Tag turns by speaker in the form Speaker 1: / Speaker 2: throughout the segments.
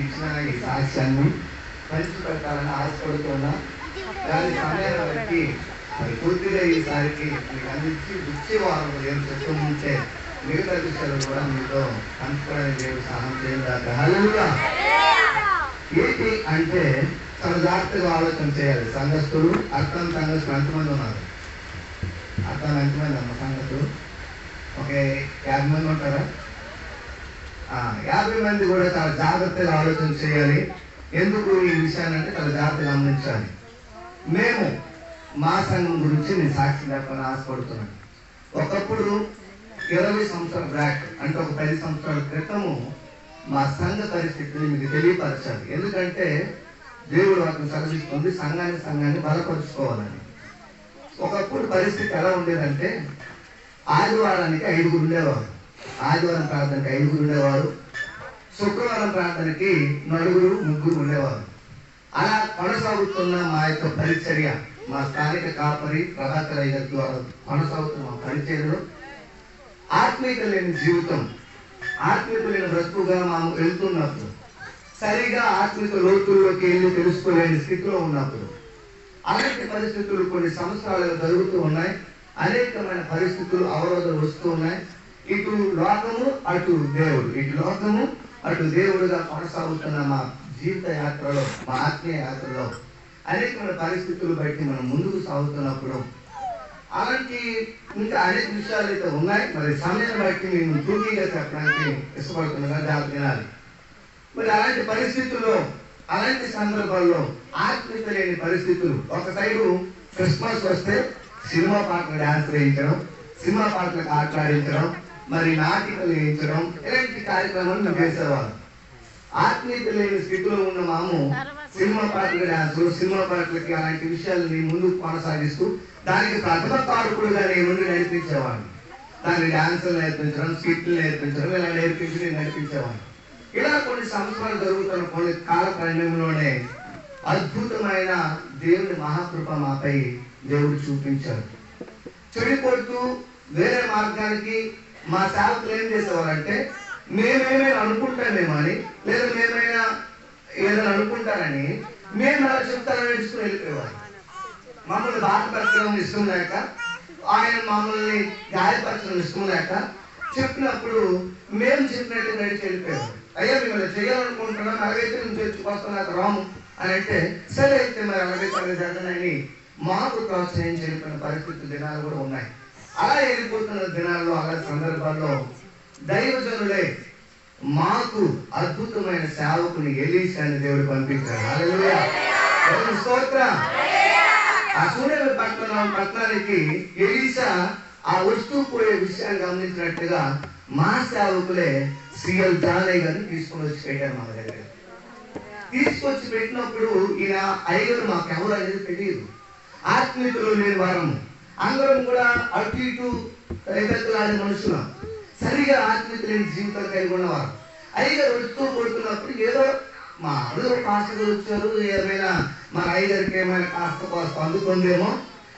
Speaker 1: ఇచ్చిన ఈ సాక్ష్యాన్ని పంచిపెట్టాలని ఆశపడుతున్నా. దాని సమయాన్ని బట్టి మరి పూర్తిగా ఈసారికి మీకు అందించి వచ్చే వారం ఏం చెప్తూ ఉంటే మిగతా విషయాలు కూడా మీతో పంచుకోవడానికి దేవుడు సహాయం చేయాలి. హల్లెలూయా. ఏంటి అంటే చాలా జాగ్రత్తగా ఆలోచన చేయాలి. సంఘస్థులు అర్థం సంఘస్థులు ఎంతమంది ఉన్నారు? అర్థం ఎంతమంది అమ్మ సంఘస్థులు? ఓకే, 50 మంది ఉంటారా? 50 మంది కూడా చాలా జాగ్రత్తగా ఆలోచన చేయాలి. ఎందుకు ఈ విషయాన్ని అంటే చాలా జాగ్రత్తగా గమనించాలి. మేము మా సంఘం గురించి నేను సాక్షి చెప్పాలని ఆశపడుతున్నాను. ఒకప్పుడు 20 సంవత్సరాల బ్యాక్ అంటే ఒక 10 సంవత్సరాల క్రితము మా సంఘ పరిస్థితిని మీకు తెలియపరచాలి. ఎందుకంటే దేవుడు వాటిని సెలవిస్తుంది సంఘాన్ని బలపరుచుకోవాలని. ఒకప్పుడు పరిస్థితి ఎలా ఉండేదంటే ఆదివారానికి 5 ఉండేవారు, ఆదివారం ప్రార్థనకి 5 ఉండేవారు, శుక్రవారం ప్రార్థనకి 4, 3 ఉండేవారు. అలా కొనసాగుతున్న మా యొక్క పరిచర్య, మా స్థానిక కాపరి ప్రభాకర్ అయ్య ద్వారా కొనసాగుతున్న మా పరిచర్యలో ఆత్మీయత లేని జీవితం, ఆత్మీయత లేని బ్రతుకుగా మేము వెళ్తున్నప్పుడు, సరిగా ఆత్మీయత లోతుల్లోకి వెళ్ళి తెలుసుకోలేని స్థితిలో ఉన్నప్పుడు, అలాంటి పరిస్థితులు కొన్ని సంవత్సరాలుగా జరుగుతూ ఉన్నాయి. అనేకమైన పరిస్థితులు అవరోధాలు వస్తూ ఉన్నాయి. ఇటు లోకము అటు దేవుడు, ఇటు లోకము అటు దేవుడుగా కొనసాగుతున్న మా జీవిత యాత్రలో, మా ఆత్మీయ యాత్రలో అనేకమైన పరిస్థితులు బట్టి మనం ముందుకు సాగుతున్నప్పుడు అలాంటి ఇంకా అనేక విషయాలు అయితే ఉన్నాయి. మరి సమయాన్ని బట్టి నేను పూర్తిగా చెప్పడానికి ఇష్టపడుతున్నాగా జాగ్రత్త వినాలి. మరి అలాంటి పరిస్థితుల్లో, అలాంటి సందర్భాల్లో ఆత్మీయత లేని పరిస్థితులు, ఒక సైడు క్రిస్మస్ వస్తే సినిమా పాటలు డాన్స్ వేయించడం, సినిమా పాటలకు ఆటలాడించడం, మరి నాటికలు వేయించడం, ఇలాంటి కార్యక్రమాలు మేము చేసేవాళ్ళం. ఆత్మీయత లేని స్థితిలో ఉన్న మాము సినిమా పాటల డాన్సులు, సినిమా పాటలకి అలాంటి విషయాలని ముందుకు కొనసాగిస్తూ దానికి ప్రథమ కారకుడుగా నేను ముందు నడిపించేవాడిని. దానికి డాన్సులు నేర్పించడం, స్కిట్లు నేర్పించడం, ఇలా నేర్పించి నేను నడిపించేవాడిని. ఇలా కొన్ని సంవత్సరాలు జరుగుతున్న కొన్ని కాల పరిణామంలోనే అద్భుతమైన దేవుని మహాకృప మాపై దేవుడు చూపించాడు. చెడిపోతూ వేరే మార్గానికి మా సేవకులు ఏం చేసేవారంటే మేమేమైనా అనుకుంటామేమో అని, లేదా మేమైనా ఏదైనా అనుకుంటారని మేము అలా చెప్తారని నేర్చుకుని వెళ్ళిపోయేవారు. మమ్మల్ని బాధపరచడం ఇష్టం లేక, ఆయన మమ్మల్ని గాయపరచడం ఇష్టం లేక చెప్పినప్పుడు మేము చెప్పినట్టు నడిచి వెళ్ళిపోయేవారు. అయ్యా మిమ్మల్ని చేయాలనుకుంటున్నాం, అలాగైతే మేము తెచ్చుకొస్తాం, నాకు రాము అని అంటే సరే అయితే మరి అలాగైతే అలాగే జరగనని మాకు ప్రోత్సహించి వెళ్ళిపోయిన పరిస్థితి దినాలు కూడా ఉన్నాయి. అలా వెళ్ళిపోతున్న దినాల్లో, అలా సందర్భాల్లో దైవజనులే మాకు అద్భుతమైన సేవకుని ఎలీషాని దేవుడు పంపించాడు. హల్లెలూయా, స్తోత్రం. ఆ సూర్యుల పట్టణానికి ఎలీషా ఆ వస్తూ పోయే విషయాన్ని గమనించినట్టుగా మా సేవకులే సిఎల్ జానయ్య గారిని తీసుకొని వచ్చి పెట్టారు మన దగ్గర. తీసుకొచ్చి పెట్టినప్పుడు ఈయన అయ్యగారు మాకు ఎవరు అనేది తెలియదు, ఆత్మీయతలో లేని వారము, అందరం కూడా అటు ఇటు ఎగతులాడే మనుషులం, సరిగా ఆత్మీయత లేని జీవితాలు కలిగి ఉన్నవారు. అయ్యగారు వస్తూ పడుతున్నప్పుడు ఏదో మా అందరూ పాస్టర్ వచ్చారు, ఏమైనా మన అయ్యగారికి ఏమైనా కాస్త అందుకుందేమో,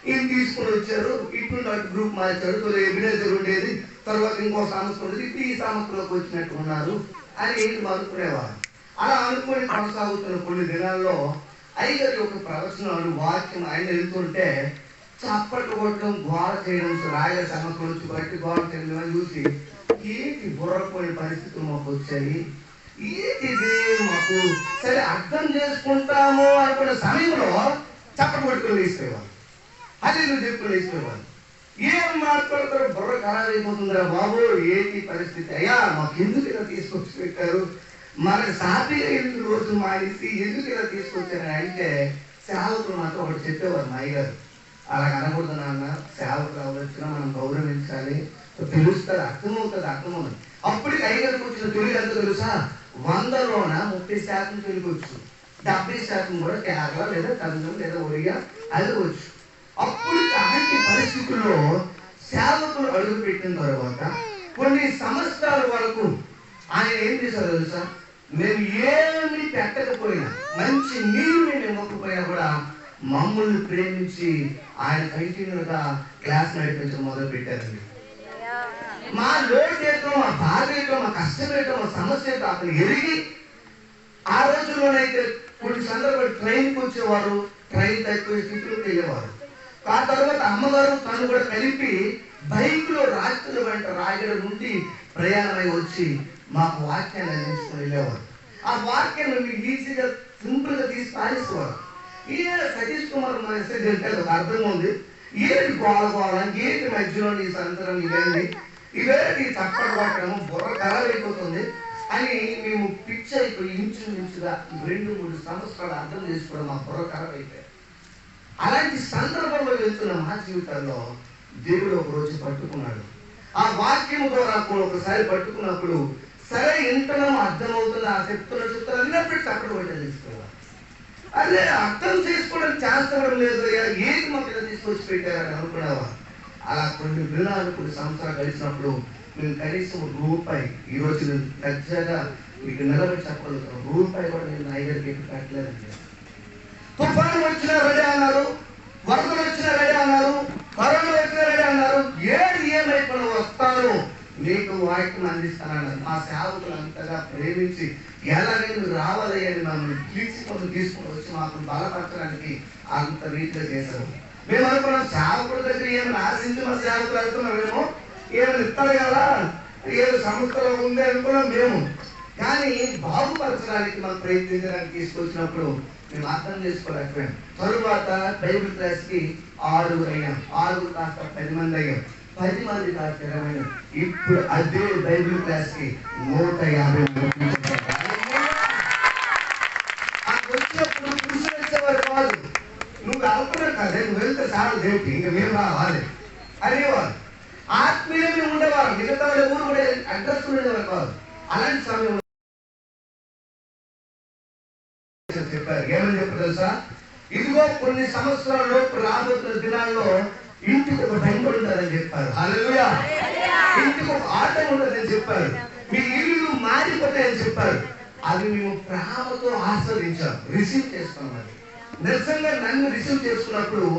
Speaker 1: ఈయన తీసుకుని వచ్చారు, ఇటు అటు గ్రూప్ మార్చాడు, కొద్దిగా ఎవిడెన్స్ ఉండేది, తర్వాత ఇంకో సంస్థ ఉండేది, ఇప్పుడు ఈ సంస్థలోకి వచ్చినట్టు ఉన్నారు అని అనుకునేవారు. అలా అనుకుని కొనసాగుతున్న కొన్ని దినాల్లో అయ్యగారి యొక్క ప్రవచనాలు, వాక్యం ఆయన వెళ్తుంటే చప్పట్లు కొట్టడం, గోడ చేయడం, రాయల సమస్యలు వచ్చి బట్టి గోడ చేయడం చూసి ఏంటి బుర్రపోయిన పరిస్థితులు మాకు వచ్చాయి, ఏంటిది మాకు సరే అర్థం చేసుకుంటాము అనుకున్న సమయంలో చప్పట్లు కొట్టుకుని వేసేవారు, అది నువ్వు చెప్పుకుని వేసేవారు. ఏం మాట్లాడతారో బుర్ర ఖరాబ్ అయిపోతుందిరా బాబు, ఏంటి పరిస్థితి, అయ్యా మాకు ఎందుకు ఇలా తీసుకొచ్చి పెట్టారు, మనకు సాధ్యంగా ఎందుకు రోజు మానేసి ఎందుకు ఇలా తీసుకొచ్చారని అంటే సేవకులు మాతో ఒకటి చెప్పేవారు మా అయ్యగారు. అలా కనకూడదు నాన్న, సేవకులు ఎవరు వచ్చినా మనం గౌరవించాలి, తెలుస్తుంది, అర్థమవుతుంది. అప్పటికి అయ్యగారికి వచ్చిన తెలుగు ఎంత తెలుసా, 100లోన 30% తెలుగు వచ్చు, 70% కూడా కేరళ లేదా తమిళం లేదా ఒరియా అది వచ్చు. అప్పుడు అలాంటి పరిస్థితుల్లో సేవకులు అడుగు పెట్టిన తర్వాత కొన్ని సంవత్సరాల వరకు ఆయన ఏం చేశారు తెలుసా, మేము ఏమి పెట్టకపోయినా, మంచి నీళ్ళు మేము ఇవ్వకపోయినా కూడా మమ్మల్ని ప్రేమించి ఆయన కంటిన్యూగా క్లాస్ నడిపించడం మొదలు పెట్టారండి. మా లోటు ఏంటో, మా బాధ ఏంటో, మా కష్టం ఏంటో, మా సమస్య ఏంటో అతను ఎరిగి ఆ రోజుల్లోనైతే కొన్ని సందర్భాలు ట్రైన్కి వచ్చేవారు, ట్రైన్ తక్కువ స్థితిలోకి వెళ్ళేవారు. ఆ తర్వాత అమ్మగారు తను కూడా కలిపి బైక్లో రాత్రుల వెంట రాయగడ నుండి ప్రయాణమై వచ్చి మాకు వాక్యాన్ని అందించుకుని వెళ్ళేవారు. ఆ వాక్యాన్ని మీకు ఈజీగా సింపుల్గా తీసి పాలిస్తేవారు. ఈయన సతీష్ కుమార్ మెసేజ్ అంటే ఒక అర్థం ఉంది. ఏంటి గోల ఏంటి మధ్యలో నీ సంతరం ఇవేంది, ఇవేంటి చప్పటి కొట్టడం, బుర్ర ఖరాబ్ అయిపోతుంది అని మేము పిచ్ అయిపోయి ఇంచుమించుగా 2-3 సంవత్సరాలు అర్థం చేసుకోవడం మా బుర్ర ఖరాబ్ అయిపోయాయి. అలాంటి సందర్భంలో వెళ్తున్న మా జీవితాల్లో దేవుడు ఒక రోజు పట్టుకున్నాడు. ఆ వాక్యం ద్వారా ఒకసారి పట్టుకున్నప్పుడు సరే ఇంతలో అర్థమవుతుంది, ఆ చెప్తున్న అన్నప్పుడు చప్పటి కొట్టేది తీసుకోవాలి. అదే అర్థం చేసుకోవడం చేస్తడం లేదు, ఏది మా పిల్లలు తీసుకొచ్చి పెట్టారని అనుకున్నావా? అలా కొన్ని సంవత్సరాలు గడిచినప్పుడు మేము కనీసం రూపాయి, ఈరోజు పెద్దగా మీకు నిలబడి చెప్పగలుగుతాం, రూపాయి కూడా నేను ఐదరికి పెట్టలేదండి. తుఫాను వచ్చినా రెడీ అన్నారు, వరదలు వచ్చినా రెడీ అన్నారు, కరోనా వచ్చినా రెడీ అన్నారు. ఏమైపోయినా వస్తాను, నీకు వాక్యం అందిస్తానన్నారు. మా సేవకులు అంతగా ప్రేమించి ఎలాగైనా రావాలి అని మమ్మల్ని తీసుకుని వచ్చి మాకు బలపరచడానికి అంత రీతిగా చేశారు. మేము అనుకున్నాం సేవకుడి దగ్గర ఏమైనా ఆశించి మా సేవకులు వెళ్తున్నామేమో, ఏమైనా ఇస్తారు కదా, ఏదో సంస్థలో ఉంది అనుకున్నాం మేము. కానీ బాగుపరచడానికి మనం ప్రయత్నించడానికి తీసుకొచ్చినప్పుడు మేము అర్థం చేసుకోలేకపోయాం. తరువాత బైబిల్ క్లాస్కి 6 అయ్యాం, 6 కాస్త 10 మంది అయ్యాం, 10 మంది కాస్త 20 అయ్యాం. ఇప్పుడు అదే బైబిల్ క్లాస్కి 150 వచ్చినప్పుడు పురుషులు వచ్చేవారు కాదు. నువ్వు అనుకున్నావు కదా, నువ్వు వెళ్తే సార్ ఏంటి ఇంకా మేము రావాలి అనేవారు. ఆత్మీయంగా ఉండేవారు, మిగతా వాళ్ళ ఊరు కూడా అడ్రస్ ఉండేవారు కాదు. అలాంటి సమయంలో చెప్పారు, ఏమని చెప్పారు తెలుసా? ఇదిగో కొన్ని సంవత్సరాల లోపు రాబోతున్న దినాల్లో ఇంటికి ఒక బండి ఉంటుందని చెప్పారు. హల్లెలూయా. ఇంటికి ఒక ఆటో ఉంటుందని చెప్పారు. మీ ఇల్లు మారిపోతాయని చెప్పారు. అది మేము ప్రేమతో ఆస్వాదించాం, రిసీవ్ చేసుకున్నాం. నిజంగా నన్ను రిసీవ్ చేసుకున్నప్పుడు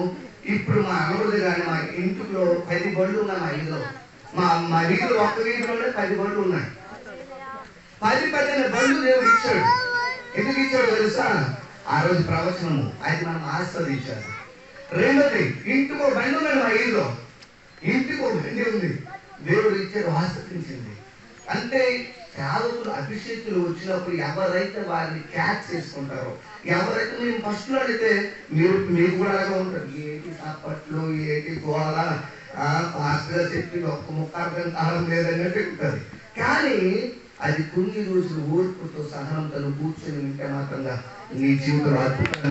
Speaker 1: ఇప్పుడు మా అమ్మది కానీ మా ఇంటిలో 10 బండ్లు ఉన్నాయి. మా ఇంట్లో మా వీధిలో ఒక్క వీధిలోనే 10 బండ్లు ఉన్నాయి. 10 బండ్లు దేవుడు ఇచ్చాడు. ఎందుకు ఇచ్చాడు తెలుసా? ఆ రోజు ప్రవచనము అది మనం ఆస్వాదించాలి. రెండోది, ఇంటికో బండి ఉన్నది. మా ఇంట్లో ఇంటికో బండి ఉంది, దేవుడు ఇచ్చాడు, ఆస్వాదించింది. అంటే సేవకులు అభిషేకులు వచ్చినప్పుడు ఎవరైతే వారిని క్యాచ్ చేసుకుంటారో, ఎవరైతే మేము ఫస్ట్లో అడిగితే మీరు కూడా అలాగే ఉంటారు, ఏంటి చప్పట్లు, ఏంటి గోళ, ఫాస్ట్గా చెప్పి ఒక్క ముక్క అర్థం కాలం లేదన్నట్టు ఉంటుంది. కానీ అది కొన్ని రోజులు ఓర్పుతో సహనంతో కూర్చొని వింటే మాత్రంగా నీ జీవితంలో అద్భుతాన్ని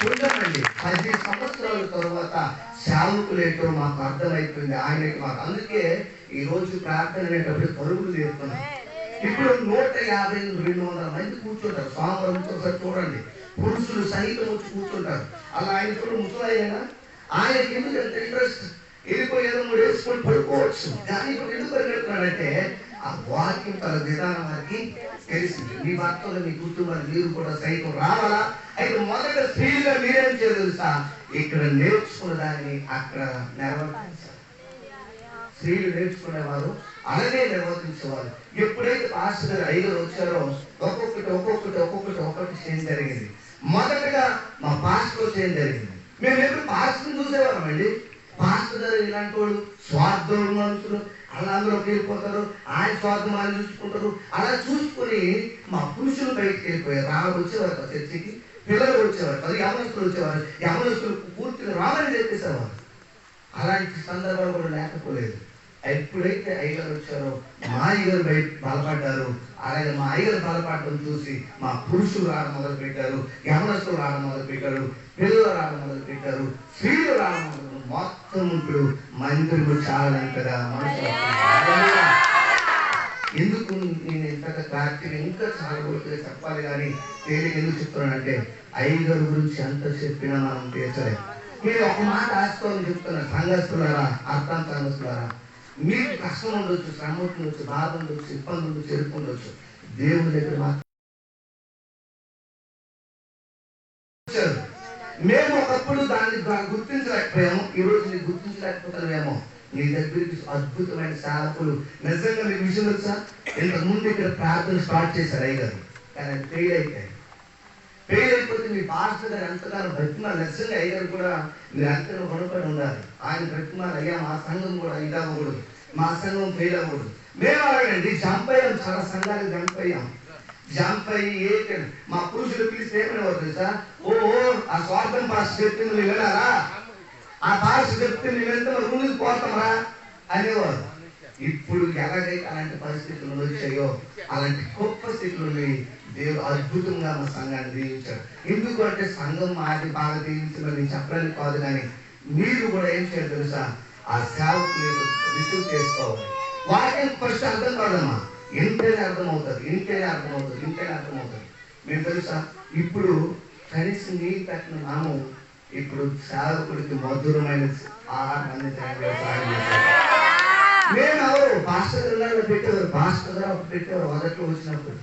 Speaker 1: పొందామండి. 10 సంవత్సరాల తర్వాత సేవకులేటో మాకు అర్థమైపోయింది, ఆయనకి మాకు. అందుకే ఈ రోజు ప్రార్థన అనేటప్పుడు పరుగులు చేస్తున్నాం. ఇప్పుడు 150-200 మంది కూర్చుంటారు. సోమవారంతో ఒకసారి చూడండి, పురుషులు సైతం వచ్చి కూర్చుంటారు. అలా ఆయన కూడా ముసలాయన, ఆయనకి ఎందుకు ఎంత ఇంట్రెస్ట్, వెళ్ళిపోయేదో 3 వేసుకొని పడుకోవచ్చు. కానీ ఇప్పుడు ఎందుకు పరిగెడుతున్నాడంటే ఆ వాక్యం తన విధానం వారికి తెలిసింది. మీ భర్తలు, మీ కుటుంబాలు మీరు కూడా సైతం రావాలా? అయితే మొదట స్త్రీలుగా మీరేం చేయాలి తెలుసా? ఇక్కడ నేర్చుకున్న దాన్ని అక్కడ నిర్వర్తించాలి. స్త్రీలు నేర్చుకునేవారు అలాగే నిర్వర్తించేవారు. ఎప్పుడైతే పాస్టర్ గారు 5 వచ్చారో ఒక్కొక్కటి చేయడం జరిగింది. మొదటగా మా పాస్టర్ చేయడం జరిగింది. మేము ఎప్పుడు పాస్టర్ని చూసేవాళ్ళం అండి. పాస్టర్ గారు ఇలాంటి వాళ్ళు స్వార్థం మనుషులు, అలా అందులోకి వెళ్ళిపోతారు, ఆయన స్వార్థం ఆయన చూసుకుంటారు. అలా చూసుకుని మా పురుషులు బయటకు వెళ్ళిపోయారు. వచ్చేవారు కదా చర్చికి, పిల్లలు వచ్చేవారు కదా, యవనస్తులు వచ్చేవారు. యవనస్తులు పూర్తిగా రామని చెప్పేసేవారు. అలాంటి సందర్భాలు కూడా లేకపోలేదు. ఎప్పుడైతే అయ్యగారు వచ్చారో మా అయ్యగారు బయట బలపడ్డారు. అలాగే మా అయ్యగారు బలపడడం చూసి మా పురుషులు రావడం మొదలు పెట్టారు, యవనస్తులు రావడం మొదలు పెట్టారు, పిల్లలు రావడం మొదలు పెట్టారు, స్త్రీలు రావడం మొదలు. మొత్తం ఇప్పుడు మందిరము చాలా కదా మనుషులు. ఎందుకు నేను ఇంతగా క్లారిటీగా ఇంకా చాలా రోజులుగా చెప్పాలి కానీ తేలిక ఎందుకు చెప్తున్నానంటే, అయ్యగారు గురించి ఎంత చెప్పినా మనం తీర్చలేము. మీరు ఒక మాట ఆశతోని చెప్తున్నారు, సంఘస్థులారా, అర్థం సంఘస్థులారా, మీకు కష్టం ఉండొచ్చు, శ్రమ ఉండొచ్చు, బాధ ఉండొచ్చు, ఇబ్బంది ఉండొచ్చు, చెరుపు ఉండొచ్చు. దేవుడి దగ్గర మాత్రం మేము ఒకప్పుడు దాన్ని గుర్తించలేకపోయాము. ఈరోజు నీకు గుర్తించలేకపోతున్నామేమో. నీ దగ్గరికి అద్భుతమైన సేవకులు, నిజంగా మీకు విషయం తెలుసా, ఇంతకుముందు ఇక్కడ ప్రార్థన స్టార్ట్ చేశారు అయ్యగారు, కానీ అది ఫెయిల్ అయిపోయాయి. ఫెయిల్ అయిపోతే మీ పాస్టర్ గారు ఎంతగానో బ్రతిమాలు, నిజంగా అయ్యగారు కూడా మీరు ఎంతగానో కొనుక్కొని ఉండాలి. ఆయన బ్రతిమాలు, అయ్యా మా సంఘం కూడా ఇదవ్వకూడదు, మా సంఘం ఫెయిల్ అవ్వకూడదు. మేము అలాగండి జంప్ అయ్యాం, చాలా సంఘాలకు జంప్ అయ్యి మా పురుషులు పిలిస్తే ఏమనేవారు తెలుసా? ఓ ఆ స్వార్థం పాస్టర్ చెప్పింది నువ్వు వినారా, ఆ పాస్టర్ చెప్తే నువ్వు ఎంత ముందుకు పోతామరా అనేవారు. ఇప్పుడు ఎలాగైతే అలాంటి పరిస్థితులు వచ్చాయో అలాంటి గొప్ప స్థితులని దేవుడు అద్భుతంగా మా సంఘాన్ని దీవించాడు. ఎందుకు అంటే సంఘం మాది బాగా దీవించమని చెప్పడానికి కాదు, కానీ మీరు కూడా ఏం చేయాలి తెలుసా? ఆ సేవకు రిసీవ్ చేసుకోవాలి. వాక్యం ఫస్ట్ అర్థం కాదమ్మా, ఇంటేనే అర్థమవుతుంది. మీరు తెలుసా, ఇప్పుడు కనీసం నీ పెట్టిన నామం ఇప్పుడు సేవకుడికి మధురమైన ఆహారాన్ని సహాయం చేశారు. మేము ఎవరు పాస్టర్ గారు పెట్టేవారు, పాస్టర్ గారు పెట్టేవారు మొదట్లో వచ్చినప్పుడు.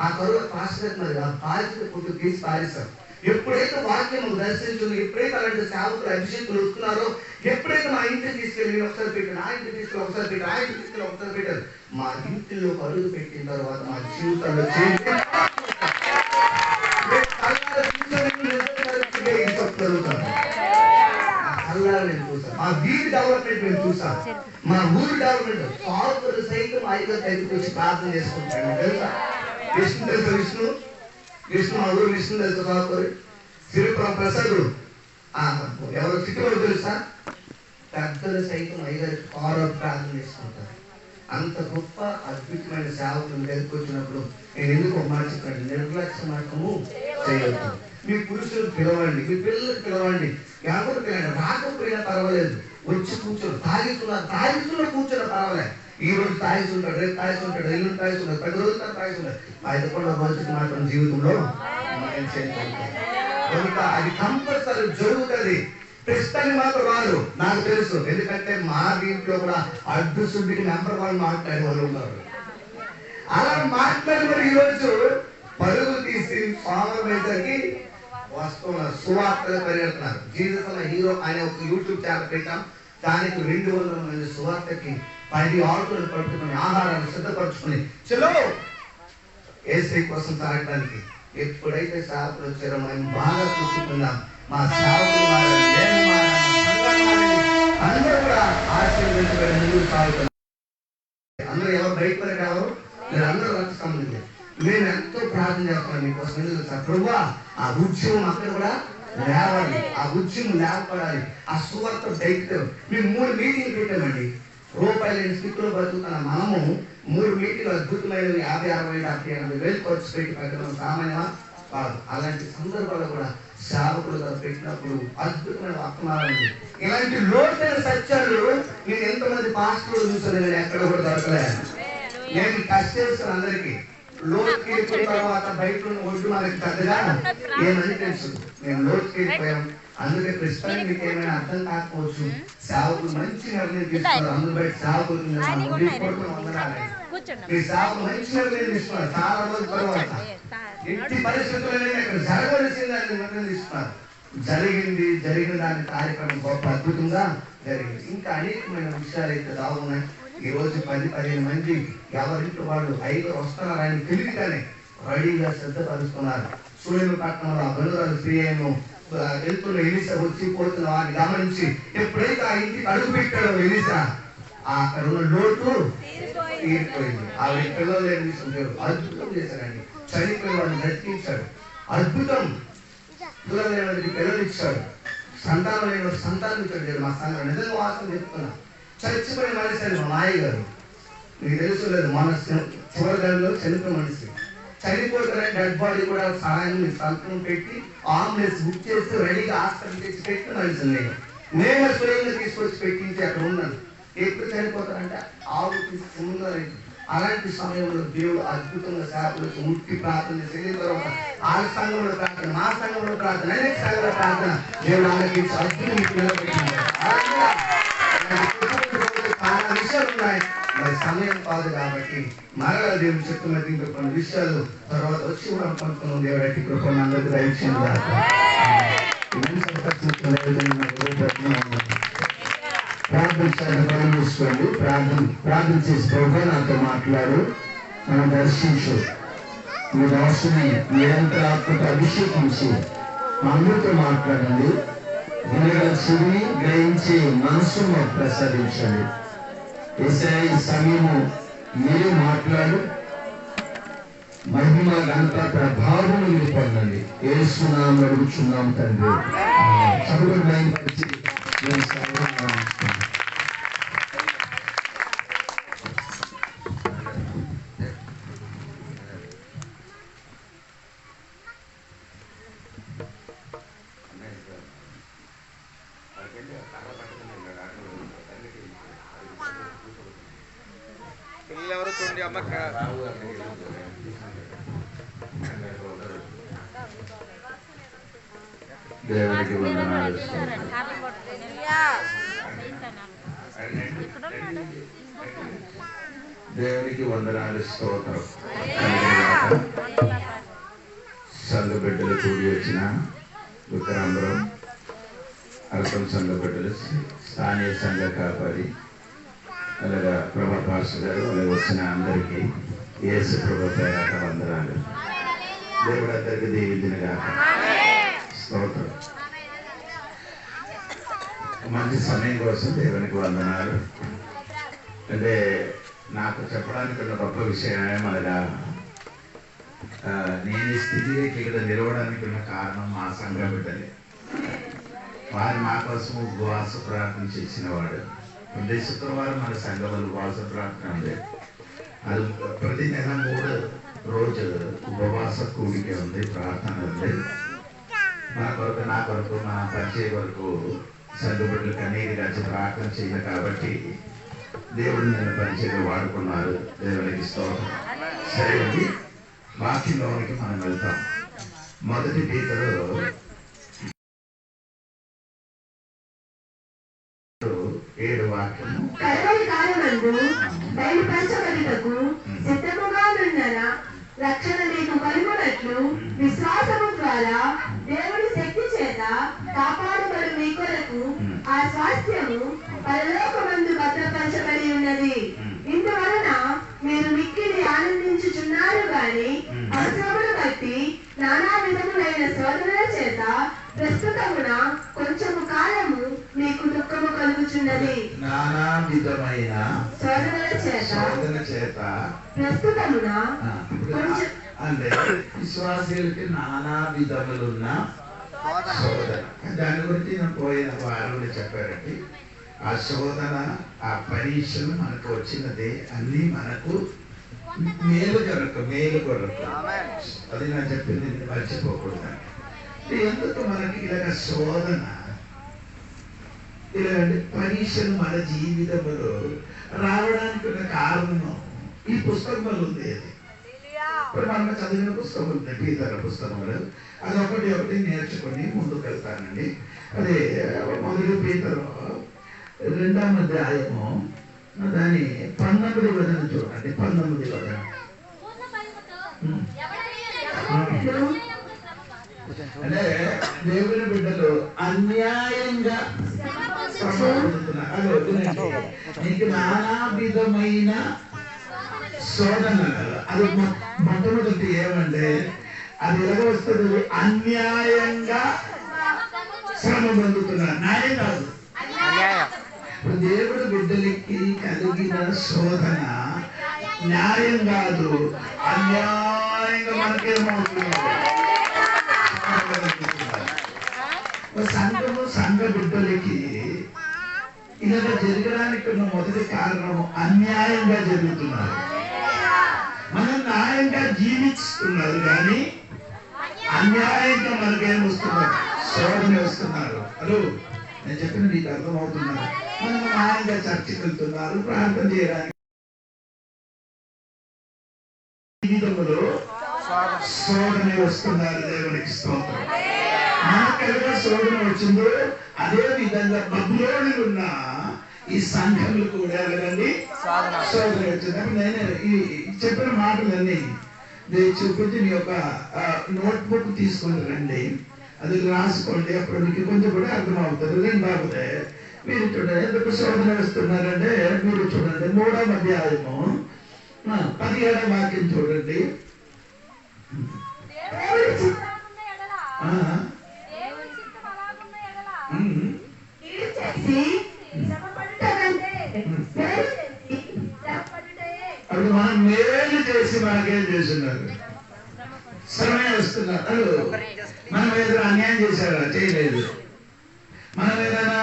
Speaker 1: ఆ తర్వాత పాస్టర్ మరి ఆ బాధ్యత కొద్దిగా తీసి పారేశారు. ఎప్పుడైతే వాక్యం దర్శించిందో, ఎప్పుడైతే అలాంటి సేవకులు అభిషేకులు వస్తున్నారో, ఎప్పుడైతే మా ఇంటికి తీసుకెళ్ళి ఒకసారి పెట్టారు, ఆ ఇంటికి తీసుకెళ్ళి ఒకసారి పెట్టారు, ఆ ఇంటికి తీసుకెళ్ళి ఒకసారి పెట్టారు, మా ఇంటిలో అడుగు పెట్టిన తర్వాత మా జీవితంలో నేను చూసాను. మా వీధి డెవలప్మెంట్ నేను చూసాను, మా ఊరి డెవలప్మెంట్. సాగులు సైతం ఐదో దగ్గరికి వచ్చి ప్రార్థన చేసుకుంటాను. తెలుసా విష్ణు తెలుసా? విష్ణు మా ఊరు విష్ణు తెలుసా? సాగులు సిరిపురం ప్రసాద్ ఎవరు చిట్టుకోడు తెలుసా? పెద్దలు సైతం ఐదారు ప్రార్థన చేసుకుంటారు. అంత గొప్ప అద్భుతమైన సేవకులు దగ్గరికి వచ్చినప్పుడు నేను ఎందుకు ఒక మాట చెప్పండి, నిర్లక్ష్య మార్గము చేయవద్దు. మీ పురుషులు పిలవండి, మీ పిల్లలకు పిలవండి, ఎవరు పిలవండి, రాకపోయినా పర్వాలేదు, వచ్చి కూర్చొని తాగిస్తున్నా కూర్చొని పర్వాలేదు. ఈ రోజు తాగిస్తుంటాడు, రేపు తాగిస్తుంటాడు, ఎల్లుండి తాగిస్తుంటాడు, 10 రోజులు తాగిస్తుంటాడు. 11వ రోజుకి మాత్రం జీవితంలో కనుక అది కంపల్సరీ జరుగుతుంది. ప్రస్తుతాన్ని మాత్రం రాదు, నాకు తెలుసు. ఎందుకంటే మా దీంట్లో కూడా అడ్డుశుద్ధికి నెంబర్ 1 మాట్లాడే వాళ్ళు ఉన్నారు. అలా మాట్లాడి మరి ఈరోజు పరుగులు తీసి స్వామి వస్తున్నారు, సువార్తలు పరిగెడుతున్నారు. జీసస్ అన్న హీరో ఆయన ఒక యూట్యూబ్ ఛానల్ పెట్టాం, దానికి 200 మంది సువార్తకి 10 ఆటోలు పట్టుకుని ఆహారాన్ని సిద్ధపరచుకుని చలో ఏసై కోసం తాగడానికి. ఎప్పుడైతే సేవకులు వచ్చారో మనం బాగా చూసుకుందాం. మా సేవకులు అందరూ కూడా ఆశీర్వదించబడి ముందుకు సాగుతున్నారు. అందరూ ఎవరు బయట పని కావరు, మీరు అందరూ రక్త సంబంధించి నేను ఎంతో ప్రార్థన చేస్తున్నాను మీకోసం. ఎందుకు ప్రభువా ఆ ఉద్యమం అక్కడ కూడా లేవాలి, ఆ ఉద్యమం లేకపోవాలి, ఆ సువార్త బయట. మేము 3 మీటింగ్లు పెట్టామండి. రూపాయలు స్థితిలో బతుకుతున్న మనము 3 మీటింగ్లు అద్భుతమైనవి 50, 60, 70, 80 వేలు ఖర్చు పెట్టి పెట్టడం సామాన్యమా కాదు. అలాంటి సందర్భాలు కూడా సేవకులు పెట్టినప్పుడు అద్భుతమైన వర్తమానాలు, ఇలాంటి లోతైన సత్యాలు నేను ఎంతమంది పాస్టర్లు చూసాను, నేను ఎక్కడ కూడా దొరకలేదు. నేను టచ్ చేస్తాను అందరికీ. లోతుకి వెళ్ళిపోయిన తర్వాత బయట ఒడ్డు మనకి పెద్దగా ఏమని తెలుసు. నేను లోతుకి వెళ్ళిపోయాం. అందుకే ప్రస్తుతానికి మీకు ఏమైనా అర్థం కాకపోవచ్చు. సేవకులు మంచి నిర్ణయం తీసుకున్నారు. అందులో బయట సేవకులు మీ సేవకులు మంచి నిర్ణయం తీసుకున్నారు. చాలా రోజుల తర్వాత ఎట్టి పరిస్థితుల్లో ఇక్కడ జరగవలసిందని నిర్ణయం తీసుకున్నారు. జరిగిన దాని కార్యక్రమం గొప్ప అద్భుతంగా జరిగింది. ఇంకా అనేకమైన విషయాలు అయితే దాగున్నాయి. ఈ రోజు 10-15 మంది ఎవరింటి వాళ్ళు 5 వస్తున్నారు ఆయన తెలియగానే రెడీగా సిద్ధపరుస్తున్నారు. సూర్యుపట్నంలో ఆ బనురాలు స్త్రీను వెళ్తున్న ఎలీసా వచ్చి పోతున్న వారిని గమనించి ఎప్పుడైతే ఆ ఇంటికి అడుగు పెట్టాడో ఎలీసా అక్కడ ఉన్న లోటు తీరిపోయింది. ఆవిడ పిల్లలు లేని విషయం అద్భుతం చేశాడండి. చనిపోయిన వాడిని బ్రతికించాడు. అద్భుతం. పిల్లలు లేని వాడికి పిల్లలు ఇచ్చాడు, సంతానం లేని వాడికి సంతానం ఇచ్చాడు. మా సంఘం నిజంగా వాస్తవం చెప్తున్నా. చచ్చిపోయిన మనిషి అని మా మాయ గారు, మీకు తెలుసు లేదు, మన చివరిలో చనిపోయిన మనిషి చనిపోతారని డెడ్ బాడీ కూడా సహాయం సంతకం పెట్టి అంబులెన్స్ బుక్ చేసి రెడీగా హాస్పిటల్ తెచ్చి పెట్టిన మనిషి నేను స్వయంగా తీసుకొచ్చి పెట్టించి అక్కడ ఉన్నాను. ఎప్పుడు చనిపోతారంటే ఆవు తీసుకున్నారు. అలాంటి సమయంలో దేవుడు అద్భుతంగా సేవకులకు ముట్టి ప్రార్థన చేసిన తర్వాత ఆ సంఘంలో ప్రార్థన, మా సంఘంలో ప్రార్థన, అనేక సంఘంలో ప్రార్థన దేవుడు ఆలకించి అద్భుతం చాలా విషయాలు ఉన్నాయి. మరి సమయం కాదు కాబట్టి మరలా దేవుడు చెప్తున్న దీంట్లో కొన్ని విషయాలు తర్వాత వచ్చి కూడా పంపుతున్నాం. దేవుడు అట్టి కృపను అందరికీ దయచేయండి. ప్రార్థన చూసుకోండి. ప్రార్థన చేసి ప్రభు నాతో మాట్లాడు.
Speaker 2: నన్ను దర్శించు, మీ దాసుని నిరంతర ఆత్మతో అభిషేకించి అందరితో మాట్లాడండి. వినగల చెవిని గ్రహించి మనసు మాకు ప్రసాదించండి. యేసయ్యా, ఈ సమయము మీరు మాట్లాడు, మహిమ ఘనత ప్రభావం మీరు పొందండి. యేసు నామమున అడుగుచున్నాం తండ్రి. చదువు బయలుపరిచి
Speaker 3: పిల్లెవరు చూడండి అమ్మ.
Speaker 2: దేవునికి వందనాలు. దేవునికి వందనాలు, స్తోత్రం. సంఘ బిడ్డలు కూడి వచ్చిన విక్రాంబరం అరకం సంఘ బిడ్డలు, స్థానియ సంఘ కాపాడి, అలాగా ప్రభా పాస్టర్ గారు, అలాగే వచ్చిన అందరికీ యేసు ప్రభు పేరట వందనాలు. దేవుడు అందరికీ దీవించినగా స్తోత్రం. మంచి సమయం కోసం దేవునికి వందనాలు. అంటే నాకు చెప్పడానికి ఉన్న గొప్ప విషయమే మనగా నేను ఈ స్థితికి ఇక్కడ నిలవడానికి ఉన్న కారణం మా సంఘ బిడ్డలే. వారు మా కోసం ఉపవాస ప్రార్థన చేసిన వాడు. ప్రతి శుక్రవారం మన సంఘంలో ఉపవాస ప్రార్థన ఉంది. అది ప్రతి నెల 3 రోజులు ఉపవాస కూడిక ఉంది, ప్రార్థన ఉంది. మన కొరకు, నా కొరకు, మన పరిచయ కొరకు సంఘ బిడ్డలు కన్నీరు గాచి ప్రార్థన చేయాలి. కాబట్టి దేవుడు నన్ను పరిచయం వాడుకున్నారు. దేవునికి స్తోత్రం. సరే అండి, వాక్యంలోనికి మనం వెళ్తాం. మొదటి పేతురు 7 వాక్యము.
Speaker 4: రక్షణ మీకు కలుగునట్లు విశ్వాసము ద్వారా దేవుడి శక్తి చేత కాపాడబడు మీ కొరకు ఆ స్వాస్థ్యము పరలోకమందు భద్రపరచబడి ఉన్నది. ఇందువలన మీరు మిక్కిలి ఆనందించుచున్నారు గాని అవసరమును బట్టి నానా విధములైన శోధనల చేత ప్రస్తుతమున కొంచెము కాలము మీకు దుఃఖము కలుగుచున్నది.
Speaker 2: నానా విధమైన
Speaker 4: శోధనల చేత ప్రస్తుతమున
Speaker 2: అంటే విశ్వాసులకి నానా విధములున్న శోధన. దాని గురించి నేను పోయిన వారంలో చెప్పారండి. ఆ శోధన, ఆ పరీక్షలు మనకు వచ్చినదే అన్ని మనకు మేలు కొరకు. అది నేను చెప్పింది మర్చిపోకూడదు. ఎందుకు మనకి ఇలాగ శోధన, ఇలాంటి పరీక్షలు మన జీవితంలో రావడానికి ఉన్న కారణం ఈ పుస్తకంలో ఉంది. అది ఇప్పుడు మనం చదివిన పుస్తకం ఉంది, పీతర పుస్తకములు. అది ఒకటి నేర్చుకొని ముందుకు వెళ్తానండి. అదే మొదటి పీతరు 2వ అధ్యాయము దాని 19వ వచనం చూడండి. 19వ వచనం. అంటే దేవుని బిడ్డలు అన్యాయంగా అది వద్దునండి. నీకు నానా విధమైన శోధన. అది మొట్టమొదటి ఏమంటే అది ఎలా వస్తుంది? అన్యాయంగా శ్రమ పొందుతున్నారు. న్యాయం కాదు. ఇప్పుడు దేవుడి బిడ్డలకి కలిగిన శోధన న్యాయం కాదు, అన్యాయంగా మనకేమవుతున్నారు. సంఘ బిడ్డలకి ఇలా జరగడానికి ఉన్న మొదటి కారణం అన్యాయంగా జరుగుతున్నారు. మనం న్యాయంగా జీవిస్తున్నారు కానీ అన్యాయంగా మనకేం వస్తున్నారు? శోధన వస్తున్నారు. హలో, నేను చెప్పిన మీకు అర్థమవుతున్నారు. మనం న్యాయంగా చర్చకి వెళ్తున్నారు, ప్రార్థన చేయడానికి. జీవితంలో శోధన వస్తున్నారు. దేవునికి స్తోత్రం. మనకెలా శోధన వచ్చిందో అదే విధంగా బబులోనులో ఉన్న ఈ సంఘములు కూడా ఎలాగండి శోధన వచ్చింది. నేను ఈ చెప్పిన మాటలన్నీ చూపించి మీ యొక్క నోట్బుక్ తీసుకొని రండి, అది రాసుకోండి. అప్పుడు మీకు కొంచెం కూడా అర్థమవుతుంది. లేకపోతే మీరు చూడండి ఎందుకు శోధన వస్తున్నారంటే మీరు చూడండి 3వ అధ్యాయము 17వ వాక్యం చూడండి. అప్పుడు మనం మేలు చేసి మనకేం చేస్తున్నారు? శ్రమే వస్తున్నారు. మనం ఏదైనా అన్యాయం చేశారా? చేయలేదు. మనం ఏదైనా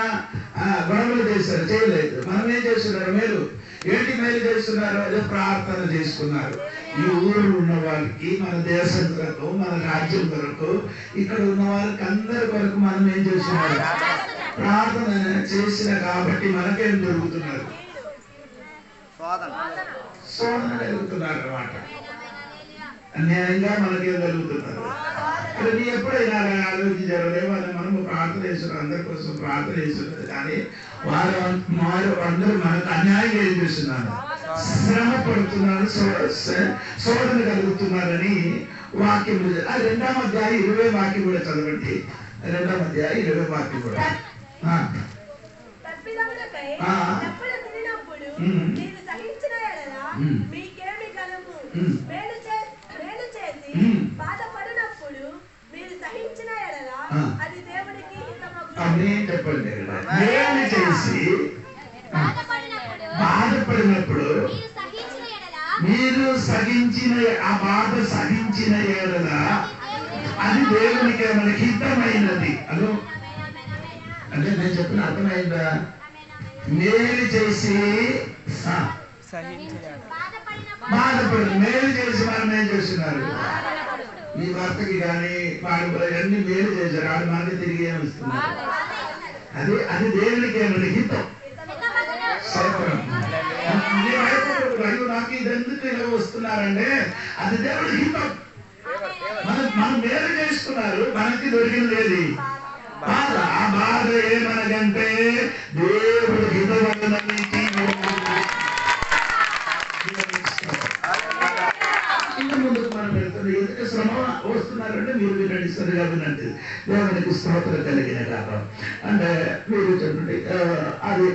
Speaker 2: గొడవలు చేశారు? చేయలేదు. మనం ఏం చేస్తున్నారు? మేలు. ఏంటి మేలు చేస్తున్నారు? అదే ప్రార్థన చేసుకున్నారు. ఈ ఊరు ఉన్న వాళ్ళకి, మన దేశం కొరకు, మన రాజ్యం కొరకు, ఇక్కడ ఉన్న వాళ్ళకి అందరి కొరకు మనం ఏం చేస్తున్నారు? ప్రార్థన చేసిన కాబట్టి మనకేం జరుగుతున్నారు? శోధన జరుగుతున్నారు అన్నమాట. అన్యాయంగా మనకేం జరుగుతున్నారు? నీ ఎప్పుడైనా ఆలోచించారు? మనము ప్రార్థన చేస్తున్నారు, అందరి కోసం ప్రార్థన చేస్తున్నారు, కానీ వారు అందరూ మనకు అన్యాయం ఏం చేస్తున్నారు? శ్రమ పడుతున్నారు, శోధన కలుగుతున్నారని వాక్యం. 2వ అధ్యాయం 20 వాక్యం కూడా చదవండి. 2వ అధ్యాయం 20 వాక్యం కూడా. చెప్పండి. మేలు చేసి బాధపడినప్పుడు మీరు సహించిన ఆ బాధ సహించిన ఎడల అది దేవునికి మనకి హితమైనది. అదో అంటే నేను చెప్పిన అర్థమైందా? మేలు చేసి బాధపడు. మేలు చేసి మనం ఏం చేస్తున్నారు? మీ భర్తకి కానీ వాడు అన్ని మేలు చేశారు, వాడు మనకి తిరిగి ఏమిస్తున్నారు? అది దేవునికి ఏమన్నా హితం. అయ్యో నాకు ఇదెందుకు ఇలా వస్తున్నారంటే అది దేవుడి హితం. మనం మేలు చేసుకున్నారు, మనకి దొరికింది బాధ. ఆ బాధ ఏమనగంటే దేవుడి హితమైనది. ఇంకా ముందుకు మనం వెళ్తుంది. ఎందుకు శ్రమ వస్తున్నారంటే మీరు వినండి, సరిగా వినండి. దేవునికి స్తోత్రం కలిగిన కారణం అంటే మీరు చెప్పండి. అది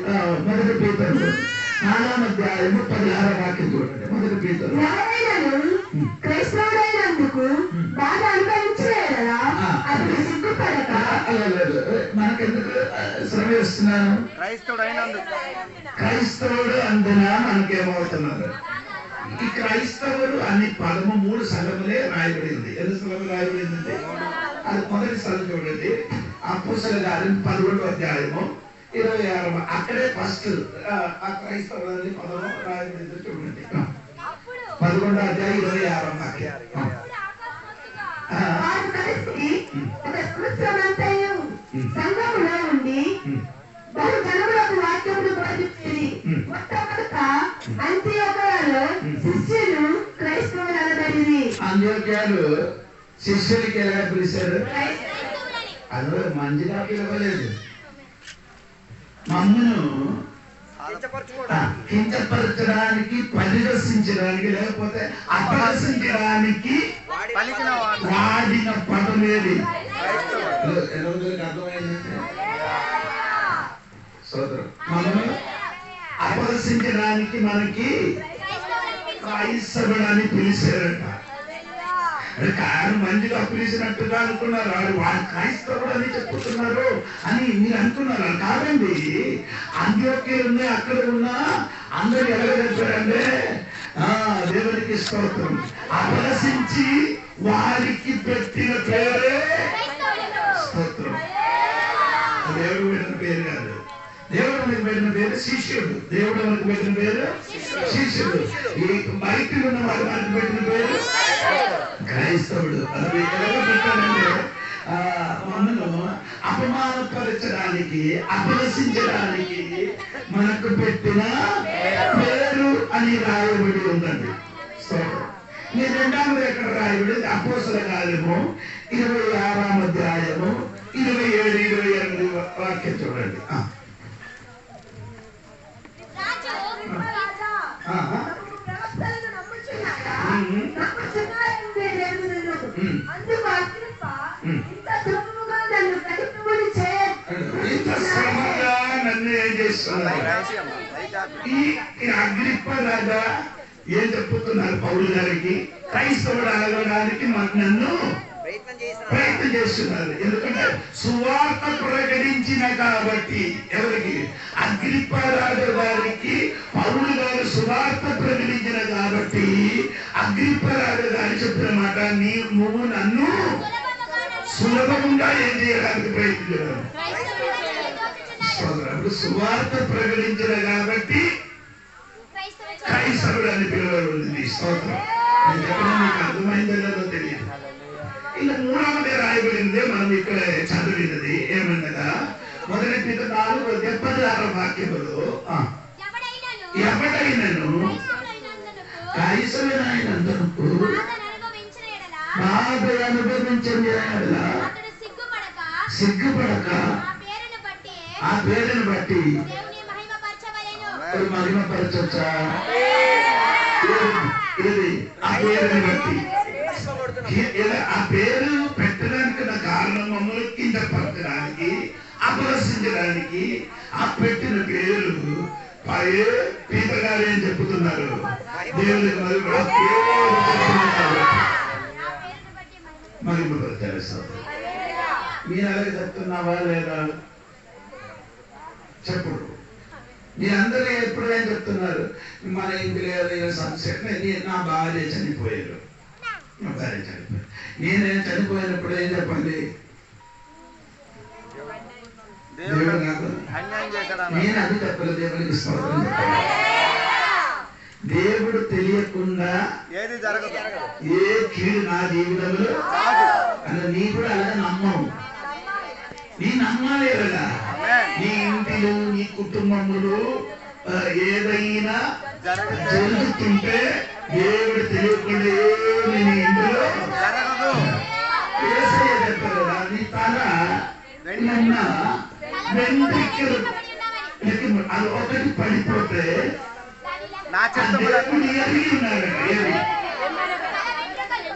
Speaker 2: 1 పేతురు 4వ అధ్యాయము 16వ వాక్యం చూడండి. 1 పేతురు. మనకెందుకు శ్రమ ఇస్తున్నాను? క్రైస్తవుడు అందున మనకేమవుతున్నారు? ఈ క్రైస్తవుడు అనే పదము 3 స్థలములే రాయబడింది. ఎన్ని స్థలములు రాయబడిందంటే అది మొదటి స్థలం చూడండి. అపోస్తలుల కార్యం 11వ అధ్యాయము 26వ. అక్కడే ఫస్ట్ ఆ క్రైస్తవుడు అనే పదము రాయబడింది చూడండి. 11వ అధ్యాయం 26వ వాక్యం.
Speaker 4: సంఘములో ఉండి బహు జనములకు వాక్యమును బోధించేది. మొట్టమొదట అంత్యోకయలో శిష్యులు క్రైస్తవులు అనబడింది.
Speaker 2: అంత్యోకయలు శిష్యులకి ఎలా పిలిచారు? అందులో మంచిగా పిలవలేదు. మమ్మను కించపరచడానికి, పరిహసించడానికి, లేకపోతే అపహసించడానికి వాడిన పదమేది? అర్థమైందంటే సోదరు, మనము అపహసించడానికి మనకి క్రైస్తవుడు అని పిలిచారట. మంచిగా పిలిచినట్టుగా అనుకున్నారు. వాడు క్రైస్తవుడు అని చెప్పుతున్నారు అని మీరు అనుకున్నారు. కాదండి, అంత్యోక్యలు అక్కడ ఉన్న అందరూ ఎలా చెప్పారంటే దేవునికి స్తోత్రం, అపహసించి వారికి పెట్టిన పేరే స్తోత్రం. దేవుడు పెట్టిన పేరు కాదు. దేవుడు మనకు పెట్టిన పేరు శిష్యుడు. దేవుడు మనకు పెట్టిన పేరు శిష్యుడు. ఈ బయట ఉన్న వాడు మనకు పెట్టిన పేరు క్రైస్తవుడు. అది ఎలా పెట్టాలంటే మనను అపమానపరచడానికి, అపహసించడానికి మనకు పెట్టిన పేరు అని రాయబడి ఉందండి. మీరు 2వ ఎక్కడ రాయబడి? అపోస్తలుల కార్యము 26వ అధ్యాయము 27, 28 వాక్యం చూడండి. నన్ను ఏం చేస్తున్నారు? ఈ అగ్రిప్ప రాజా ఏం చెప్పుతున్నారు పౌలు గారికి? క్రైస్తవుడు అనడానికి నన్ను ప్రయత్నం చేస్తున్నారు. ఎందుకంటే సువార్త ప్రకటించిన కాబట్టి. ఎవరికి? అగ్రిప్పరాజు గారికి పౌలు గారు సువార్త ప్రకటించిన కాబట్టి అగ్రిప్పరాజు గారు చెప్పిన మాట, నువ్వు నన్ను సులభంగా ఏం చేయడానికి ప్రయత్నించారు. సువార్త ప్రకటించిన కాబట్టి క్రైస్తవుడు అని పిలవబడింది. స్తోత్రం. నేను చెప్పడం మీకు అర్థమైందో లేదో తెలియదు. ఇలా మూడవది రాయబడిందే మనం ఇక్కడ చదివినది ఏమన్నదా, మొదటి Peter 4:76 వాక్యములో ఎవడైనను క్రైస్తవుడైనందుకు బాధ అనుభవించిన ఎడల సిగ్గుపడక ఆ పేరును బట్టి మహిమపరచొచ్చా? ఆ పేరుని బట్టి ఆ పేరు పెట్టడానికి నా కారణం మమ్మల్ని కించపరచడానికి, అపహసించడానికి ఆ పెట్టిన పేరు పీటర్ గారు ఏం చెప్పుతున్నారు? దేవునికి మహిమపరచారు. మీరు అలాగే చెప్తున్నావా లేదా? చెప్పుడు. మీరందరూ ఎప్పుడు ఏం చెప్తున్నారు? మన ఇంటిలో ఏదైనా సమస్య, నా భార్య చనిపోయారు, నా భార్య చనిపోయారు, నేనేం చనిపోయినప్పుడు ఏం చెప్పండి? దేవుడు నాకు నేను అది చెప్పలేదు. దేవునికి స్తోత్రం చెప్పాలి. దేవుడు తెలియకుండా ఏ కీడు నా జీవితంలో అని నీ కూడా అలాగే నమ్మవు. నీ నమ్మాలి కదా. నీ ఇంటిలో నీ కుటుంబములు ఏదైనా జరుగుతుంటే దేవుడు తెలియకుండా ఏమి నీ ఇంటిలో చెప్పారు కదా. నీ తల వెంట్రుకలు అది ఒకటి పడిపోతే ఎరిగి ఉన్నాడు.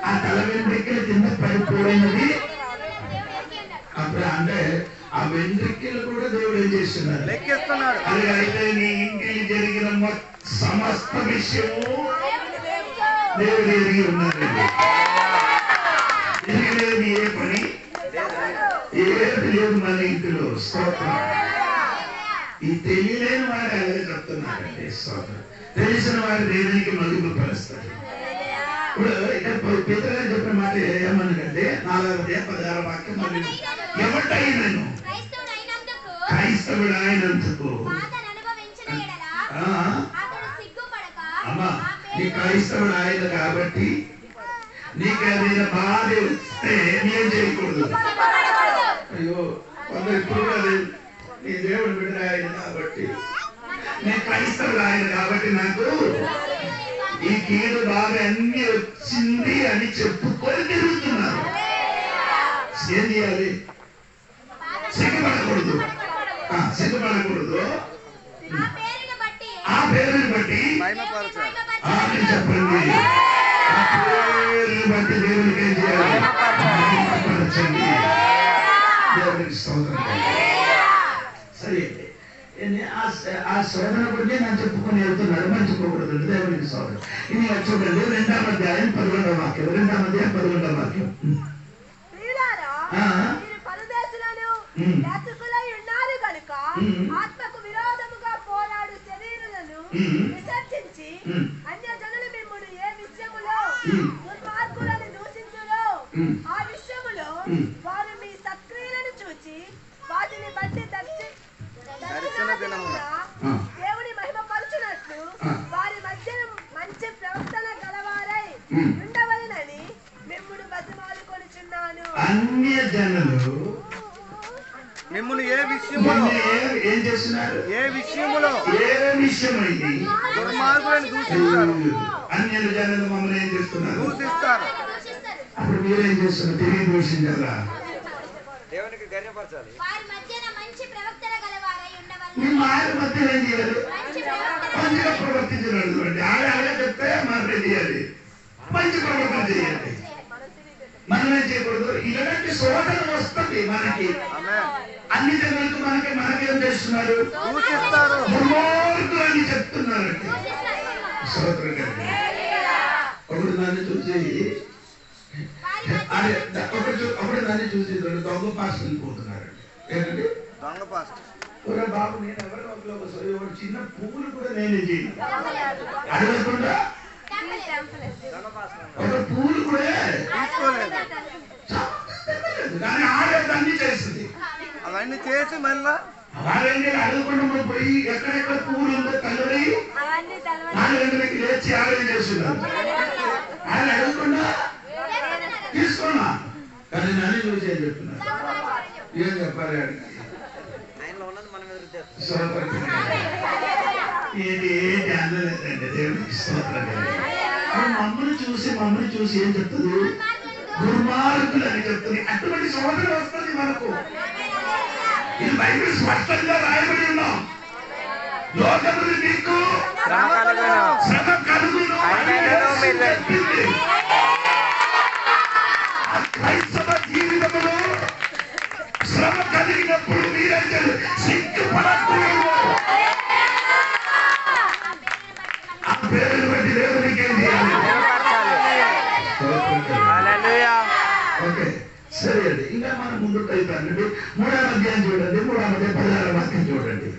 Speaker 2: ఆ తల వెంట్రుకల కింద పడిపోయినది అప్పుడు అంటే ఆ వెంట్రుకలు కూడా దేవుడు ఏం చేస్తున్నారు? లెక్కిస్తున్నాడు. అది అయితే నీ ఇంటికి జరిగిన సమస్త విషయము దేవుడు ఎరిగి ఉన్నాడు. ఎరిగిలేదు ఏ పని ఏది లేదు మన ఇంటిలో. స్తోత్రం. ఈ తెలియలేని వాడు అలాగే చెప్తున్నారండి. స్తోత్రం. తెలిసిన వాడు దేవునికి మహిమపరుస్తారు. ఇప్పుడు ఇక్కడ పీటర్ గారు చెప్పిన మాట ఏమన్నాడంటే 4:16 వాక్యం, ఎవడైనను క్రైస్తవుడు అయినందుకు అమ్మా నీ క్రైస్తవుడు ఆయన కాబట్టి నీకు ఏదైనా బాధ వస్తే నేను చేయకూడదు. అయ్యో కొందరు ఇప్పుడు కూడా నీ దేవుడు బిడ్డ ఆయన కాబట్టి, నేను క్రైస్తవుడు ఆయన కాబట్టి నాకు ఈ కీడు బాగా అన్ని వచ్చింది అని చెప్పుకొని తిరుగుతున్నారు. ఏం చేయాలి? సిగ్గుపడకూడదు. సిగ్గుపడకూడదు. ఆ పేరుని బట్టి చెప్పండి. ఆ పేరుని బట్టి దేవునికి ఏం చేయాలి? మహిమపరచండి. దేవునికి స్తోత్రం. సరే, ఆ శోధన గురించి నేను చెప్పుకొని వెళ్తున్నాడు. మర్చిపోకూడదు. దేవునికి స్తోత్రం. ఇది చూడండి 2వ అధ్యాయం 11వ వాక్యం. 2వ అధ్యాయం 11వ వాక్యం.
Speaker 4: ఆత్మకు విరోధముగా పోరాడు శరీరులను విసర్జించి అన్యజనులు మిమ్మును ఏ విషయములో దుర్మార్గులను దూషించురో ఆ విషయములో వారు మీ సత్క్రియలను చూచి వాటిని బట్టి దేవుని మహిమపరచునట్లు వారి మధ్య మంచి ప్రవర్తన గలవారై ఉండవలెనని మిమ్మును బతిమాలుకొనుచున్నాను.
Speaker 2: అన్యజనులు
Speaker 3: మిమ్మును ఏ విషయములో
Speaker 2: ఏం చేస్తున్నారు?
Speaker 3: ఏ విషయములో
Speaker 2: ఏ విషయమైంది
Speaker 3: దుర్మార్గులను దూషిస్తారు.
Speaker 2: అన్యుల జనులు మమ్మల్ని ఏం చేస్తున్నారు?
Speaker 3: దూషిస్తారు.
Speaker 2: అప్పుడు మీరేం చేస్తున్నారు? తిరిగి దూషించాలా?
Speaker 3: దేవునికి గర్వపరచాలి.
Speaker 4: వారి మధ్యన మంచి ప్రవర్తన గలవారై ఉండవలెనని.
Speaker 2: మీ మాయ మధ్య ఏం చేయాలి? మంచిగా ప్రవర్తించాలి. ఆడే చెప్తే మనం ఏం చేయాలి? మంచి ప్రవర్తన చేయాలి. మనం ఏం చేయకూడదు. ఇలాంటి శోధన వస్తుంది మనకి. అన్ని జనులకు మనకేం చేస్తున్నారు?
Speaker 3: దూషిస్తారు.
Speaker 2: దుర్మార్గులు అని చెప్తున్నారు. స్తోత్రం. ఒకటి నన్ను చూసి అదే ఒకటి నన్ను చూసి దొంగ పాస్ వెళ్ళిపోతున్నారు. ఏంటంటే
Speaker 3: దొంగ పాస్ట్
Speaker 2: బాబు నేను ఎవరు చిన్న పువ్వులు కూడా నేనే చేయను అడగకుండా ఒక పువ్వులు కూడా
Speaker 3: తీసుకోలేదు.
Speaker 2: కానీ ఆడేది అన్ని చేస్తుంది.
Speaker 3: అవన్నీ చేసి మళ్ళా
Speaker 2: వాళ్ళని అడగకుండా పోయి ఎక్కడెక్కడ పువ్వులు ఉందో తల్లి 4 గంటలకి లేచి ఆడేది చేస్తున్నారు. ఆయన అడగకుండా తీసుకున్నా కానీ నన్ను చూసి ఏం చెప్తున్నారు? ఏం చెప్పాలి అడిగి
Speaker 3: ఆయనలో ఉన్నది మనం ఎదురు
Speaker 2: ఇది ఏంటి అనలేదండి. దేవుడికి స్తోత్రం. మమ్మల్ని చూసి ఏం చెప్తుంది? దుర్మార్గులు అని చెప్తుంది. అటువంటి సోదరు వస్తుంది మనకు. ఇది బైబిల్ స్పష్టంగా రాయబడి ఉన్నాం. లోకములు నీకు శ్రమ కలుగును అని చెప్పింది. క్రైస్తవ జీవితంలో శ్రమ కలిగినప్పుడు మీరైతే సిగ్గుపడకూడదు. ఆ పేరుని బట్టి దేవునికి ఏం చేయాలి? ఓకే సరే అండి. ఇంకా మనం ముందుకు వెళ్తానండి. 3వ అధ్యాయం చూడండి. 3వ అధ్యాయం 16వ వాక్యం చూడండి.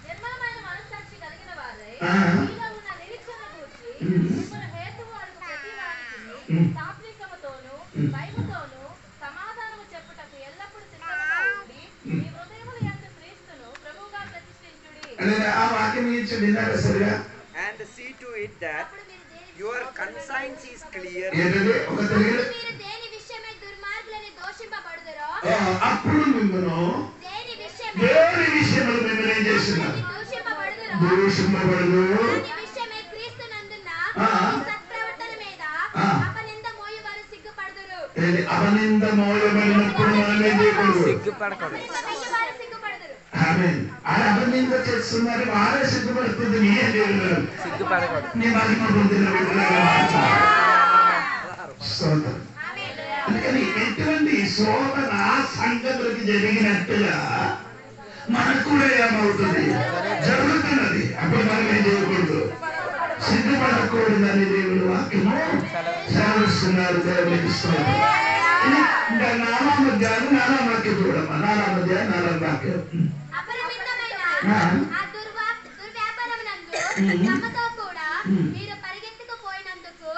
Speaker 4: నిర్మలమైన మనస్సాక్షి కలిగిన వారై
Speaker 2: ఆ.
Speaker 4: మీలో ఉన్న నిరీక్షణ గూర్చి మిమ్మల్ని హేతువాలకు ప్రతివానికి సాత్వికముతోను భయముతోను సమాధానము చెప్పుటకు ఎల్లప్పుడూ సిద్ధముగా ఉండి మీ హృదయముల యందు క్రీస్తును ప్రభువుగా ప్రతిష్ఠించుడి.
Speaker 2: అంటే ఆ వాక్యం ఇచ్చి విన్నారా సరిగా?
Speaker 3: and see to it that
Speaker 4: అప్పుడు మీరు దేని
Speaker 3: your conscience is clear.
Speaker 2: ఏంటంటే ఒక తెలుగు
Speaker 4: మీరు దేని విషయమై దుర్మార్గులని దోషింపబడుదురో
Speaker 2: అప్పుడు మిమ్మల్ని
Speaker 4: దేని విషయమై
Speaker 2: దేవుని విషయంలో మిమ్మల్ని ఏం చేస్తున్నారు?
Speaker 4: దూషింపబడుదురో
Speaker 2: దూషింపబడదు.
Speaker 4: దాని విషయమై క్రీస్తునందున్న
Speaker 2: ఆ.
Speaker 4: మీ సత్ప్రవర్తన మీద
Speaker 2: ఆ.
Speaker 4: అపనింద మోయువారు సిగ్గుపడుదురు.
Speaker 2: ఏంటి? అపనింద మోయబడినప్పుడు మనం ఏం చేయకూడదు?
Speaker 3: సిగ్గుపడకూడదు.
Speaker 4: అపనింద వేయువారు సిగ్గుపడుదురు.
Speaker 2: ఆమేన్. ఆయన అపనింద చేస్తున్నారు. వారే సిగ్గుపడుతుంది. నీ ఏం చేయగలరు?
Speaker 3: సిగ్గుపడకూడదు.
Speaker 2: నీ మహిమ పొందిన బిడ్డలారా మార్చాలి. స్తోత్రం.
Speaker 4: ఆమేన్.
Speaker 2: అందుకని ఎటువంటి శోధన సంగతులకి జరిగినట్టుగా మనకు కూడా ఏమవుతుంది? జరుగుతున్నది. అప్పుడు మనం ఏం చేయకూడదు? సిగ్గుపడకూడదని దేవుని వాక్యము సెలవిస్తున్నారు. దేవునికి స్తోత్రం. ఇంకా 4వ అధ్యాయం 4వ వాక్యం చూడమ్మా. 4వ అధ్యాయం 4వ వాక్యం.
Speaker 4: అపరిమితమైన
Speaker 2: ఆ.
Speaker 4: ఆ దుర్వ్యాపారమునందు తమతో కూడా మీరు పరిగెత్తుకుపోయినందుకు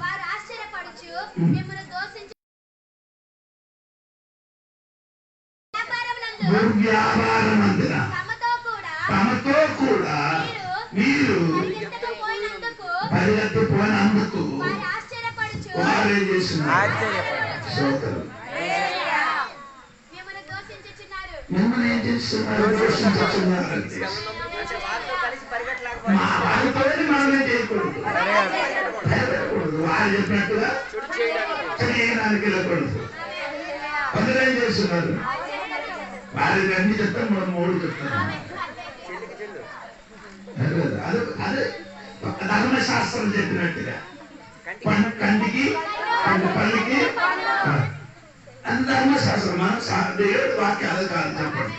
Speaker 4: వారు ఆశ్చర్యపడుచు మిమ్మల్ని దోషించు వ్యాపారమునందు
Speaker 2: దుర్వ్యాపారమందున
Speaker 4: తమతో కూడా
Speaker 2: మీరు
Speaker 4: పరిగెత్తుకుపోయినందుకు
Speaker 2: పరిగెత్తిపోయినందుకు
Speaker 4: వారు ఆశ్చర్యపడుచు
Speaker 2: వారేం చేస్తున్నారు?
Speaker 3: ఆశ్చర్యపడుచు.
Speaker 2: స్తోత్రం.
Speaker 4: మిమ్మల్ని దోషించుచున్నారు.
Speaker 2: మిమ్మల్ని ఏం చేస్తున్నారు? దూషించుచున్నారు.
Speaker 3: అంటే వారితో కలిసి
Speaker 2: మా
Speaker 3: పరిగెట్టలేకపోతే
Speaker 2: వారితోనే మనమే చేయకూడదు. భయపడకూడదు. వారు చెప్పినట్టుగా
Speaker 3: చుట్టూ చేయడానికి
Speaker 2: చేయడానికి వెళ్ళకూడదు. కొందరు ఏం చేస్తున్నారు? వారి 2 చెప్తాం, మనం 3 చెప్తాం.
Speaker 3: చెల్లికి చెల్లు
Speaker 2: అదే అదే ధర్మశాస్త్రం చెప్పినట్టుగా కంటికి పల్లికి అది ధర్మశాస్త్రం. మనం దేవుడి వాక్యాలు కాదు చెప్పండి.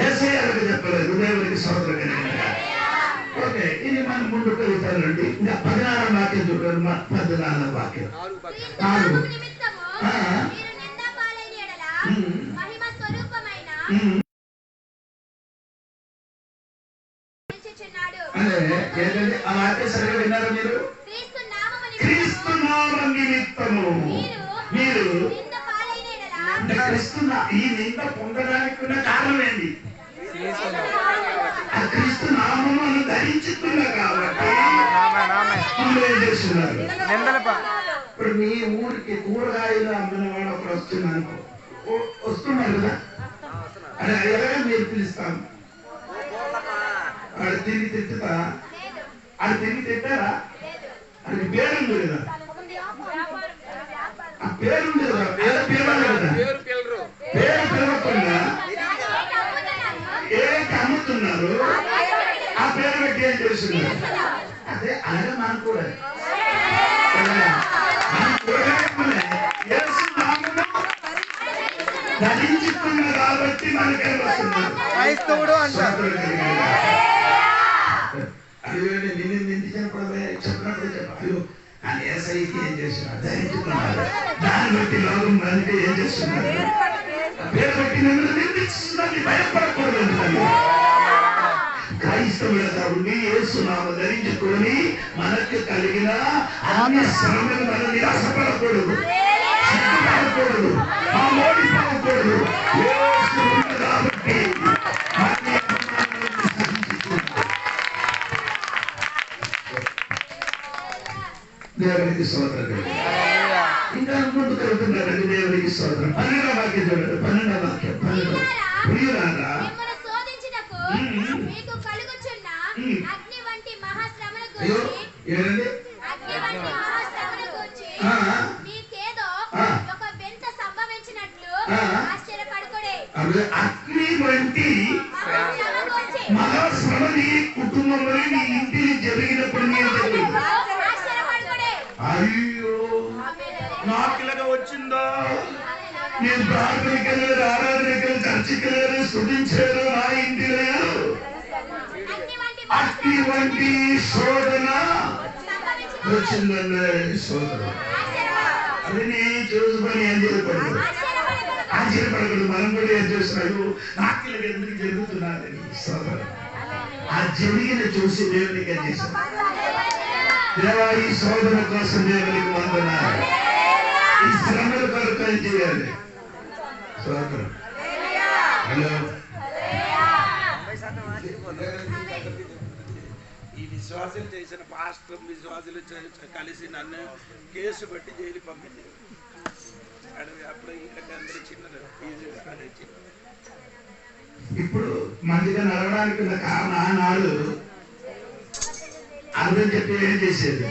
Speaker 2: ఏసయ్యాలకు చెప్పలేదు. దేవుడికి స్తోత్రం కలిగింది. ఓకే ఇది మనం ముందుకు వెళ్తానండి. ఇంకా 16వ వాక్యం చూడండి. 14వ వాక్యం.
Speaker 3: 4
Speaker 4: క్రీస్తు నామము నిమిత్తము మీరు నిందా పాలైన యెడల మహిమ స్వరూపమైన నిలిచిచున్నాడు.
Speaker 2: అదే ఏంటంటే ఆ వాక్యం సరిగా విన్నారా మీరు?
Speaker 4: క్రీస్తు నామము
Speaker 2: క్రీస్తు నామ
Speaker 4: నిమిత్తము
Speaker 2: నిమిత్తము మీరు
Speaker 4: నింద పాలైన యెడల
Speaker 2: అంటే ఈ నింద పొందడానికి ఉన్న కారణం ఏంటి? ఆ క్రీస్తు నామమును ధరించుతున్నారు కాబట్టి మీరు ఏం చేస్తున్నారు? ఇప్పుడు మీ ఊరికి కూరగాయలు అమ్మిన వాడు ఒకరు వస్తున్నారు. వస్తున్నారు కదా? అదే ఎలాగ మీరు పిలుస్తాం? వాడు తిరిగి తిట్టుతా? అది తిరిగి తిట్టారా? అది పేరుంది కదా? ఆ పేరుంది కదా? పేరు పిలవాలి కదా? పేరు పిలవకుండా ఏదైతే అమ్ముతున్నారు ఆ పేరు పెట్టి ఏం చేస్తున్నారు? అదే అలాగే మనం కూడా ధరించుకున్న కాబట్టి మనకేం వస్తున్నారు?
Speaker 3: క్రైస్తవుడు అంటారు.
Speaker 2: అయ్యో నేను నిన్ను నిందించినప్పుడు చెప్పినప్పుడు చెప్ప అయ్యో ఎస్ఐకి ఏం చేస్తున్నారు? ధరించుకున్నారు. దాన్ని బట్టి లోకం దానికి ఏం చేస్తున్నారు? పేరు బట్టి మిమ్మల్ని నిర్మిస్తున్నారు. భయపడకూడదు. క్రైస్తవుల దేవుడిని యేసునామ ధరించుకొని మనకు కలిగిన అన్ని శ్రమలు మనం నిరాశపడకూడదు, సిగ్గుపడకూడదు, ఓడిపోకూడదు. యేసు ఉంది కాబట్టి అన్ని అవమానాలను సహించుకుంటాం. దేవునికి స్తోత్రం. ఇంకా ముందుకు వెళ్తున్నారండి. దేవునికి స్తోత్రం. 12వ వాక్యం చూడండి. 12వ వాక్యం. ప్రియులారా,
Speaker 4: మిమ్మల్ని శోధించుటకు మీకు కలుగుచున్న అగ్ని వంటి మహాశ్రమల
Speaker 2: అయ్యో
Speaker 4: గురించి
Speaker 2: ఏనండి
Speaker 4: అగ్ని వంటి మహాశ్రమల గురించి మీకేదో ఒక వింత సంభవించినట్లు ఆశ్చర్యపడకుడే.
Speaker 2: అగ్ని వంటి
Speaker 4: మహాశ్రమ గురించి
Speaker 2: మహాశ్రమ నీ కుటుంబంలో నీ ఇంటిని జరిగినప్పుడు నేను జరిగింది.
Speaker 4: ఆశ్చర్యపడకుడే.
Speaker 2: అయ్యో నాకు ఇలాగ వచ్చిందా? నేను ప్రార్థనకి వెళ్ళాను, ఆరాధనకి వెళ్ళి చర్చికి వెళ్ళాను, స్తుతించాను, నా ఇంటి లేదు. అగ్ని వంటి శోధన వచ్చిందన్న శోధన. అది నేను చూసుకొని ఆశ్చర్యపడకూడదు. ఆశ్చర్యపడకూడదు. మనం కూడా ఏం చేస్తున్నాడు? నాకు ఇలాగ ఎందుకు జరుగుతున్నదని శోధన. ఆ జరిగిన చూసి దేవునికి ఏం చేశాను? దేవా, ఈ శోధన కోసం దేవునికి వందనాలు. ఈ శ్రమల కొరకు ఏం చేయాలి? శోధన. హలో,
Speaker 5: ఈ విశ్వాసులు చేసిన పాస్టర్ విశ్వాసులు కలిసి నన్ను కేసు పెట్టి జైలు పంపింది. అప్పుడు అందరూ చిన్నది
Speaker 2: ఇప్పుడు మంచిగా నడవడానికి ఉన్న కారణం ఆనాడు అర్థం చెప్పి ఏం చేసేది?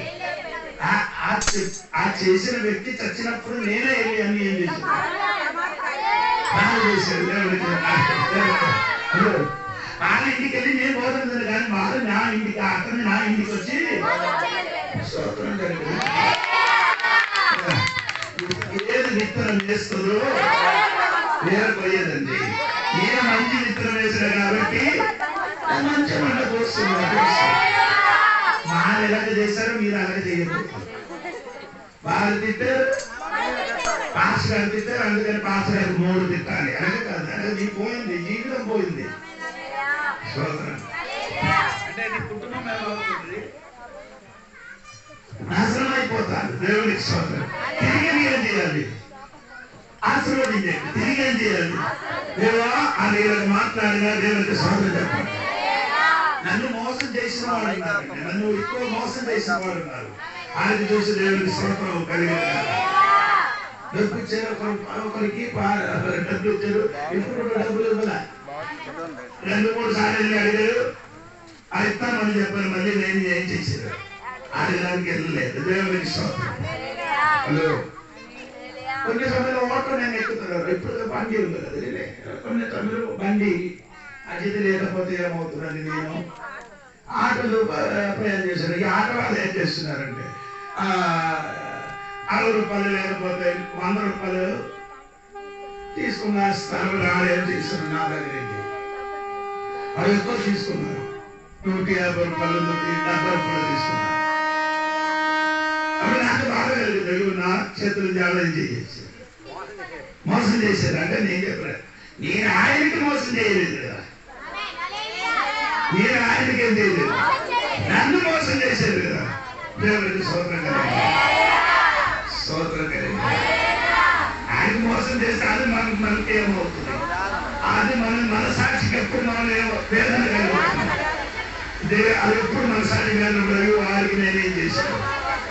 Speaker 2: ఆ చేసిన వ్యక్తి చచ్చినప్పుడు నేనే వెళ్ళి అన్ని ఏం చేసేది? వాళ్ళ ఇంటికి వెళ్ళి నేను పోతుంది కానీ వాళ్ళు నా ఇంటికి, అతను నా ఇంటికి వచ్చి స్తోత్రం జరిగింది. ఏది విత్తనం వేస్తుందో వేరపోయేదండి. నేను మంచి విత్తనం వేసిన కాబట్టి మంచి పంట పోస్తున్నారు. వాళ్ళు ఎలాగ చేశారో మీరు అలాగ చేయకపోతారు. వాళ్ళు తిట్టారు, పాస్ గారు తిట్టారు, అందుకని పాస్ గారు 3 తిట్టాలి. అలాగే కాదు, అలాగే నీ పోయింది, జీవితం పోయింది.
Speaker 5: అంటే నీ కుటుంబం ఏమవుతుంది?
Speaker 2: నాశనం అయిపోతారు. దేవునికి స్తోత్రం. తిరిగి ఏం చేయాలి? ఆశీర్వదించండి. తిరిగి ఏం చేయాలి? దేవా అని వీళ్ళకి మాట్లాడినా దేవునికి స్తోత్రం చెప్పండి. నన్ను మోసం చేసిన వాడు ఉన్నారు, నన్ను ఎక్కువ మోసం చేసిన వాడు ఉన్నారు. ఆయనకి చూసి దేవునికి స్తోత్రం కలిగి డబ్బు ఇచ్చారు, ఒకరికి డబ్బులు ఇచ్చారు. ఇప్పుడు డబ్బులు ఇవ్వాల 2-3 సార్లు అడిగారు. అది ఇస్తామని చెప్పాను. మళ్ళీ నేను ఏం చేశారు? అడగడానికి వెళ్ళలేదు. దేవునికి స్తోత్రం. హలో, కొన్ని సమయంలో ఓట్లు నేను ఎక్కుతున్నారు. ఇప్పుడు బండి ఉంది కదా, కొన్ని సమయంలో బండి అజిత లేకపోతే ఏమవుతుందండి? నేను ఆటోలు ప్రయాణం చేశాను. ఈ ఆటో వాళ్ళు ఏం చేస్తున్నారంటే 60 రూపాయలు లేకపోతే 100 రూపాయలు తీసుకున్న స్థలం రాలేని తీసుకున్నారు. నా దగ్గర అవి ఎక్కువ తీసుకున్నారు. 150 రూపాయలు, 170 రూపాయలు తీసుకున్నారు. అప్పుడు నాకు బాగా కలిగింది. నా చేతులు జాగ్రత్త చేయొచ్చు. మోసం చేశారు అంటే నేను చెప్పాను, నేను ఆయనకి మోసం చేయలేదు కదా, నేను ఆయనకి ఏం చేయలేదు, నన్ను మోసం చేశారు కదా. దేవుడికి స్తోత్రం కలిగింది. స్తోత్రం కలిగింది. ఆయన మోసం చేస్తే అది మనకి ఏమవుతుంది? అది మన సాక్షికి ఎప్పుడు మనం వేదన కలుగుతుంది. అది ఎప్పుడు మన సాక్షి కలిగినప్పుడు వారికి నేనేం చేశాను?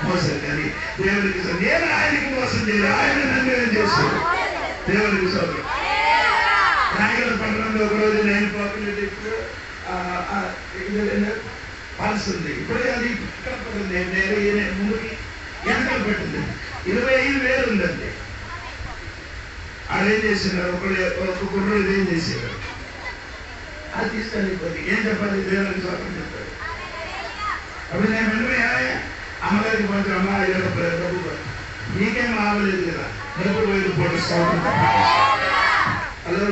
Speaker 2: మోసం. కానీ దేవుడికి నేను ఆయనకి మోసం చేయలేదు, ఆయన నన్ను ఏం చేశాను? దేవుడికి స్తోత్రం. రాయగడ పట్టణంలో ఒకరోజు నేను పోకలేదు. పల్స్ ఉంది. ఇప్పుడే అది ఇక్కడ పడుతుంది. నేను ముందుకి వెనకలు పెట్టింది. 25,000 ఉందండి. అదేం చేసినారు? ఒక కుర్రోడు ఏం చేశారు? అది తీసుకెళ్ళిపోయి ఏం చెప్పాలి? దేవుడికి స్తోత్రం చెప్పారు. అప్పుడు నేను వెంటనే అమ్మగారికి పంచు, అమ్మ డబ్బు నీకేం ఆవలేదు కదా, డబ్బు పోయి పోటీ స్తోత్రం. హలో,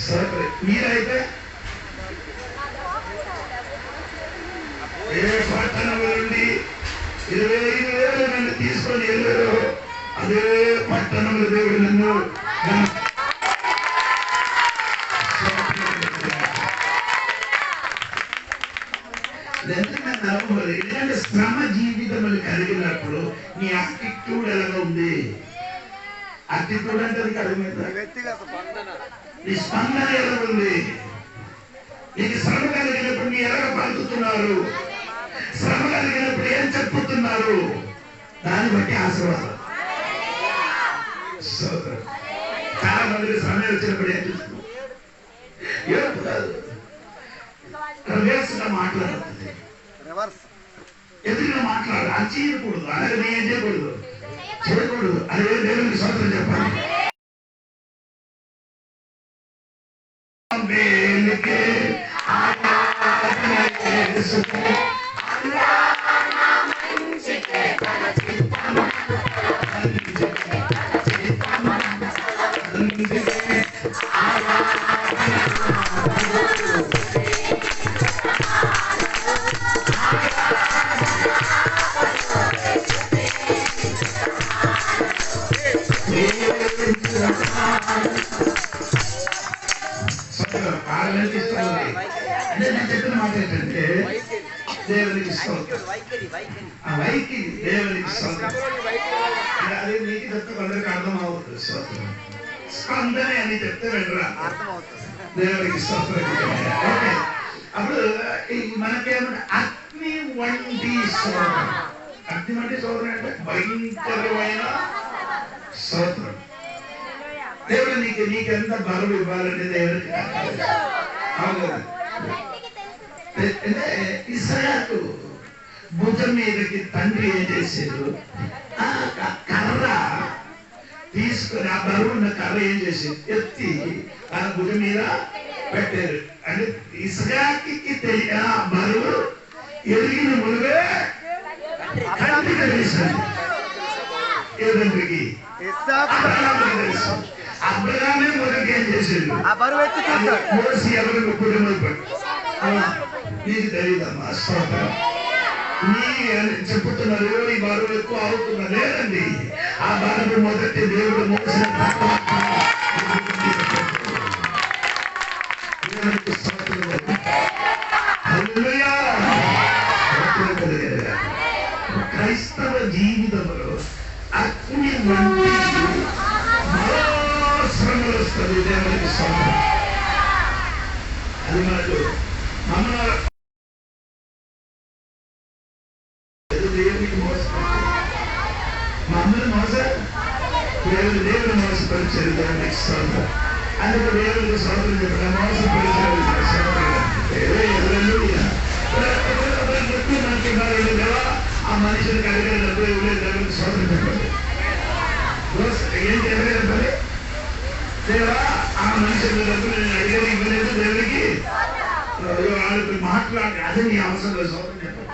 Speaker 2: స్తోత్రం. మీరైతే ఏ పట్టణం నుండి 25,000 తీసుకొని వెళ్ళారో అదే పట్టణంలో దేవుడు నన్ను ఎందుకంటే శ్రమ జీవితములు కలిగినప్పుడు నీ యాటిట్యూడ్ ఎలాగ ఉంది? యాటిట్యూడ్ అంటే అది కలిగిన
Speaker 3: వ్యక్తిగత స్పందన,
Speaker 2: నీ స్పందన ఎలా ఉంది? నీకు శ్రమ కలిగినప్పుడు నీ ఎలాగ పలుకుతున్నారు? శ్రమ కలిగినప్పుడు ఏం చెప్పుతున్నారు? దాన్ని బట్టి ఆశీర్వాదం. చాలా మందికి శ్రమ వచ్చినప్పుడు ఏం చూస్తున్నాం? ఏడుపు కాదు, రివర్స్గా మాట్లాడుతుంది.
Speaker 3: రివర్స్
Speaker 2: ఎదురుగా మాట్లాడు, అది చేయకూడదు, అలాగే నేను ఏం చేయకూడదు, చేయకూడదు. అదే దేవునికి స్వాతంత్రం చెప్పాలి. అంటే నేను చెప్పిన మాట ఏంటంటే దేవునికి స్తోత్రం. ఆ వైఖరి దేవునికి స్తోత్రం. అదే నీకు చెప్తే అందరికి అర్థం అవుతుంది. స్తోత్రం స్పందన అని చెప్తే వెళ్ళరా దేవునికి స్తోత్రం. ఓకే, అప్పుడు మనకేమంటే అగ్ని వంటి స్తోత్రం. అగ్ని వంటి స్తోత్రం అంటే భయంకరమైన స్తోత్రం. దేవుడు నీకెంత బలం ఇవ్వాలంటే దేవుడికి అవును. అంటే ఇస్రాయేలు భుజం మీదకి తండ్రి ఏం చేశారు? ఆ కర్ర తీసుకొని, ఆ బరువున్న కర్ర ఏం చేసేది? ఎత్తి ఆ భుజం మీద పెట్టారు. అంటే ఇస్రాయేలుకి తెలియ ఆ బరువు ఎరిగిన మునువే తండ్రికి తెలిసింది. ఏ తండ్రికి? తెలుసు. అబ్రహామే మొదటి ఏం చేసిండు? మోసి ఎవరికి కుటుంబం నీకు తెలియదమ్మా. స్తోత్రం. నీ చెప్పుతున్నారు ఈ బరువు ఎక్కువ అవుతున్నా లేదండి. ఆ బరువు మొదటి దేవుడు మోసిన క్రైస్తవ జీవితంలో అగ్ని వంటి శ్రమలు వస్తుంది. దేవునికి స్తోత్రం. అది మనకు మమ్మల్ని దేవునికి మోసం, మమ్మల్ని మోసం దేవుని మోసపరిచారు. దేవునికి స్తోత్రం. అందుకు దేవునికి స్తోత్రం చెప్పిన మోసపరిచారు. ఆ మనిషిని అడిగేటప్పుడు దేవునికి స్తోత్రం చెప్పండి. ఏంటి ఎదగలపడి దేవా ఆ మనిషి డబ్బులు నేను అడిగేది ఇవ్వలేదు దేవుడికి వాళ్ళకి మాట్లాడి అదే నీ అవసరం సోదరం చెప్పండి.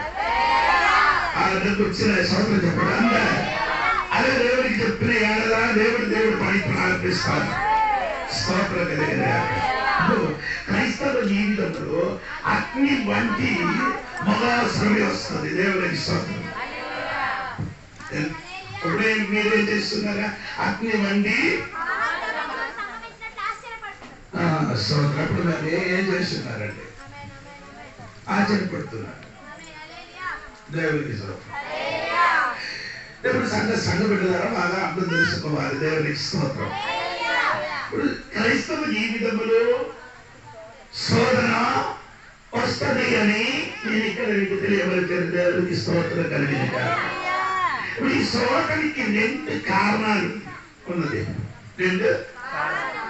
Speaker 2: ఆ డబ్బు వచ్చిన సోదరం చెప్పండి. అంతే అదే దేవుడికి చెప్పిన ఏడదా దేవుడు పని ప్రారంభిస్తాను. స్తోత్రం కలిగిన క్రైస్తవ జీవితంలో అగ్ని వంటి మహాశ్రమ వస్తుంది. దేవుడికి స్తోత్రం. ఇప్పుడే మీరేం చేస్తున్నారా? అగ్ని వండి అప్పుడు మరి ఏం చేస్తున్నారండి? ఆశ్చర్యపడుతున్నారు. దేవునికి స్తోత్రం. ఇప్పుడు సంఘ బిడ్డలారా బాగా అర్థం తెలుసుకోవాలి. దేవునికి స్తోత్రం. ఇప్పుడు క్రైస్తవ జీవితంలో శోధన వస్తుంది అని నేను ఇక్కడ మీకు తెలియవలసిన దేవునికి స్తోత్రం కలిగిన ఇప్పుడు ఈ శోధనకి 2 కారణాలు ఉన్నది. 2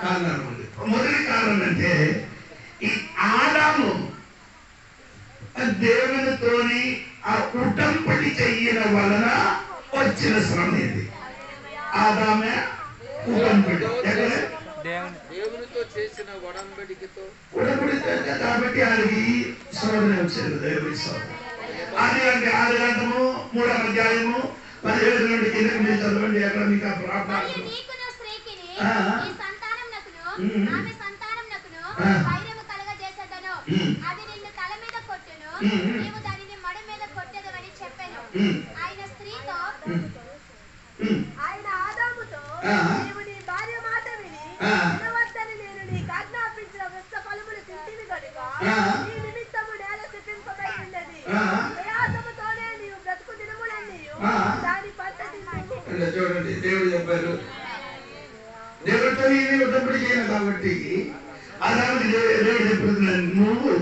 Speaker 2: కారణాలు ఉంది. మొదటి కారణం అంటే ఈ ఆదాము దేవునితోని ఆ ఉటంపడి చెయ్యన వలన వచ్చిన శ్రమ ఇది. ఆదామే ఉటంపడి ఎక్కడ
Speaker 3: దేవునితో చేసిన ఉడంబడికతో
Speaker 2: కాబట్టి ఆయనకి శోధన వచ్చింది. దేవుని శోధన ఆది గ్రంథము 3వ అధ్యాయము 17 నుండి కిందకి మీరు చదవండి. అక్కడ మీకు ఆ ప్రార్థన
Speaker 4: అది నిన్ను తల మీద కొట్టును, నీవు దానిని మడ మీద కొట్టెదవని చెప్పెను. ఆయన స్త్రీతో
Speaker 6: ఆయన ఆదాముతో,
Speaker 1: ఆ.
Speaker 6: నీవు నీ భార్య మాట విని
Speaker 1: ఆ.
Speaker 6: తినవద్దని నేను నీకు ఆజ్ఞాపించిన వృక్ష ఫలములు తింటివి గనుక
Speaker 1: ఆ.
Speaker 6: నీ నిమిత్తము నేల శపింపబడి ఉన్నది.
Speaker 1: ఆ.
Speaker 6: ప్రయాసముతోనే నీవు బ్రతుకు దినములన్నీయు
Speaker 1: ఆ.
Speaker 6: దాని పంట తిందువు.
Speaker 1: ఇలా చూడండి, దేవుడు చెప్పారు, దేవుడితో నేను యుద్ధపడి చేయను కాబట్టి అలాంటి దేవుడు చెప్తున్నాను, నువ్వు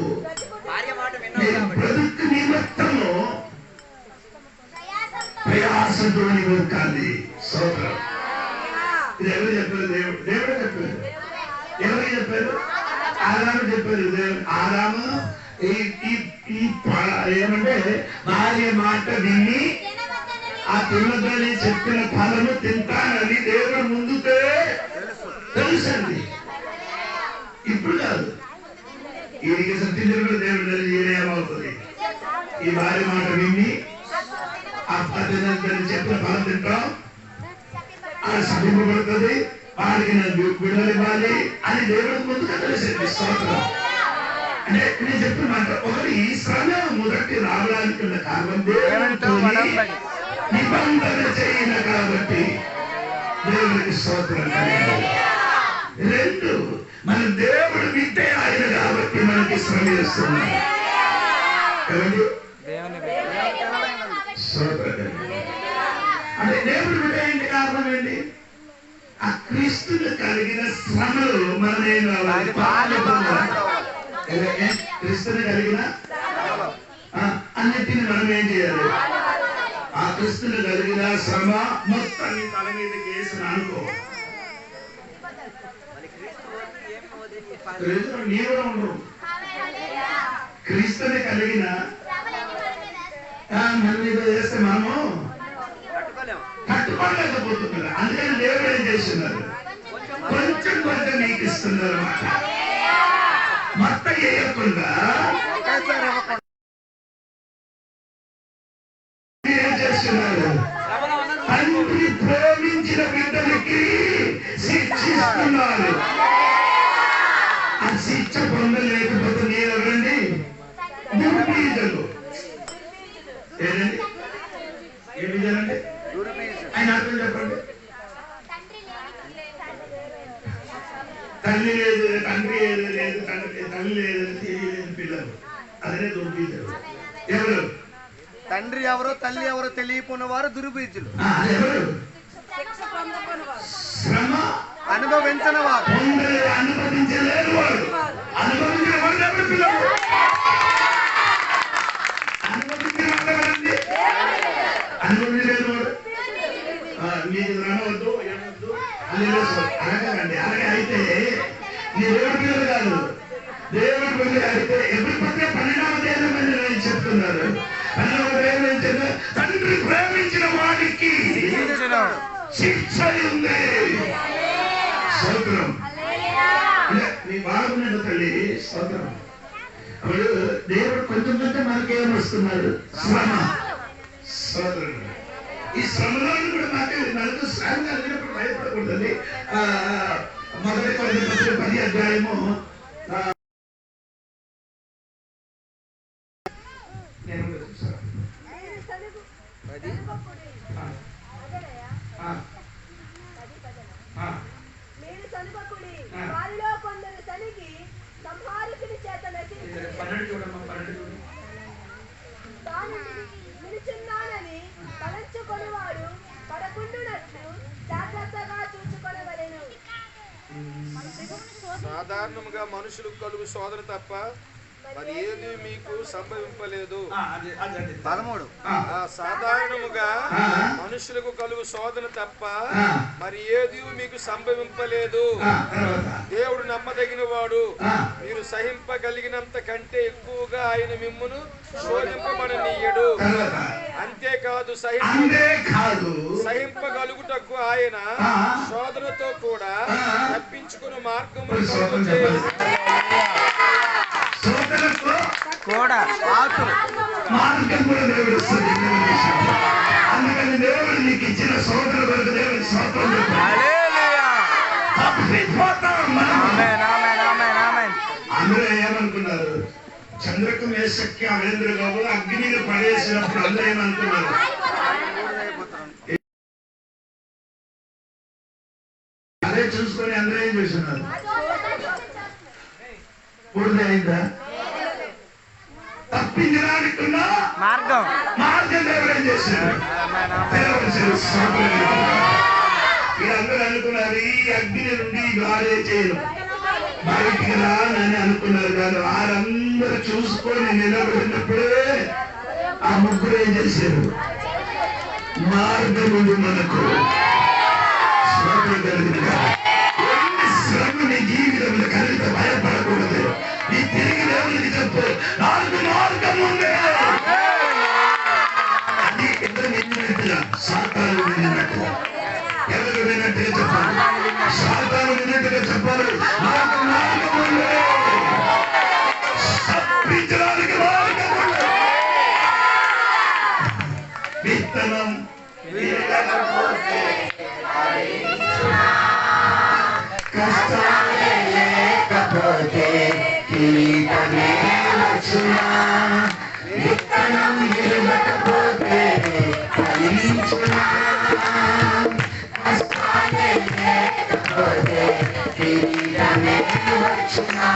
Speaker 1: నేను బ్రతుకు నిమిత్తము ప్రయాసంతో బతకాలి. స్తోత్రం. ఇది ఎవరు చెప్పారు? దేవుడు చెప్పారు. ఎవరికి చెప్పారు? ఆదాము చెప్పారు. ఆదాము ఏమంటే భార్య మాట విని ఆ తినదని చెప్పిన ఫలము తింటానని దేవుడు ముందుకే తెలుసండి. ఇప్పుడు కాదు, ఈయనకి సత్యం చెప్పిన దేవుడు తెలియదు ఏమవుతుంది. ఈ భార్య మాట విని తినదని చెప్పిన ఫలం తింటాం, అది సభింపబడుతుంది, వాడికి నేను విడుదల ఇవ్వాలి అని దేవుడు ముందుగా తెలిసింది. స్తోత్రం. అంటే నేను చెప్పిన మాట ఒకటి, ఈ శ్రమ మొదటి రావడానికి ఉన్న కారణం దేవుడితో నిబంధన చేయన కాబట్టి దేవుడికి స్తోత్రం. రెండు, మన దేవుడు బిడ్డ ఆయన కాబట్టి మనకి శ్రమ చేస్తుంది. ఏమండి? స్తోత్రం. అంటే దేవుడు బిడ్డ ఏంటి? కారణం ఏంటి? ఆ క్రీస్తుని కలిగిన శ్రమలు మనం ఏం కావాలి? క్రీస్తుని కలిగిన అన్నిటిని మనం ఏం చేయాలి? ఆ క్రీస్తుని కలిగిన శ్రమ మొత్తం నీ తల మీదకి వేసిన అనుకో, నీ కూడా ఉండరు. క్రీస్తుని కలిగిన మన మీద వేస్తే మనము తట్టుకోలేకపోతున్నారు. అందుకని దేవుడు ఏం చేస్తున్నారు? కొంచెం కొంచెం నీకు ఇస్తున్నారు అన్నమాట. మొత్తం వేయకుండా ఏం చేస్తున్నారు? తండ్రి ప్రేమించిన బిడ్డలకి శిక్షిస్తున్నారు. ఆ శిక్ష పొందలేకపోతే నేనెవరండి? దుర్బీజలు. ఏదండి? ఏ బీజాలండి? ఆయన అర్థం చెప్పండి. తల్లి లేదు, తండ్రి లేదు, తల్లి లేదు, తెలియలేదు పిల్లలు, అదే దుర్బీజలు. ఎవరు?
Speaker 3: తండ్రి ఎవరో తల్లి ఎవరో తెలియకున్న వారు దుర్బీజులు.
Speaker 1: ఎవరు? శ్రమ
Speaker 3: అనుభవించిన వారు,
Speaker 1: అనుభవించలేరు వారు. అనుభవించిన వారు ఎవరు? పిల్లలు. అనుభవించిన వారు ఎవరండి? అనుభవించలేరు వారు. మీకు రావద్దు, ఏమొద్దు అనగండి. అలాగే అయితే నీ దేవుడి పిల్లలు కాదు, దేవుడి పిల్లలు అయితే ఎవరి పట్ల 12వ అధ్యాయం చెప్తున్నారు. 12వ అధ్యాయం తండ్రి ప్రేమించిన వాడికి శిక్ష ఉంది. స్తోత్రం. నీ బాగున్నాడు తల్లి. స్తోత్రం. అప్పుడు దేవుడు కొంచెం కొంచెం మనకేమొస్తున్నారు? శ్రమ. స్తోత్రం. ఈ శ్రమలో కూడా మనకు శ్రమ కలిగినప్పుడు భయపడకూడదండి. మొదటి కొరింథీయులకు 10వ అధ్యాయము
Speaker 6: వారిలో కొందరు సనిగి సంహారకుని చేత నిలుచున్నానని తలంచుకొనివాడు పడకుండునట్లు జాగ్రత్తగా చూసుకొనవలెను.
Speaker 3: సాధారణంగా మనుషులకు కలుగు శోధన తప్ప మరి ఏది మీకు సంభవింపలేదు.
Speaker 5: 13.
Speaker 3: సాధారణముగా మనుషులకు కలుగు శోధన తప్ప మరి ఏది మీకు సంభవింపలేదు. దేవుడు నమ్మదగిన వాడు, మీరు సహింపగలిగినంత కంటే ఎక్కువగా ఆయన మిమ్మును శోధింపబడనీయడు. అంతేకాదు సహింపగలుగుటకు ఆయన శోధనతో కూడా తప్పించుకుని మార్గము
Speaker 5: కూడా
Speaker 1: మార్గం కూడా దేవుడు ఇస్తుంది. అందుకని దేవుడు నీకు ఇచ్చిన సోదరు వరకు దేవుడు స్తోత్రం అందరూ ఏమనుకున్నారు? చంద్రకు మేషక్కి అమరేంద్ర బాబు అగ్నిని పడేసినప్పుడు అందరూ ఏమనుకున్నారు?
Speaker 2: చూసుకొని అందరూ ఏం చూస్తున్నారు? పూర్తి అయిందా? తప్పించడానికి ఉన్న మార్గం దేవుడు ఏం చేశారు? మీరందరూ అనుకున్నారు ఈ అగ్ని నుండి గాలే చేయను బయటికి రానని అనుకున్నారు. కానీ వారందరూ చూసుకొని నిలబడినప్పుడే ఆ ముగ్గురు ఏం చేశారు? మార్గం ఉంది మనకు. శ్రమ నీ జీవితంలో కలిగిత భయపడకూడదు. నీ తిరిగి దేవునికి చెప్పు, నాకు మార్గం ఉంది. అది ఎవరు విన్నట్టుగా? సాతాను విన్నట్టుగా. ఎవరు విన్నట్టుగా చెప్పాలి? సాతాను విన్నట్టుగా చెప్పాలి. నాకు మార్గం ఉంది, తప్పించడానికి మార్గం ఉంది. విత్తనం కష్టాలే లేకపోతే కిరీటమే వచ్చునా, విత్తనం విరగకపోతే ఫలించునా, కష్టాలే లేకపోతే కిరీటమే వచ్చునా,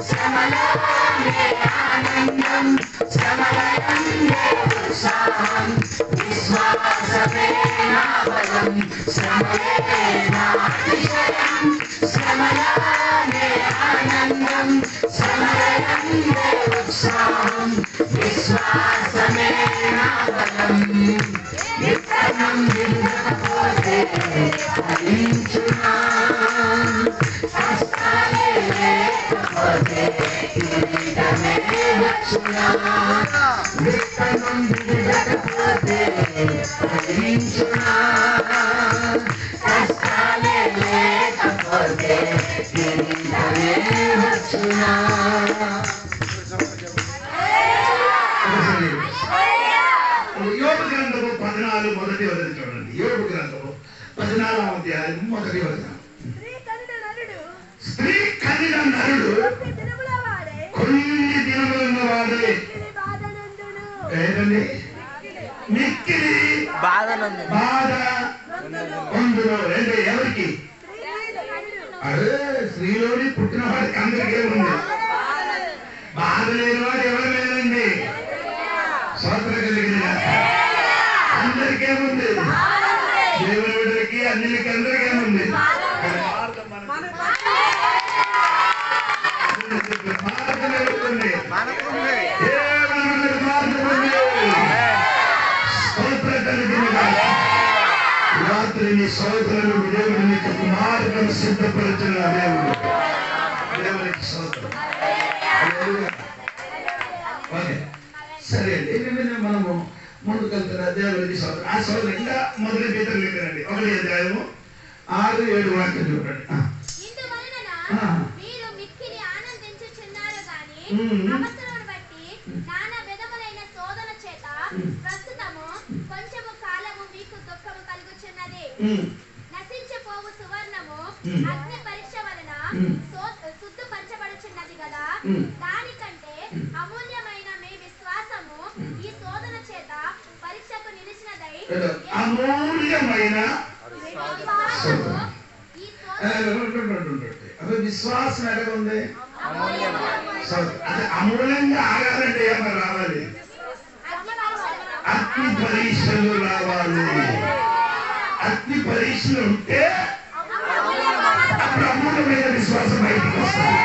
Speaker 2: శ్రమలోనే ఆనందం, శ్రమలయందే ఉత్సాహం, విశ్వాసమే నా బలం, శ్రమలే నా అతిశయం, శ్రమలోనే ఆనందం, శ్రమలయందే ఉత్సాహం, విశ్వాసమే నా బలం, విత్తనం విరగకపోతే ఫలించునా, కష్టాలే లేకపోతే కిరీటమే వచ్చునా, విత్తనం విరగకపోతే ఫలించునా, కష్టాలే లేకపోతే కిరీటమే వచ్చునా. యోబు గ్రంథము 14 మొదటి వచనం చూడండి. యోబు గ్రంథము 14వ అధ్యాయం మొదటి వచనం. స్త్రీ కనిన నరుడు కొన్ని దినములున్నవాడే ఏదండి మిక్కిలి బాధ అందులో అంటే ఎవరికి? అదే స్త్రీలోని పుట్టిన వాడికి అందరికీ ఏముంది? బాధ లేని వాడు ఎవరు లేదండి. స్వతంత్ర కలిగిన అందరికీ ఏముంది? దేవుని బిడ్డలకి అన్నిలకి అందరికీ ఏముంది? రాత్రి నీ సోదరులు దేవుడు నీకు మార్గం సిద్ధపరిచిన దేవుడు. దేవునికి సోదరు. ఓకే సరే అండి. మనము ముందుకెళ్తున్న దేవునికి సోదరు. ఆ సోదరు ఇంకా మొదటి పేతురు లేదండి 1వ అధ్యాయము 6-7 వాక్యం చూడండి.
Speaker 4: మీరు మిక్కిలి ఆనందించుచున్నారు గాని అవసరమును బట్టి నానా విధములైన శోధన చేత ప్రస్తుతము కొంచెము కాలము మీకు దుఃఖము కలుగుచున్నది. నశించిపోవు సువర్ణము అగ్ని పరీక్ష వలన శుద్ధపరచబడుచున్నది కదా, దానికంటే అమూల్యమైన మీ విశ్వాసము ఈ శోధన చేత పరీక్షకు నిలిచినదై
Speaker 2: అమూల్యమైన విశ్వాసం ఎక్కడ ఉంది? అది అమూల్యంగా ఆగాలంటే ఏమన్నా రావాలి? అగ్ని పరీక్షలు రావాలి. అగ్ని పరీక్షలు ఉంటే అప్పుడు అమూల్యమైన విశ్వాసం బయటికి వస్తుంది.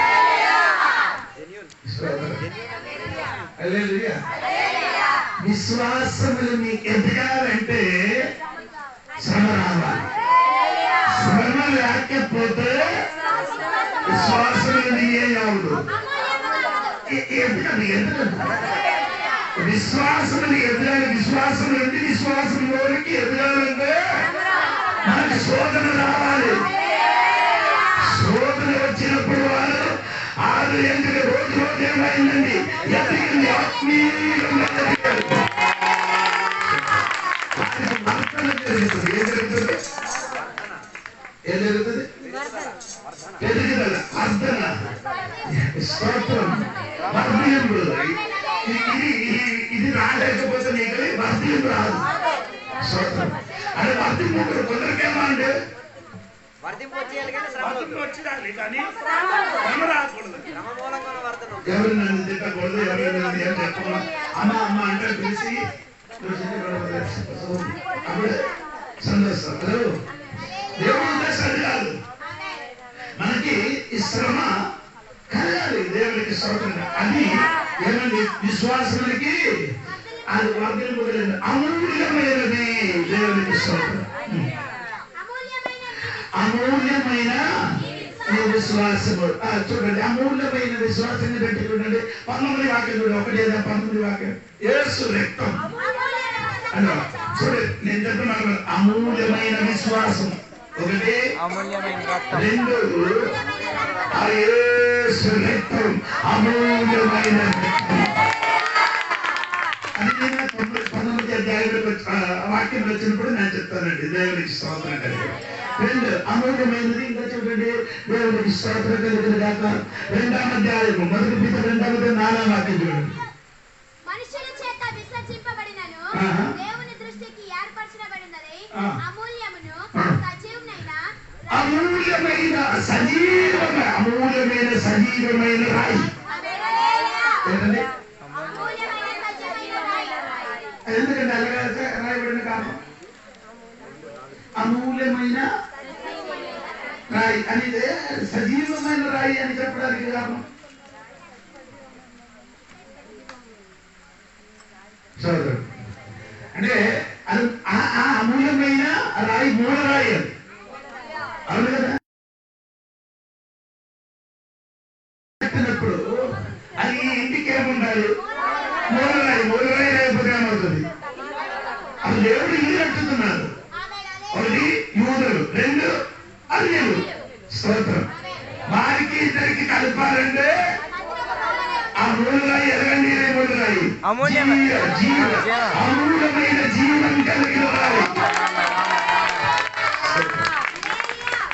Speaker 2: విశ్వాసములు మీకు ఎదగాలంటే శ్రమ రావాలి. శ్రమ లేకపోతే విశ్వాసం ఏమవుదు? విశ్వాసములు ఎదగాలి. విశ్వాసం నుండి విశ్వాసంలోనికి ఎదగాలంటే మనకి శోధన రావాలి. శోధన వచ్చినప్పుడు వారు 6 రోజు ఏమైందండి? ఎదిగింది, ఆత్మీయంగా ఎదిగారు. ఏం జరుగుతుంది? ఎదుగుదల, అర్థన, స్తోత్రం, ఇది రాలేకపోతే
Speaker 5: చేయాలి కానీ శ్రమ రాకూడదు.
Speaker 2: ఎవరు నన్ను తిట్టకూడదు, ఎవరు నన్ను ఏం చెప్పకూడదు. అమ్మ అమ్మ అంటే పిలిచి అప్పుడు సంతోషం. దేవుడి ఉద్దేశాలు కాదు, మనకి ఈ శ్రమ కలగాలి. దేవుడికి స్తోత్రం. అది ఏమండి విశ్వాసానికి అది వర్గం అమూల్యమైనది. దేవుడికి స్తోత్రం. అమూల్యమైన విశ్వాసము. చూడండి, అమూల్యమైన విశ్వాసాన్ని బట్టి చూడండి 19 వాక్యం చూడండి. 1:19 వాక్యం. యేసు రక్తం అన్న చూడండి, నేను చెప్తున్నాను అమూల్యమైన విశ్వాసం. 1, 2 ఆ యేసు రక్తం అమూల్యమైన అని నేను 19 అధ్యాయంలో వాక్యం వచ్చినప్పుడు నేను చెప్తానండి. దేవునికి స్తోత్రం కలిగి. 2 అమూల్యమైనది. ఇంకా చూడండి, దేవునికి స్తోత్రం కలిగిన గాక. 2వ అధ్యాయం 1 Peter 2వ 4వ వాక్యం చూడండి.
Speaker 6: మనుషుల చేత విసర్జింపబడినను దేవుని దృష్టికి ఏర్పరచబడినది అమూల్యమును సజీవమైన అమూల్యమైన సజీవమైన రాయి. ఏంటండి? ఎందుకంటే అలాగే రాయబడిన కారణం అమూల్యమైన రాయి అనేది సజీవమైన రాయి అని చెప్పడానికి కారణం. సోదరు అంటే అది ఆ అమూల్యమైన రాయి మూలరాయి అది. అవును కదా? కట్టినప్పుడు అది ఇంటికి ఏముండాలి? మూలరాయి. మూలరాయి లేకపోతే ఏమవుతుంది? అది దేవుడు ఇల్లు కట్టుతున్నాడు. 1 యూదులు, 2 అన్యులు. స్తోత్రం. వారికి ఇద్దరికి కలపాలంటే ఆ మూలరాయి ఎలాగండి? మూలరాయి అమూల్యమైన జీవనం కలిగిన రాయి.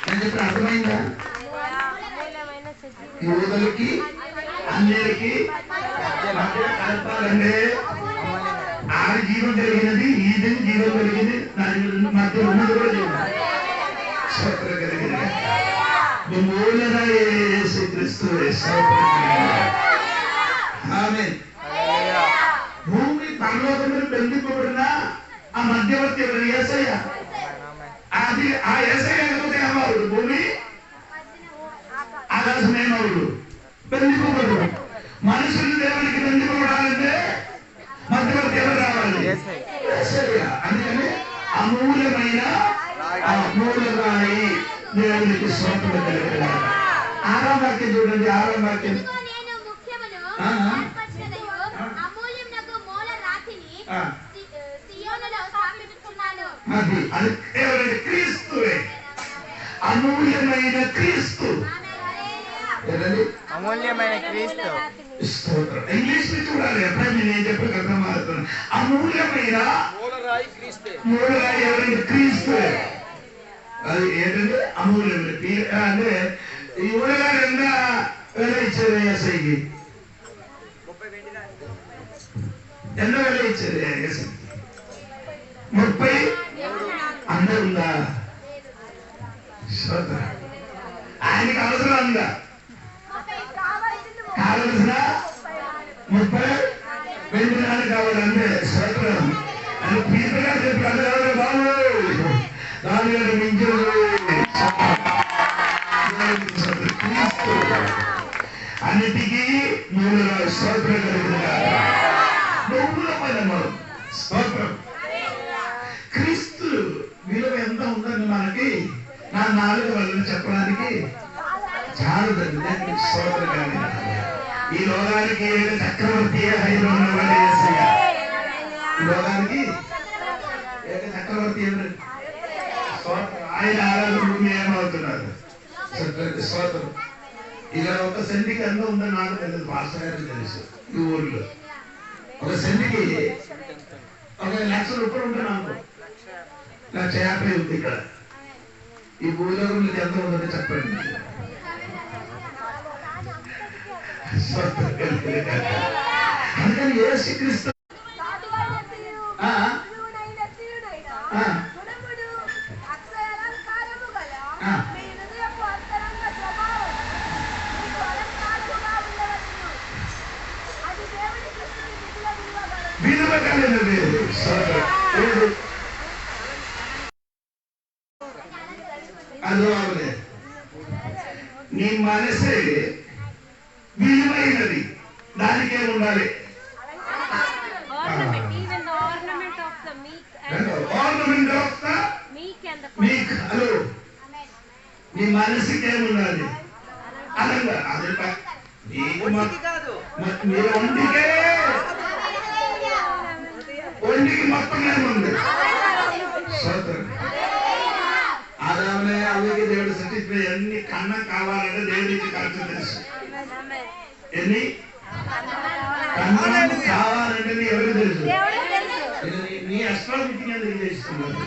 Speaker 6: నేను చెప్పిన అర్థమైందా? యూదులకి అన్యులకి కలపాలంటే ఆ జీవం కలిగినది, ఈది జీవం కలిగింది, దాని మధ్య ఉన్నది కూడా జీవం. స్తోత్రం కలిగిన మూలరాయి యేసు క్రీస్తు. ఆమేన్. భూమి పరలోకములు బెందింపబడిన ఆ మధ్యవర్తి ఎవరు? యేసయ్య. అది ఆ యేసయ్య లేకపోతే ఏమవుడు? భూమి ఆకాశం ఏమవుడు? బెందింపబడు. మనుషులు దేవునికి బెందింపబడాలంటే మధ్యవర్తి ఎవరు రావాలి? యేసయ్య. అందుకని అమూల్యమైన మూలరాయి దేవునికి స్తోత్రం కలిగిన. 6వ వాక్యం చూడండి. 6వ వాక్యం. అది ఎవరంటే క్రీస్తువే. అమూల్యమైన క్రీస్తు.
Speaker 7: అమూల్యమైన క్రీస్తు.
Speaker 2: స్తోత్రం. ఇంగ్లీష్ లో చూడాలి. ఎప్పుడైనా నేను చెప్పక అర్థమవుతుంది. అమూల్యమైన మూలరాయి ఎవరంటే క్రీస్తువే. అది ఏంటంటే అమూల్యమైన అంటే ఈ ఊరగారు ఎంత వెల ఇచ్చారు? ఎస్ఐకి ఎంత వెల ఇచ్చారు? 30 అందరూ ఉందా? ఆయనకి అవసరం ఉందా? కావలసిన 30 వెండి నాలుగు కావాలంటే స్తోత్రం. అని పీతగా చెప్పి అందరూ బాబు దాని మించిన అన్నిటికీ మూలరాయి. స్తోత్రం కలిగిన మూలమైన స్తోత్రం. క్రీస్తు విలువ ఎంత ఉందని మనకి నా 4 వల్ల చెప్పడానికి చాలదండి. స్తోత్రం కలిగిన ఈ లోకానికి చక్రవర్తి హైదరాబాద్ యేసయ్య. ఈ లోకానికి చక్రవర్తి ఎవరు? ఆయన ఆరాధన భూమి ఏమవుతున్నారు? స్తోత్రం. ఇలా ఒక సెంటికి ఎంత ఉందని నాకు తెలియదు, పాస్టర్ గారికి తెలుసు. ఈ ఊర్లో ఒక సెంటికి 1 లక్ష రూపాయలు ఉంటాను అనుకో. 1,50,000 ఉంది ఇక్కడ. ఈ భూలోకం ఎంత ఉందని చెప్పండి. అందుకని యేసుక్రీస్తు
Speaker 6: అది బాగలేదు. నీ మనసే విలువైనది, దానికే ఉండాలి. ఆర్నమెంట్ ఆఫ్ ద మీక్. హలో, నీ మనసుకే ఉండాలి. అదంగా అది నీకు మీరు ఒంటికి మొత్తం ఏముంది. అదామే అవికి దేవుడు సృష్టించిన ఎన్ని కన్నం కావాలంటే దేవుడికి ఖర్చు తెలుసు. ఎన్ని కన్నం కావాలంటే నీ ఎవరికి తెలుసు. నీ అస్ట్రాఫిటింగ్ ఎందుకు చేస్తున్నాడు.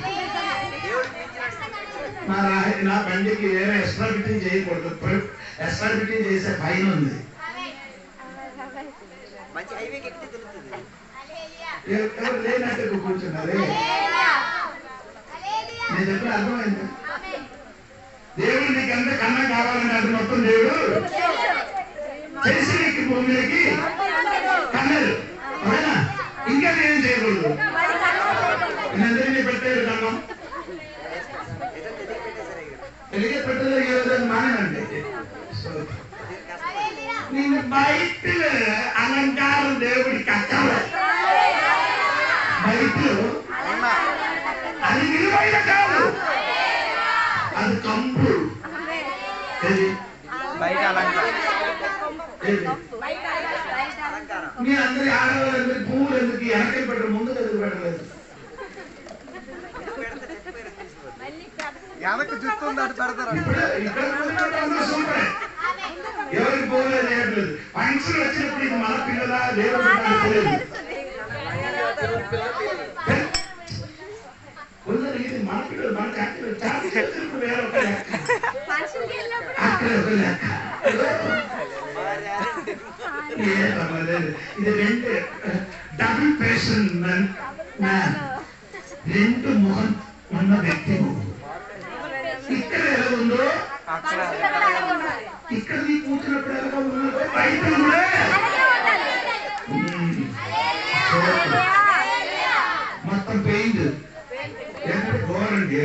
Speaker 6: నా బండికి వేరే ఎక్స్ట్రా ఫిట్టింగ్ చేయకూడదు. ఎక్స్ట్రా ఫిట్టింగ్ చేసే ఫైన్ ఉంది. ఎవరు లేనట్టు కూర్చున్నారు. నేను చెప్పిన అర్థమైంది. దేవుడు నీకు ఎంత కన్నం కావాలంటే అది మొత్తం దేవుడు చేసి నీకు భూమికి కన్నలు. అవునా? ఇంకా నేను చేయకూడదు. నేనందరినీ పెట్టేది కన్నం ఎలిగే పెట్టలేదు. ఏ విధంగా మానేనండి. నిన్ను బయట అలంకారం దేవుడికి అక్కలే. బయట అది విలువైన కాదు, అది కంపు. మీ అందరి ఆడవాళ్ళందరి పువ్వులు ఎందుకు వెనకలు పెట్టరు, ముందు ఎందుకు పెట్టలేదు. ఎవరికి పోలేదు చేయట్లేదు. ఫంక్షన్ వచ్చినప్పుడు ఇది మన పిల్లల దేవుడు ఇది మన పిల్లలు మన వేరే ఒక లెక్క, అక్కడ ఒక లెక్క. ఇది రెండు డబుల్ పేషన్ మ్యాన్, రెండు ముఖం ఉన్న వ్యక్తి. ఇక్కడ ఎలా ఉందో ఇక్కడ నీ కూర్చున్నప్పుడు ఎలా ఉన్నదో బయట మొత్తం పెయింట్ గోరండి.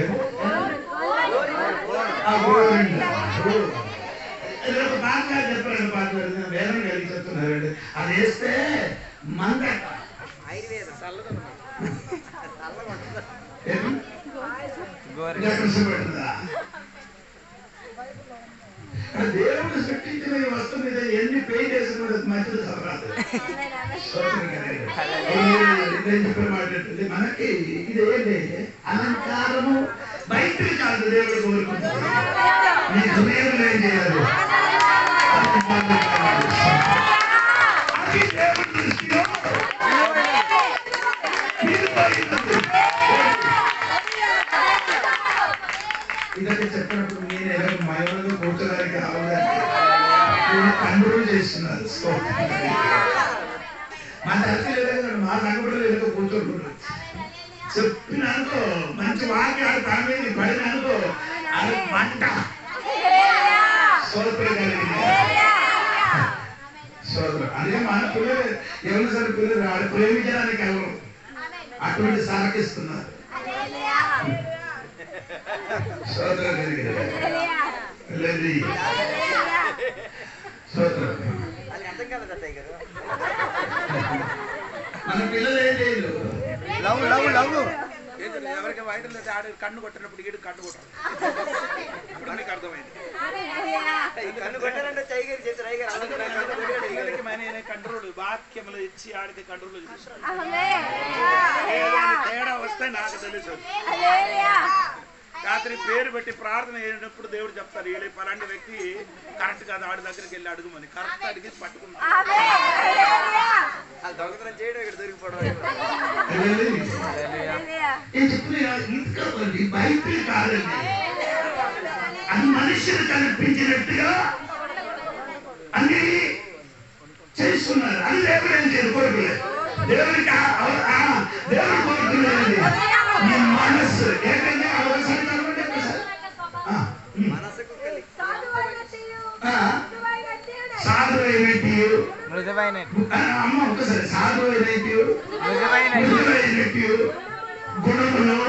Speaker 6: బాగా చెప్పారండి. పాట వేదన కలిగి చెప్తున్నారండి. అది వేస్తే మంద దేవుడు సృష్టించిన ఈ వస్తువు మీద ఎన్ని పెయింట్ వేసుకున్నది మంచిది సరరాదు. చెప్పిన మాట మనకి ఇదేంటి అలంకారము బయటికి కాదు. దేవుడు కోరుకుంటుంది నీ హృదయంలో ఏం చేయాలి. అది దేవుడి దృష్టిలో ఇదంటే చెప్పినప్పుడు నేను ఎలా మయంలో కూర్చోడానికి రావడానికి కంట్రోల్ చేస్తున్నారు. మా చర్చ లేదంటే మా సంఘటనలు ఏదో కూర్చోకుండా చెప్పినానుకో మంచి వాక్యాలు తామే పడినానుకో అది మంట. సోదరు అదే మన పిల్లలు ఎవరు సరే పిల్లలు ఆడ ప్రేమించడానికి ఎవరు అటువంటి సాగిస్తున్నారు. మన పిల్లలు ఏం చేయలేదు.
Speaker 5: ఎవరికి వైటల్ ఆడ కన్ను కొట్టినప్పుడు ఈడు కన్ను కొట్టారు. ఇప్పుడు మీకు అర్థమైంది. కంట్రోల్ వాక్యములు ఇచ్చి ఆడితే కంట్రోల్ తేడా వస్తే నాకు తెలుసు. రాత్రి పేరు పెట్టి ప్రార్థన చేసినప్పుడు దేవుడు చెప్తారు వీళ్ళు పలాంటి వ్యక్తి కరెక్ట్ కాదు, ఆడి దగ్గరికి వెళ్ళి అడుగుమని. కరెక్ట్ అడిగి పట్టుకున్నాను. దొంగతనం చేయడం ఇక్కడ దొరికిపోవడం.
Speaker 6: అది మనుషులు కనిపించినట్టుగా అన్ని చేస్తున్నారు. అది దేవుడు ఏం చేయదు, కోరుకోలేదు. దేవుడికి దేవుడు కోరుకునేది నీ మనస్సు. ఏంటంటే సాధువైనట్టు అమ్మ ఒకసారి సాధువైనట్టు గుణములు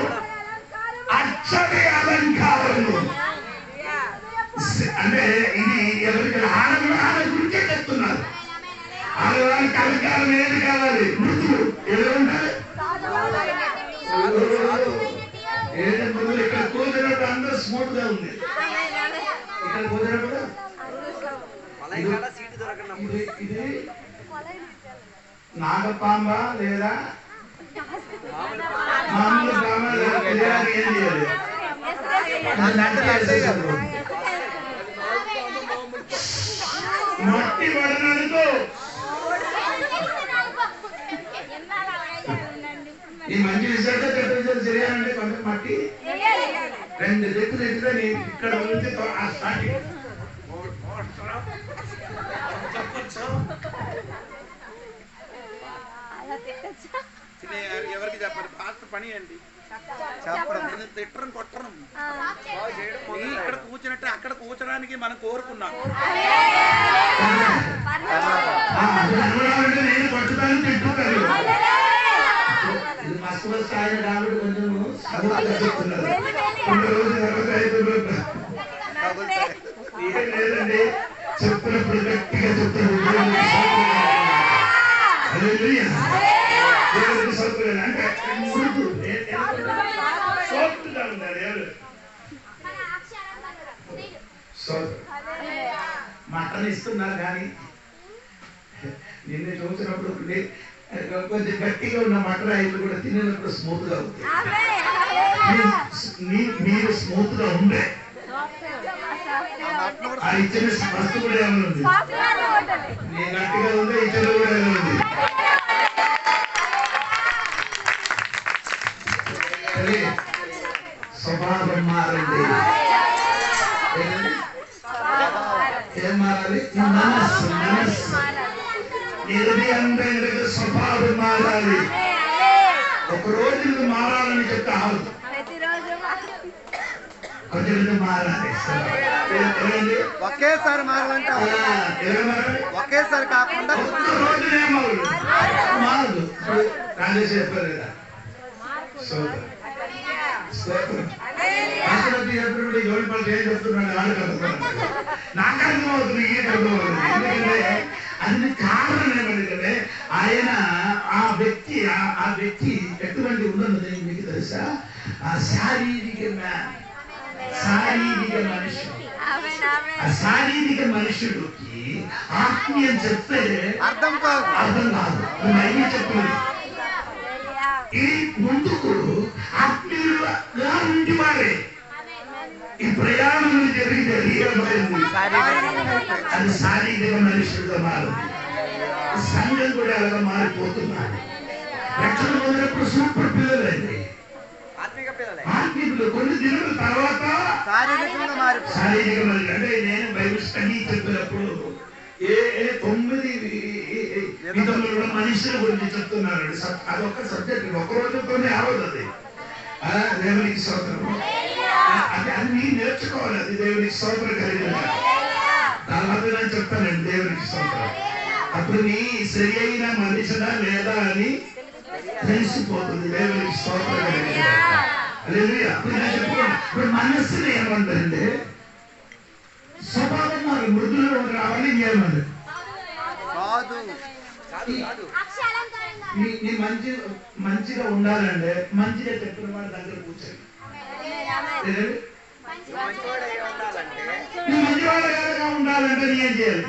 Speaker 6: అచ్చటి అలంకారము. అంటే ఇది ఎవరికి ఆడవాళ్ళ గురించే చెప్తున్నారు. ఆడవాళ్ళకి అలంకారం ఏది కావాలి? మృతులు ఎవరు ఉండాలి? ఏడు మొదలు ఇక్కడ కూర్చున్నప్పుడు అందరూ స్మూత్ గా ఉంది. ఇక్కడ కూర్చున్నప్పుడు ఇది నాగపాంబ లేదా మామూలు పాంబ లేదా ఏం చేయాలి? మట్టి పడననుకో ఈ మంచి విషయాలు చెడ్డ విషయాలు చేయాలంటే కొంచెం మట్టి 2 రెట్లు ఎట్లా నేను ఇక్కడ నుంచి
Speaker 5: ఎవరికి చెప్పండి? పాత్ర పని అండి, తిట్టడం కొట్టడం. ఇక్కడ కూర్చున్నట్టు అక్కడ కూర్చోడానికి మనం కోరుకున్నాం.
Speaker 6: నేను పట్టుతాను తిట్టుతాను. మస్తు ఆయన కాబట్టి కొంచెం కొన్ని రోజులు లేదండి చెప్పినప్పుడు గట్టిగా చెప్తాను. అంటే సోపుగా ఉండాలి. మటన్ ఇస్తున్నారు కానీ నిన్ను చూసినప్పుడు కొంచెం గట్టిగా ఉన్న మటన్ ఐదు కూడా తినేటప్పుడు స్మూత్ గా ఉంది. మీరు స్మూత్ గా ఉండే ఆ ఇచ్చిన వస్తు కూడా ఏమైనా ఉంది. నేను గట్టిగా ఉండే ఇచ్చిన కూడా ఏమైనా ఉంది. స్వభావం మారండి. ఏం మారాలి? మనస్సు నిర్ణయంగా స్వభావం మారాలి. ఒక రోజు నువ్వు మారాలని చెప్తే ఆవు కొంచెం మారాలి.
Speaker 7: ఒకేసారి మారాలంటే ఒకేసారి కాకుండా
Speaker 6: రోజునే మారదు. కాంగ్రెస్ చెప్పారు కదా జోడిపల్లి ఏం చెప్తున్నాడు నాకు అర్థమవుతుంది. ఈయన అర్థమవుతుంది. ఎందుకంటే అది కారణం ఏమంటే ఆయన ఆ వ్యక్తి ఎటువంటి ఉన్నది మీకు తెలుసా? ఆ శారీరక మనుషుడికి ఆత్మీయం చెప్తే అర్థం కాదు. నువ్వు చెప్పింది ఈ ముందుకు ఆత్మీయులుగా ఉండి వారే ఈ ప్రయాణం జరిగితే అది శారీరక మనుషులుగా మారుతుంది. సంఘం కూడా అలాగా మారిపోతున్నారు. రక్షణ పొందినప్పుడు సూపర్ పిల్లలండి, ఆత్మీయులు. కొన్ని దినాల తర్వాత శారీరక మనుషులు. అంటే నేను బైబిల్ స్టడీ చెప్పినప్పుడు 9 విధములు మనుషుల గురించి చెప్తున్నారు. అదొక సబ్జెక్ట్ ఒక రోజుతోనే ఆవదు. అది దేవునికి స్తోత్రము. అది అన్ని నేర్చుకోవాలి. అది దేవునికి స్తోత్రం కలిగిన తర్వాత నేను చెప్తానండి దేవునికి స్తోత్రం. అప్పుడు నీ సరి అయిన మనిషినా లేదా అని తెలిసిపోతుంది. దేవునికి స్తోత్రం కలిగిన అప్పుడు నేను చెప్పుకున్నాను. ఇప్పుడు మనస్సుని ఏమంటారంటే స్వభావం మరి మృదులు రావాలి. ఏమన్నారు నీ మంచిగా ఉండాలంటే మంచిగా చెప్పిన వాడి దగ్గర కూర్చోండి. నీ మంచివాళ్ళగా ఉండాలంటే నీ ఏం చేయాలి?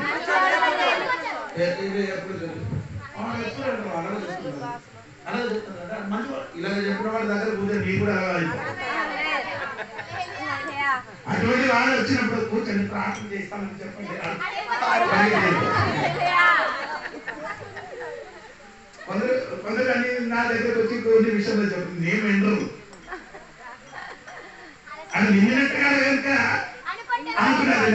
Speaker 6: అలా చెప్తున్నా మంచి ఇలాగ చెప్పిన వాడి దగ్గర కూర్చొని నీ కూడా అలా అయిపోతుంది. అటువంటి వాళ్ళు వచ్చినప్పుడు కూర్చొని ప్రార్థన చేస్తామని చెప్పండి. కొందరు అని నా దగ్గరకు వచ్చి కొన్ని విషయంలో చెప్తుంది. నేను వినరు అని విన్నట్టుగా కనుక అనుకున్నారు.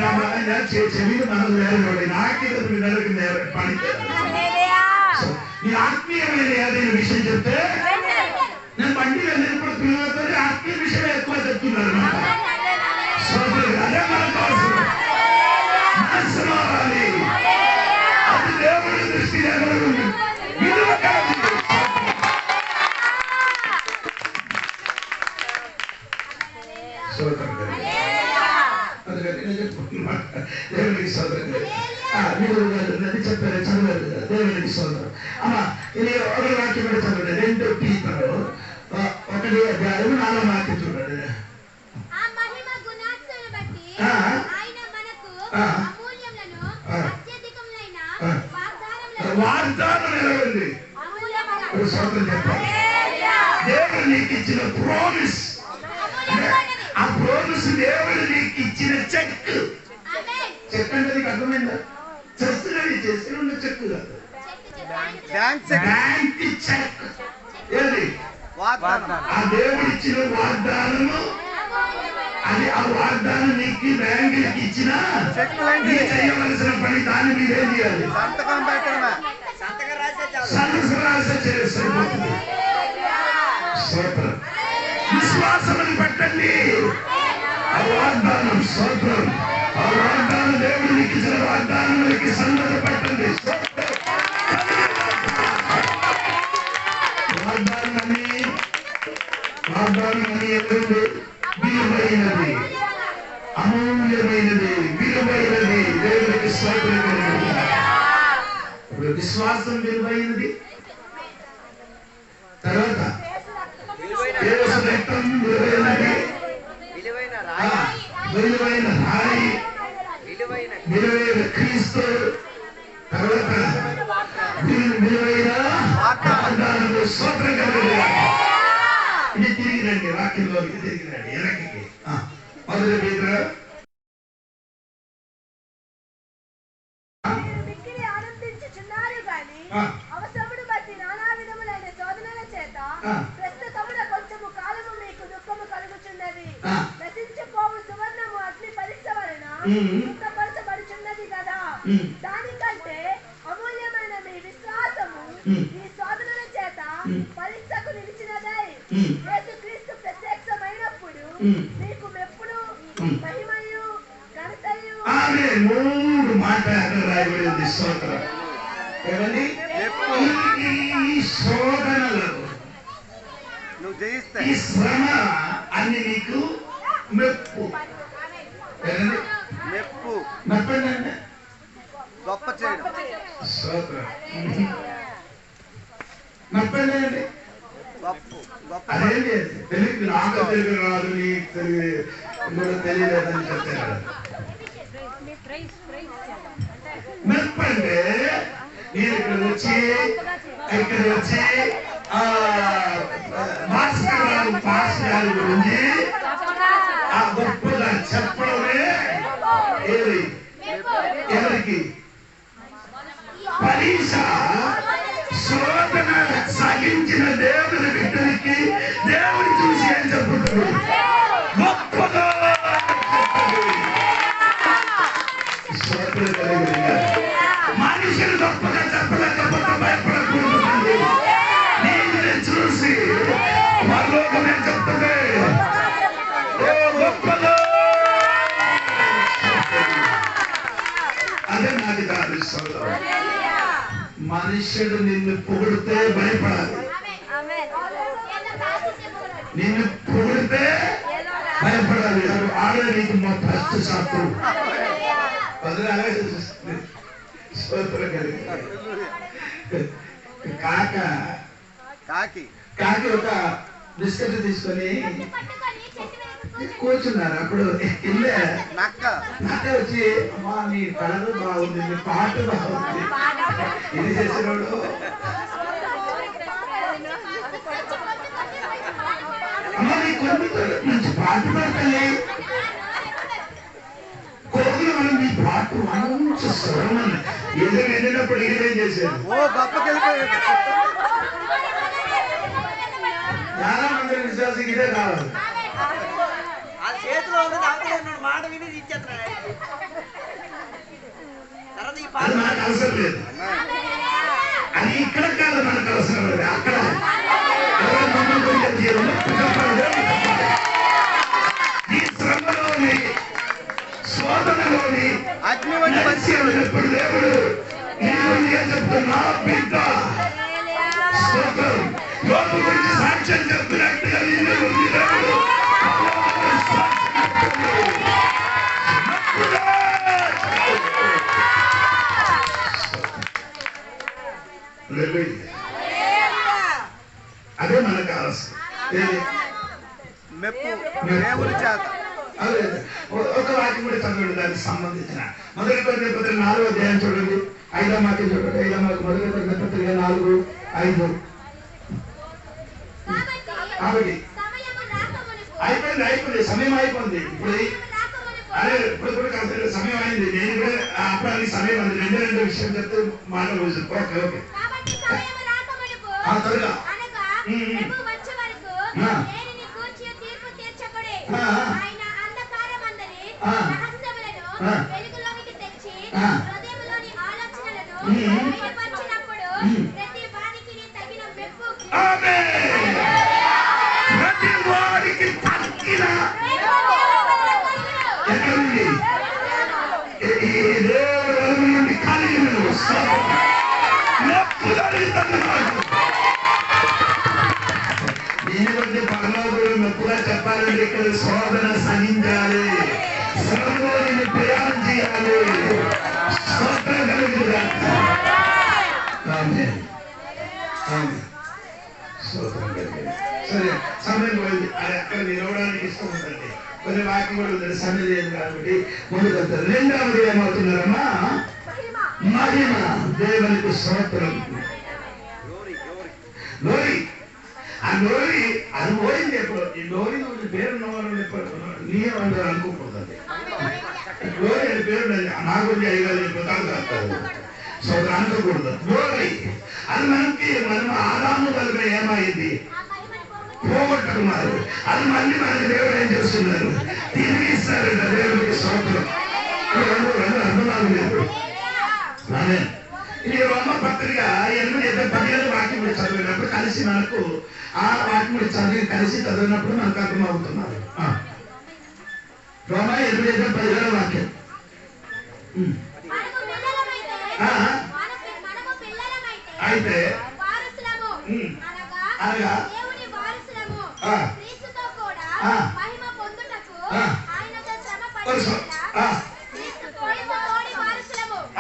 Speaker 6: చెవిని మనం వేరే నాకే వినడానికి పని. నీ ఆత్మీయమైన ఏదైనా విషయం చెప్తే నేను బండి వెళ్ళినప్పుడు పిల్లలతో ఆత్మీయ విషయం ఎక్కువ చెప్తున్నారు. అదే మనకు అవసరం. మనసు మారాలి. అది దేవుడి దృష్టి స్తోత్రం కలిగి అందుకని నేను చెప్పుకుంటున్నా దేవునికి స్తోత్రం కలిగి మీరు నది చెప్పారు చదివారు కదా దేవునికి స్తోత్రం అమ్మా ఇది ఒక వాక్యం కూడా చదవండి 2 Pీతరు 1వ అధ్యాయం 4వ వాక్యం చూడండి వాగ్దానం ఎలా ఉంది స్తోత్రం చెప్పాలి దేవుడు నీకు ఇచ్చిన ప్రామిస్ ఆ ప్రామిస్ దేవుడు నీకు ఇచ్చిన చెక్ అంటే నీకు అర్థమైందా చేస్తున్నది చేస్తున్న చెక్ కాదు బ్యాంక్ చెక్ ఏది ఆ దేవుడు ఇచ్చిన వాగ్దానము అది ఆ వాగ్దానం నీకు బ్యాంకులకి ఇచ్చిన చేయవలసిన పని దాన్ని మీరేం చేయాలి సంతకం రాసే సరిపోతుంది విశ్వాసమని పెట్టండి ఆ వాగ్దానం స్తోత్రం ఆ వాగ్దానం దేవుడు నీకు ఇచ్చిన వాగ్దానానికి సంగత పెట్టండి వాగ్దానాన్ని ఎదురు విలువైనది అమూల్యమైనది విలువైనది దేవునికి స్తోత్రం ఇప్పుడు విశ్వాసం విలువైనది తర్వాత రక్తం విలువైనది విలువైన రాయి విలువైన క్రీస్తు తర్వాత విలువైన వాగ్దానము స్తోత్రం కలుగును ఇది తిరిగి రండి వాక్యంలోకి తిరిగి రండి వెనక్కి మొదటి పేతురు
Speaker 8: అవసరమును బట్టి నానా విధములైన శోధనల చేత ప్రస్తుతమున కొంచెము కాలము మీకు దుఃఖము కలుగుచున్నది నశించిపోవు సువర్ణము అగ్ని పరీక్ష వలన శుద్ధపరచబడుచున్నది కదా దానికంటే అమూల్యమైన మీ విశ్వాసము ఈ శోధనల చేత పరీక్షకు నిలిచినదై యేసుక్రీస్తు ప్రత్యక్షమైనప్పుడు మీకు మెప్పుడు మహిమయు ఘనతయు
Speaker 6: మూడు మాటలు రాయబడి ఉంది స్తోత్రం ఏమండి ఈ శోధనలు నువ్వు జయిస్తే ఈ శ్రమ అన్ని నీకు మెప్పు మెప్పు మెప్పండి గొప్ప చేయడం స్తోత్రం మెప్పండి అండి అదేంటి తెలుగు నాకు తెలుగు రాదు నీకు తెలుగు తెలియలేదని చెప్తాను మెప్పండి నేను ఇక్కడ వచ్చి పాస్ గారి గురించి ఆ గొప్పగా చెప్పడమే ఎవరికి పరీక్ష శోధన సాగించిన దేవుని బిడ్డలకి దేవుని చూసి ఏం చెప్పుతాడు గొప్పగా మనుషులు గొప్పగా చెప్పలేకపోతే భయపడకూడదు నేను చూసి పరలోకమే చెప్తుంది గొప్పగా అదే నాది కాదు సోదరు మనుషుడు నిన్ను పొగిడితే భయపడాలి నిన్ను పొగిడితే భయపడాలి ఆడ నీకు మా ఫస్ట్ సాకు కాకి ఒక బిస్కెట్ తీసుకొని కూర్చున్నారు అప్పుడు కింద నక్క వచ్చి అమ్మా నీ కలర్ బాగుంది నీ పాట బాగుంది ఇది చేసినోడు అమ్మా నీ కొన్ని మంచి పాట పాడాలి కోకిల మనం మీ పాట మంచి స్వరం ఏదో వెళ్ళినప్పుడు ఏదేం చేశారు ఓ గొప్పకెళ్ళిపోయాడు చాలా మంది విశ్వాసం ఇదే కావాలి
Speaker 7: చేతిలో మాట విని ఇచ్చేస్తున్నాడు
Speaker 6: అది మనకు అవసరం లేదు అది ఇక్కడ కాదు మనకు అవసరం లేదు అక్కడ ఈ శ్రమలోని శోధనలోని అగ్ని వచ్చినప్పుడు దేవుడు చెప్తున్నా బిడ్డ యోబు గురించి సాక్ష్యం చెప్తున్నట్టుగా ఏది?
Speaker 3: మెప్పు దేవుని చేత.
Speaker 6: అదే ఒక వాక్యం కూడా చదవండి దానికి సంబంధించిన. మొదటి కొరింథీ పత్రిక 4వ అధ్యాయం చూడండి, 5వ వాక్యం చూడండి. 5వ వాక్యం మొదటి కొరింథీ పత్రిక 4:5. కాబట్టి అయిపోయింది సమయం అయిపోయింది. ఇప్పుడు అరే ఇప్పుడు కూడా కాదు సమయం అయింది. నేను కూడా అప్పుడు సమయం అయింది. రెండు విషయం చెప్తే మాట్లాడవచ్చు. ఓకే ఓకే త్వరగా ప్రతి వారికి తగ్గిన ఎక్కడుంది నుండి కలిగి దీనికంటే పరలోకులు మెప్పుగా చెప్పాలంటే ఇక్కడ శోధన సహించాలి, శ్రమలోని ప్రయాణం చేయాలి. స్తోత్రం కలుగుతుందా? స్తోత్రం కలిగింది. సరే సమయం పోయింది. అక్కడ నిలవడానికి ఇష్టం ఉందండి. కొన్ని వాక్యం కూడా ఉంటుంది, సమయం లేదు కాబట్టి ముందుకు వెళ్తారు. రెండవది ఏమవుతున్నారమ్మా? మహిమ. దేవునికి స్తోత్రం. లోరి ఆ లోరి అది పోయింది. ఎప్పుడు ఈ లోరి పేరు నీరు అందరూ అనుకోకూడదండి. లోరి అని పేరు నా గురించి అయ్యగారు సోదరు అనుకోకూడదు. లోరి అది మనం ఆదాము వల్ల ఏమైంది? పోగొట్టుకున్నారు. అది మళ్ళీ మనకి దేవుడు ఏం చేస్తున్నారు? తిరిగి ఇస్తారంట. దేవుడికి స్తోత్రం. అర్థమాలు లేదు. ఇది రోమ పత్రిక 8:17 వాక్యం చదివినప్పుడు కలిసి మనకు ఆ వాక్యం కలిసి చదివినప్పుడు మనకు అర్థమవుతున్నారు. రోమ 8:17 వాక్యం. అయితే అనగా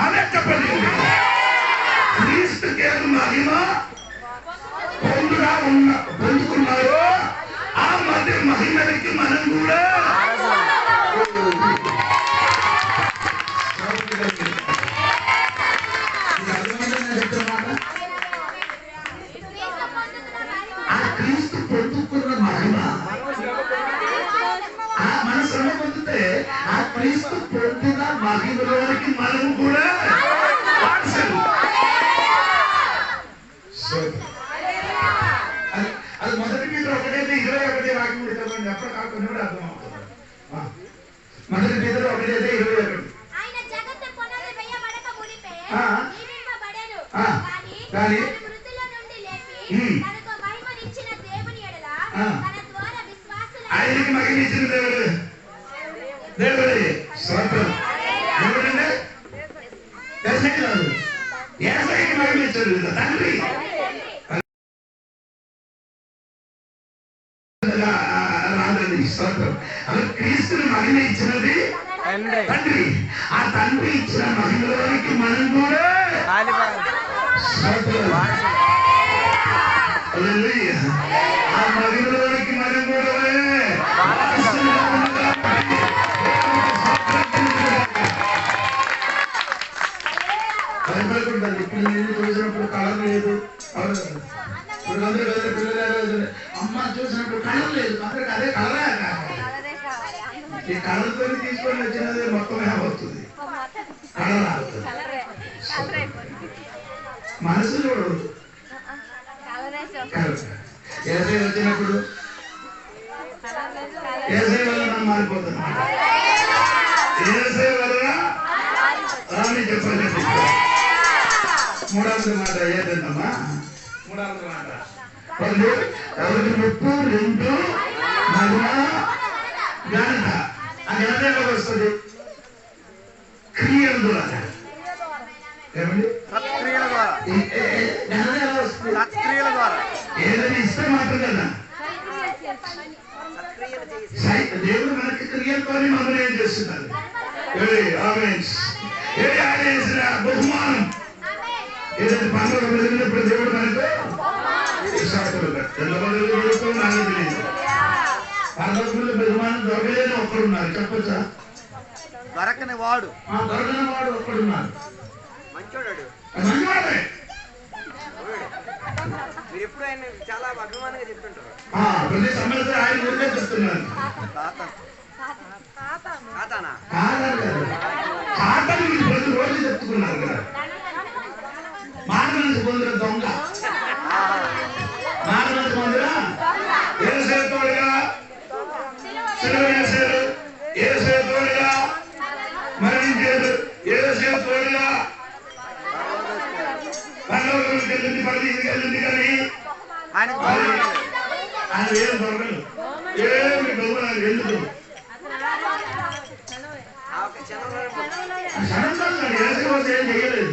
Speaker 6: అదే చెప్పండి. క్రీస్తుకే మహిమ పొందుకున్నారో ఆ మధ్య మహిమలకి మనం కూడా ఆ క్రీస్తు పొందుకున్న మహిమ మన శ్రమ పొందితే ఆ క్రీస్తు పొందిన మహిమలోనికి మనం కూడా అది మొదటి మీద 1:21 వాక్యం కూడా చదవండి. అప్పుడు కాకుండా కూడా అర్థమవుతుంది. మొదటి మీద 1:21. కానీ ఆయనకి మహిమ ఇచ్చిన దేవుడు దేవుడే స్తోత్రం. దేవుడంటే ఏసయ్య కాదు, ఏసయ్యకి మహిమ ఇచ్చాడు తండ్రి. రాదండి స్తోత్రం. అలా క్రీస్తుని మహిమ ఇచ్చినది తండ్రి. ఆ తండ్రి ఇచ్చిన మహిమలోనికి మనం కూడా ఆ మహిమలోనికి మనం కూడా భయపడుకుంటారు. ఇప్పుడు నేను చూసినప్పుడు కళ లేదు. ఇప్పుడు అందరూ పిల్లలు అమ్మ చూసినప్పుడు కళ లేదు. అందరికి అదే కలరా ఈ కళతో తీసుకొని వచ్చినది మొత్తం ఏమవుతుంది? కళ రావుతుంది. మనసు చూడదు. ఏసై వచ్చినప్పుడు ఏసై వల్ల మనం మారిపోతున్నాం. ఏసై వల్ల రాని చెప్పండి. మూడవది మాట ఏదమ్మా? మూడవది మాట ఎవరికి ముప్పు 2 మహిమ ఘనత. ఆ ఘనత ఎలాగ వస్తుంది? క్రియల ద్వారా. ఏమండి? ఘనత ఎలా వస్తుంది? ఏదైనా ఇస్తే మాత్రం కదా. దేవుడు మనకి క్రియలతోనే మమ్మల్ని ఏం చేస్తున్నారు? ఆయన చేసిన బహుమానం ఏదైతే పండుగ వెళ్ళినప్పుడు దేవుడు మనకు తెల్లబడులతో నాలుగు దొరకలేని ఒక్కడున్నారు, చెప్పచ్చా?
Speaker 7: దొరకని వాడు
Speaker 6: దొరకని వాడు ఒక్కడున్నారు.
Speaker 7: మంచోడాడు.
Speaker 6: మంచివాడే.
Speaker 7: మీరు ఎప్పుడు ఆయన చాలా అభిమానంగా చెప్తుంటారు.
Speaker 6: ప్రతి సమస్య ఆయన గురించే చెప్తున్నారు.
Speaker 7: కాతానా
Speaker 6: కాదని మీరు ప్రతి రోజు చెప్తున్నారు కదా. మానవ పొందిన దొంగ, మానవ పొందిన ఏసేతోడుగా సిలువ వేసారు, ఏసేతోడుగా మరణించారు, ఏసేతోడుగా పరలోకానికి వెళ్ళింది, పరదీసికి వెళ్ళింది. కానీ ఆయన ఏం దొరకదు, ఏమి దొంగలు ఎందుకు ఏం చేయలేదు.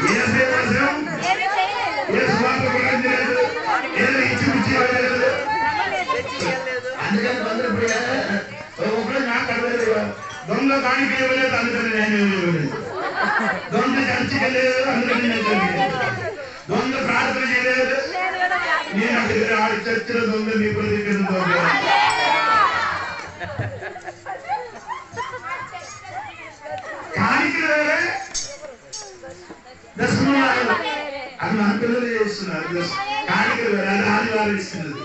Speaker 6: ఏ సేవసం ఏ స్వార్థ కూడా చేయలేదు, ఏదో ఇచ్చి ఇచ్చి వెళ్ళలేదు. అందుకని ఒకప్పుడు నాకు అడగలేదు, దొంగ కాணிక ఇవ్వలేదు, అందుకని నేను ఇవ్వలేదు. దొంగ చర్చికి వెళ్ళలేదు, అందుకని నేను చదివలేదు. దొంగ ప్రార్థన చేయలేదు, నేను అడిగిన ఆడి చర్చిలో దొంగ మీ ప్రతికి దొంగ. కాணிకలు వేరే, దశమూలాలు అది మన పిల్లలు చేస్తున్నారు. కాணிకలు వేరే, అది ఆదివారం ఇస్తున్నది.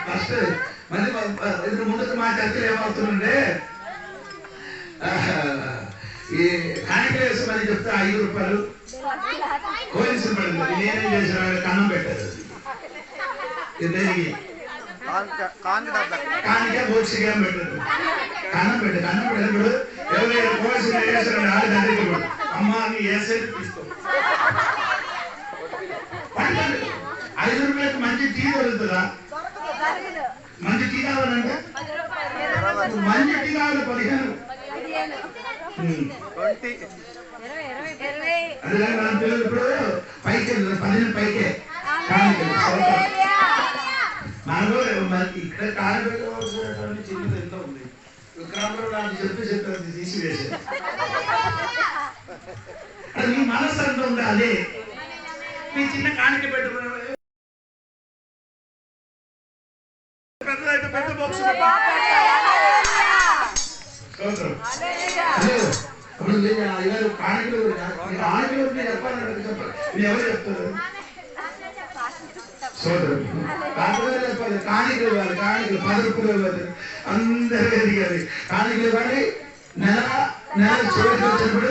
Speaker 6: ఫస్ట్ మళ్ళీ ఇంత ముందుకు మా చర్చలు ఏమవుతుందంటే, ఈ కాணிకలు వేసి మళ్ళీ చెప్తే 5 రూపాయలు పోలీసులు పడింది. నేనేం చేసిన కన్నం పెట్టారు. దేనికి కానికే బోక్షిగా పెట్టారు. కన్నం పెట్టినప్పుడు ఎవరు పోలీసులు వేసారు, ఆడి దగ్గరికి అమ్మా అని వేసే తీసుకో. 5 రూపాయలకు మంచి టీ దొరుకుతుందా? మంచి టీ కావాలంటే మంచి టీ కావాలి 15. అదే మన పిల్లలు ఇప్పుడు పైకి 15 పైకే మనకు ఇక్కడ కార్యక్రమం చిన్నది ఎంత ఉంది. విక్రమంలో నాకు చెప్పారు తీసివేశారు. అది మీ మనసు ఎంత ఉంది, అదే మీ చిన్న కాணிక పెట్టుకున్నాడు. పెద్దదైతే పెద్ద బాక్స్ అప్పుడు ఇవాళ కాணிకలు ఆడపిల్లలు చెప్పాలంటే చెప్పాలి. నేను ఎవరు చెప్తారు? సోదరు కాకపోతే చెప్పాలి. కాணிకలు ఇవ్వాలి, కాணிకలు 10 రూపాయలు ఇవ్వాలి, అందరూ ఎదిగాలి. కాணிకలు ఇవ్వాలి. నెల చివరికి వచ్చినప్పుడు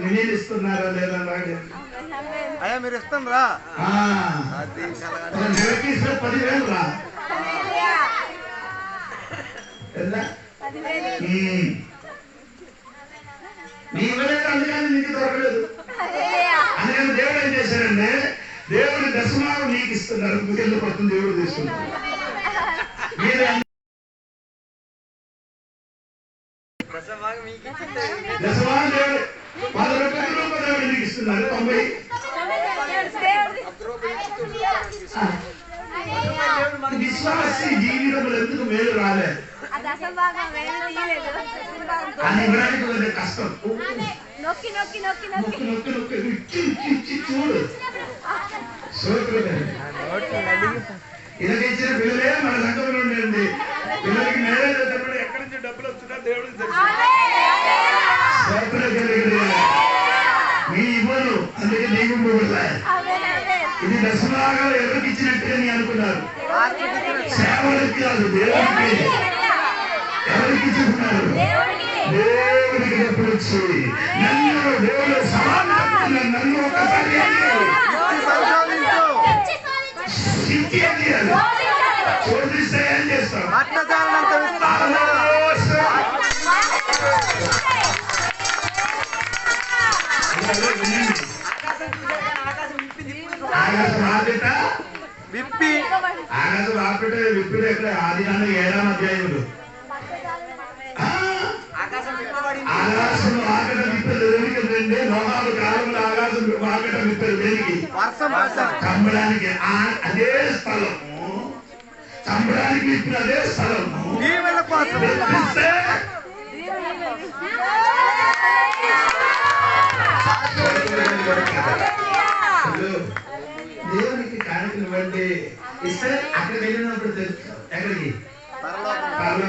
Speaker 6: నేను ఇస్తున్నారా లేదా?
Speaker 7: అయ్యా మీరు ఇస్తాను రా,
Speaker 6: 10,000 రా. నీ ఇవ్వలేదు, అందుకని నీకు దొరకలేదు. అందుకని దేవుడు ఏం చేశారంటే, దేవుడు దశమాలు నీకు ఇస్తున్నారు, మిగిలిన పడుతుంది దేవుడు తీసుకుంటారు. మీరు దశమాలు దేవుడు 10 రూపాయలు దేవుడు నీకు ఇస్తున్నారు. 90 విశ్వాసి జీవితంలో ఎందుకు మేలు రాలేదు అని ఇవ్వడానికి కొంచెం కష్టం. నొక్కి చూడు. ఇలాగ ఇచ్చిన పిల్లలే మన సంఘంలో ఉండండి. పిల్లలకి మ్యారేజ్ అయినప్పుడు ఎక్కడి నుంచి డబ్బులు వస్తున్నా దేవుడికి తెలుసు. మీ ఇవ్వను, అందుకే నీకు ఇది దశలాగా ఎవరికి ఇచ్చినట్టుగా నీ అనుకున్నారు. సేవలకి కాదు, దేవుడికి. ఎవరికి ఇచ్చుకున్నారు? దేవుడికి డబ్బులు వచ్చి నన్ను దేవుడు సమాధానం, నన్ను ఒకసారి శోధిస్తే ఏం చేస్తాం? ఆకాశం ఆపేట విప్పిడు ఎక్కడ? ఆదికాండం 7వ అధ్యాయంలో ఆకాశం ఆకట విప్పలు ఎందుకంటే లోహాలు కాలంలో ఆకాశం ఆకట విప్పలు దేనికి? చంపడానికి. అదే స్థలము, చంపడానికి విప్పిన అదే స్థలము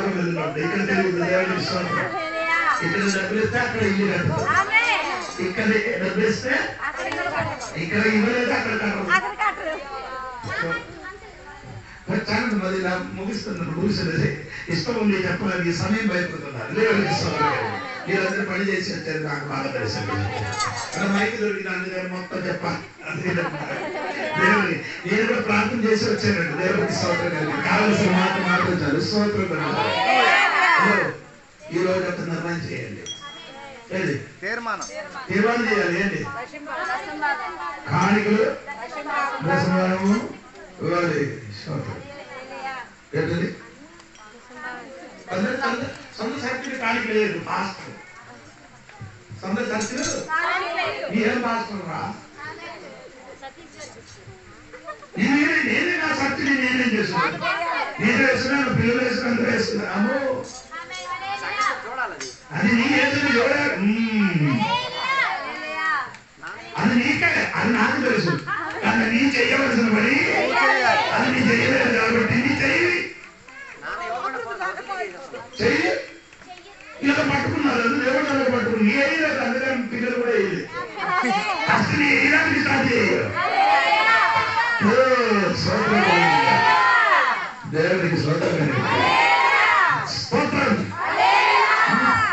Speaker 6: పరలోకం వెళ్ళినప్పుడు ఇక్కడ తెలియదు దేవుని స్తోత్రం. ఇక్కడ డబ్బులు ఇస్తే అక్కడ ఇల్లు కట్టదు, ఇక్కడ డబ్బులు ఇస్తే ఇక్కడ ఇవ్వలేదు అక్కడ కట్టదు. ఛానల్ మరి ఇలా ముగిస్తున్నది ఇష్టం ఉంది చెప్పడానికి సమయం భయపడుతున్నారు. మీరందరూ పని చేసి వచ్చారు, నాకు బాగా తెలుసు. అక్కడ మైకి దొరికిన అందుకని మొత్తం చెప్పాలి. దేవుని నేను కూడా ప్రార్థన చేసి వచ్చానండి. దేవుడికి స్తోత్రం కలిగి కావలసిన మాట మాట్లాడారు. స్తోత్రం కలిగి ఈ రోజు ఒక నిర్ణయం చేయండి. తీర్మానం చేయాలి. ఏంటి? కాணிకలు దశమానము ఇవ్వాలి. ఏంటది? సొంత శక్తిని కాணிక లేదు. పాస్టర్ సొంత శక్తులు మీరేం పాస్టర్ రా? నేనే నా శక్తిని నేనేం చేస్తున్నాను? నేను వేస్తున్నాను, పిల్లలు వేస్తున్నాను, అందరూ వేస్తున్నా. అమ్మో అది నీ ఏదో చూడాలి. అది నీకే, అది నాకు తెలుసు. కానీ నీ చెయ్యవలసిన పని అది నీ చెయ్యలేదు కాబట్టి నీ చెయ్యి ఇలా పట్టుకున్నారు. అది దేవుడు అలా పట్టుకుని నీ వేయలేదు, అందుకని పిల్లలు కూడా వేయలేదు. అసలు నీ వేయడానికి స్టార్ట్ చేయలేదు. దేవుడికి స్తోత్రం.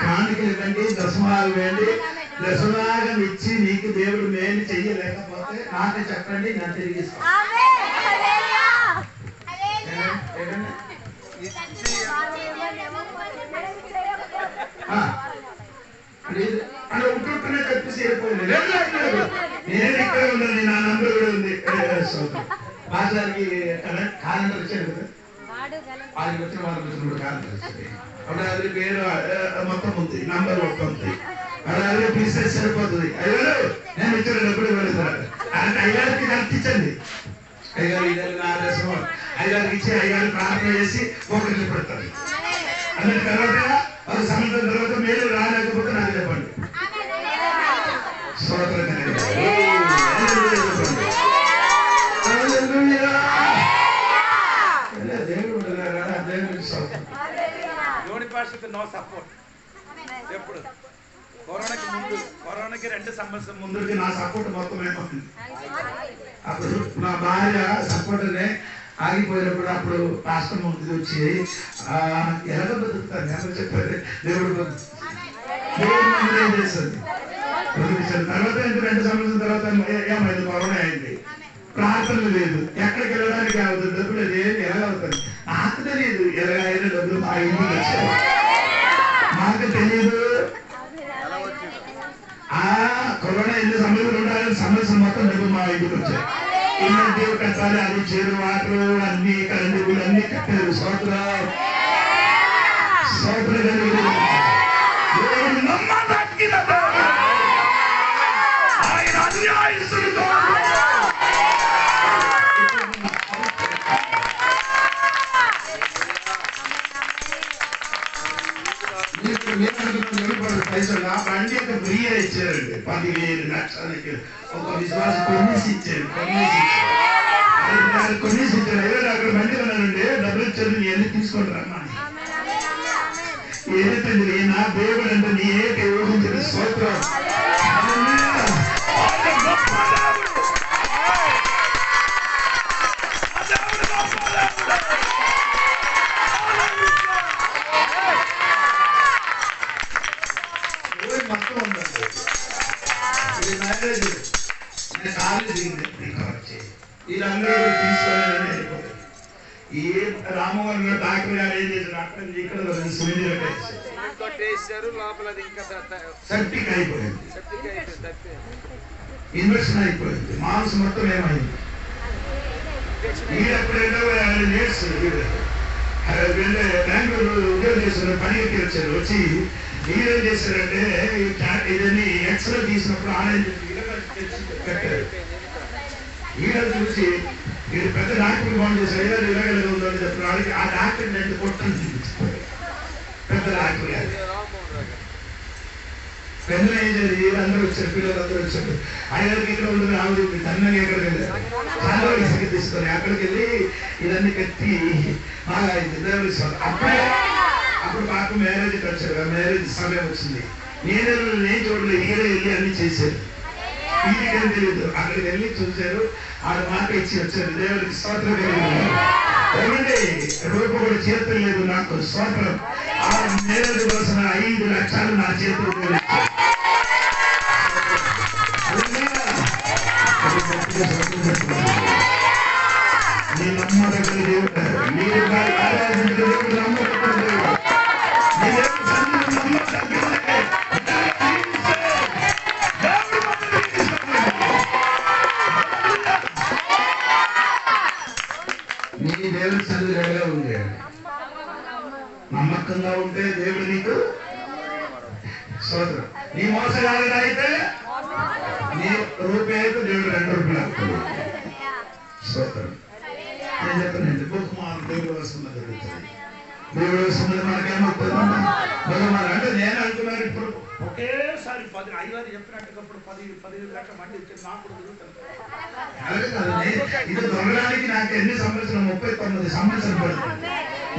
Speaker 6: కాணிకలు ఇవ్వండి, దశమాలు వేయండి. దశమాగం ఇచ్చి నీకు దేవుడు మేలు చెయ్యలేకపోతే నాకు చెప్పండి, నేను తిరిగి ఇస్తాను. అని ఉంటుంటేనే చెప్పేసి వెళ్ళిపోయింది. నేను ఇక్కడ ఉండాలి, నా నంబర్ కూడా ఉంది. పాఠానికి కాలండర్ వచ్చాడు కదా, వాళ్ళకి వచ్చిన వాళ్ళకి వచ్చినప్పుడు కాలండర్ వచ్చింది. అప్పుడు అది పేరు మొత్తం ఉంది, నంబర్ మొత్తం ఉంది. అదే పిలిస్తే సరిపోతుంది. అయ్యారు నేను ఇచ్చిన డబ్బులు ఇవ్వలేదు. అంటే అయ్యారికి కల్పించండి. అయ్యారు ఇద్దరు నా దేశం అయ్యారికి ఇచ్చి అయ్యారు ప్రార్థన చేసి ఒకరికి పెడతారు. అన్న తర్వాత ఒక సంవత్సరం తర్వాత మీరు రాలేకపోతే నాకు చెప్పండి.
Speaker 5: దేవుడి పరిస్థితి నో సపోర్ట్. ఎప్పుడు కరోనాకి ముందు, కరోనాకి 2 సంవత్సరం
Speaker 6: ముందుకి నా సపోర్ట్ మొత్తం అయిపోయింది. అప్పుడు నా భార్య సపోర్ట్ ఆగిపోయినప్పుడు అప్పుడు పాస్టర్ ముందుకు వచ్చి ఎలాగ బతుకుతాను ఎవరు చెప్పారు? దేవుడు ఏం చేస్తుంది. తర్వాత 2 సంవత్సరం తర్వాత ఏమైంది? కరోనా అయింది. ప్రార్థన లేదు, ఎక్కడికి వెళ్ళడానికి అవుతుంది, డబ్బులు లేదు. ఎలా అవుతుంది నాకు తెలియదు. ఎలాగైనా డబ్బులు మా ఇంటికి వచ్చాయి, మాకు తెలియదు. కరోనా ఎన్ని సమస్యలు ఉండాలని సమస్య మొత్తం డబ్బులు మా ఇంటికి వచ్చాయి. ఇలాంటి కట్టాలి, అది చేరు వాటర్ అన్ని కరెంటు బిల్లు అన్ని కట్టారు. సోదరం ఆయన అన్యాయస్తుడితో పైసలు నా బండి యొక్క ఫ్రీగా ఇచ్చారండి. 10,000 లక్షలకి ఒక విశ్వాసం కొన్నేసి ఇచ్చారు. కొన్నేసి ఇచ్చారు. ఎవరు అక్కడ బండి ఉన్నారండి, డబ్బులు ఇచ్చారు, నీ ఎన్ని తీసుకోండి రమ్మని. ఏదైతే నా దేవుడు అంటే నీ ఏక ఊహించిన స్తోత్రం. మొత్తం ఉందండి. ఇది మ్యారేజ్ నేను కాలేజ్ దిగింది. వీళ్ళందరూ తీసుకొని వెళ్ళిపోతారు. ఈ రామవరం డాక్టర్ గారు ఏం చేశారు, అక్కడ ఇక్కడ
Speaker 3: కొట్టేశారు. లోపల ఇంకా
Speaker 6: సెప్టిక్ అయిపోయింది, ఇన్ఫెక్షన్ అయిపోయింది. మాంసం మొత్తం ఏమైంది. వీడప్పుడు 20 years వెళ్ళే బెంగళూరు ఉద్యోగం చేస్తున్న పనికి వచ్చారు. వచ్చి వీరేం చేశారంటే ఇదని ఎక్స్రే తీసినప్పుడు ఆన్లైన్ కట్టారు. వీళ్ళని చూసి వీడు పెద్ద డాక్టర్ ఫోన్ చేశారు, ఏదో ఇలాగలేదు ఉందని చెప్పడానికి ఆ డాక్టర్ నేను కొట్టని చూపించారు. పెద్ద డాక్టర్ గారు పెద్ద ఏం చేయాలి, వీళ్ళందరూ వచ్చారు, పిల్లలందరూ వచ్చారు. ఆయనకి ఇక్కడ ఉంటుంది ఆవిడ తన్నగా ఎక్కడికి వెళ్ళారు. చాలా ఇసుక తీసుకొని అక్కడికి వెళ్ళి ఇదన్నీ కట్టి బాగా అప్పుడే నాకు మ్యారేజ్కి వచ్చాడు, మ్యారేజ్ సమయం వచ్చింది. నేను చూడలేదు, ఈయన వెళ్ళి అన్ని చేశారు. ఈయనకేం తెలియదు, అక్కడికి వెళ్ళి చూశారు, ఆడ మాట ఇచ్చి వచ్చారు. దేవుడికి స్తోత్రం ఏమండి, రూప కూడా చేతులు లేదు నాకు, స్తోత్రం. ఆ మ్యారేజ్ కోసం 5 లక్షలు నా చేతులు నీ నమ్మదగ్గర దేవుడు, మీరు ఆరాధించిన దేవుడు నమ్మదగ్గర దేవుడు. నీ దేవుడి సన్నిధి రెడగా ఉంది. నమ్మకంగా ఉంటే దేవుడు నీకు స్తోత్రం. నీ మోసగాలిగా అయితే నీ రూపాయి అయితే దేవుడు 2 రూపాయలు అవుతుంది. స్తోత్రం. నేను చెప్పానండి, బహుమానం దేవుడు వస్తున్నది జరుగుతుంది. దేవుడు వస్తున్నది మనకేమవుతుందమ్మా బహుమానం అంటే నేను అంటున్నాను. ఇప్పుడు
Speaker 5: ఒకేసారి 10 అయ్యారు చెప్పినట్టుకప్పుడు 10 లక్షల మంది ఇచ్చింది నాకు కూడా జరుగుతుంది.
Speaker 6: అలాగే కాదండి, ఇది దొరకడానికి నాకు ఎన్ని సంవత్సరం 39 సంవత్సరం పడింది.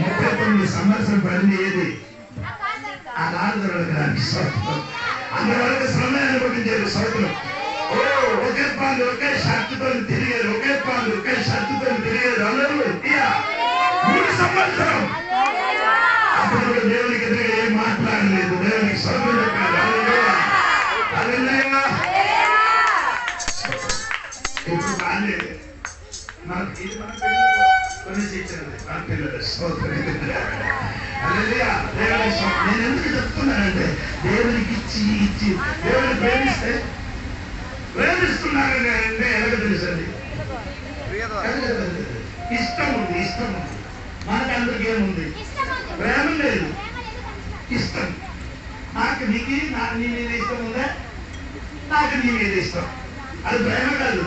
Speaker 6: 39 సంవత్సరం పడింది. ఏది ఆ కాదు దొరకడానికి. స్తోత్రం. అంతవరకు శ్రమ అనుభవించారు. స్తోత్రం. ఒకే పాలు ఒకే షర్టుతో తిరిగారు, ఒకే పాలు ఒకే షర్టుతో తిరిగారు అందరూ 3 సంవత్సరం. అప్పుడు కూడా దేవునికి ఎదురుగా ఏం మాట్లాడలేదు. దేవునికి స్తోత్రం చెప్పారు. ఇప్పుడు బాగాలేదు. మనకి ఇది మన పిల్లలు కొనేసి ఇచ్చినది, మన పిల్లలు. స్తోత్రం. నేను ఎందుకు చెప్తున్నానంటే దేవునికి ఇచ్చి దేవుని ప్రేమిస్తున్నారని అంటే ఎలాగ తెలుసండి? ఇష్టం ఉంది. మనకందరికి ఏముంది? ప్రేమ లేదు, ఇష్టం. నాకు నీ మీద ఇష్టం ఉందా? నాకు నీ మీద ఇష్టం. అది ప్రేమ కాదు.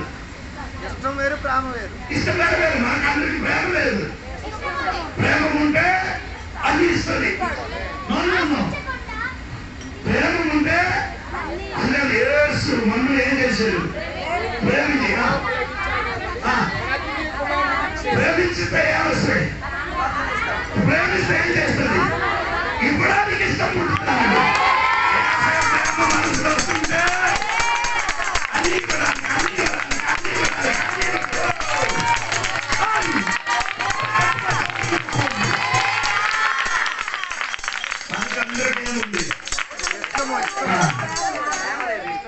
Speaker 7: ఇష్టం వేరు, ప్రేమ వేరు.
Speaker 6: ఇష్టం వేరు. మనకందరికి ప్రేమ లేదు. ప్రేమ ఉంటే అది ఇస్తుంది. ప్రేమ ఉంటే అందరూ యేసు మమ్మల్ని ఏం చేశారు? ప్రేమించితే ఏమొస్తాయి? ప్రేమిస్తే ఏం చేస్తుంది? ఇవ్వడానికి ఇష్టం ఉంటున్నాను. మనసులో వస్తుంటే అన్ని కూడా మనకందరికీ ఏముంది?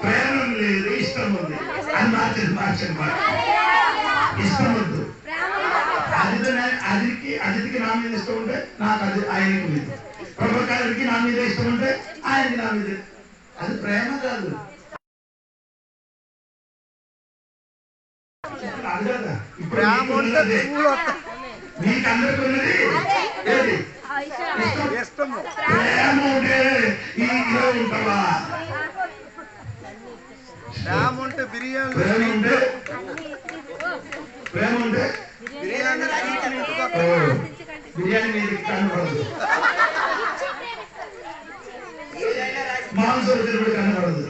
Speaker 6: ప్రేమ లేదు, ఇష్టం ఉంది. అది మార్చండి. ఇష్టం వద్దు. అతిథికి నా మీద ఇష్టం ఉంటే నాకు అది ఆయనకి మీద, ప్రభుత్వానికి నా మీద ఇష్టం ఉంటే ఆయనకి నా మీద. అది ప్రేమ కాదు. ఇప్పుడు మీకు అందరికి ఉన్నది ఏది?
Speaker 7: ఇష్టం.
Speaker 6: ప్రేమ ఉంటే ఇంట్లో ఉంటావా?
Speaker 7: ప్రేమ ఉంటే బిర్యానీ,
Speaker 6: ప్రేమ ఉంటే బిర్యానీ మీద కనపడదు, మాంసం తిరుగుడు కనపడదు.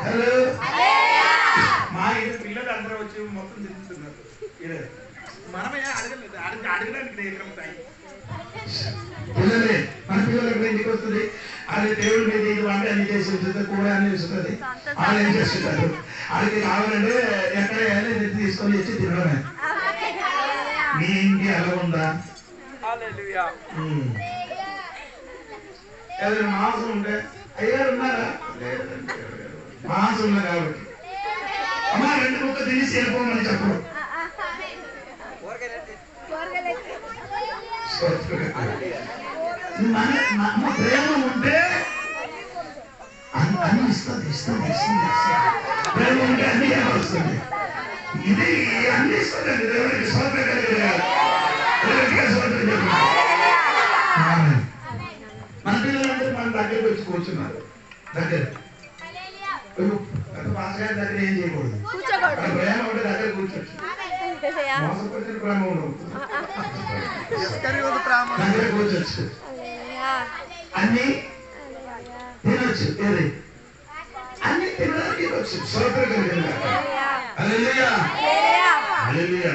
Speaker 6: హలో మా ఇంటి పిల్లలు అందరూ వచ్చి మొత్తం తిరుగుతున్నారు. మనమే అడగలేదు, అడగడానికి పిల్లలే మన పిల్లలకు ఇంటికి వస్తుంది. అది దేవుడి మీద ఇది వంట అన్ని చేసి ఉంటుంది, కూడా అన్ని ఇస్తుంది. వాళ్ళు ఏం చేస్తుంటారు? వాళ్ళకి కావాలంటే ఎక్కడ తీసుకొని వచ్చి తినడమే. మీ ఇంటి అలా ఉందా? ఏదైనా మాంసం ఉంటే అయ్యారు ఉన్నారా? మాంసం ఉన్నా కాబట్టి అమ్మా 2 ముక్క తినేసి వెళ్ళిపోమని చెప్పు. ప్రేమ ఉంటే అన్ని ఇస్తుంది. ప్రేమ ఉంటే అన్ని వస్తుంది. ఇది అన్ని ఇస్తుందండి. దేవుడికి స్తోత్రం కలిగారు. మన పిల్లలందరూ మన దగ్గరికి వచ్చి కూర్చున్నారు. దగ్గర పాస్ గారి దగ్గర ఏం చేయకూడదు. ప్రేమ ఉంటే దగ్గర కూర్చోచ్చు. మోసపోతే ప్రేమ ఉండదు. దగ్గర కూర్చోచ్చు, అన్ని తినొచ్చు. ఏది అన్ని తినడానికి స్తోత్రం కలిగింది. హల్లెలూయా. హల్లెలూయా.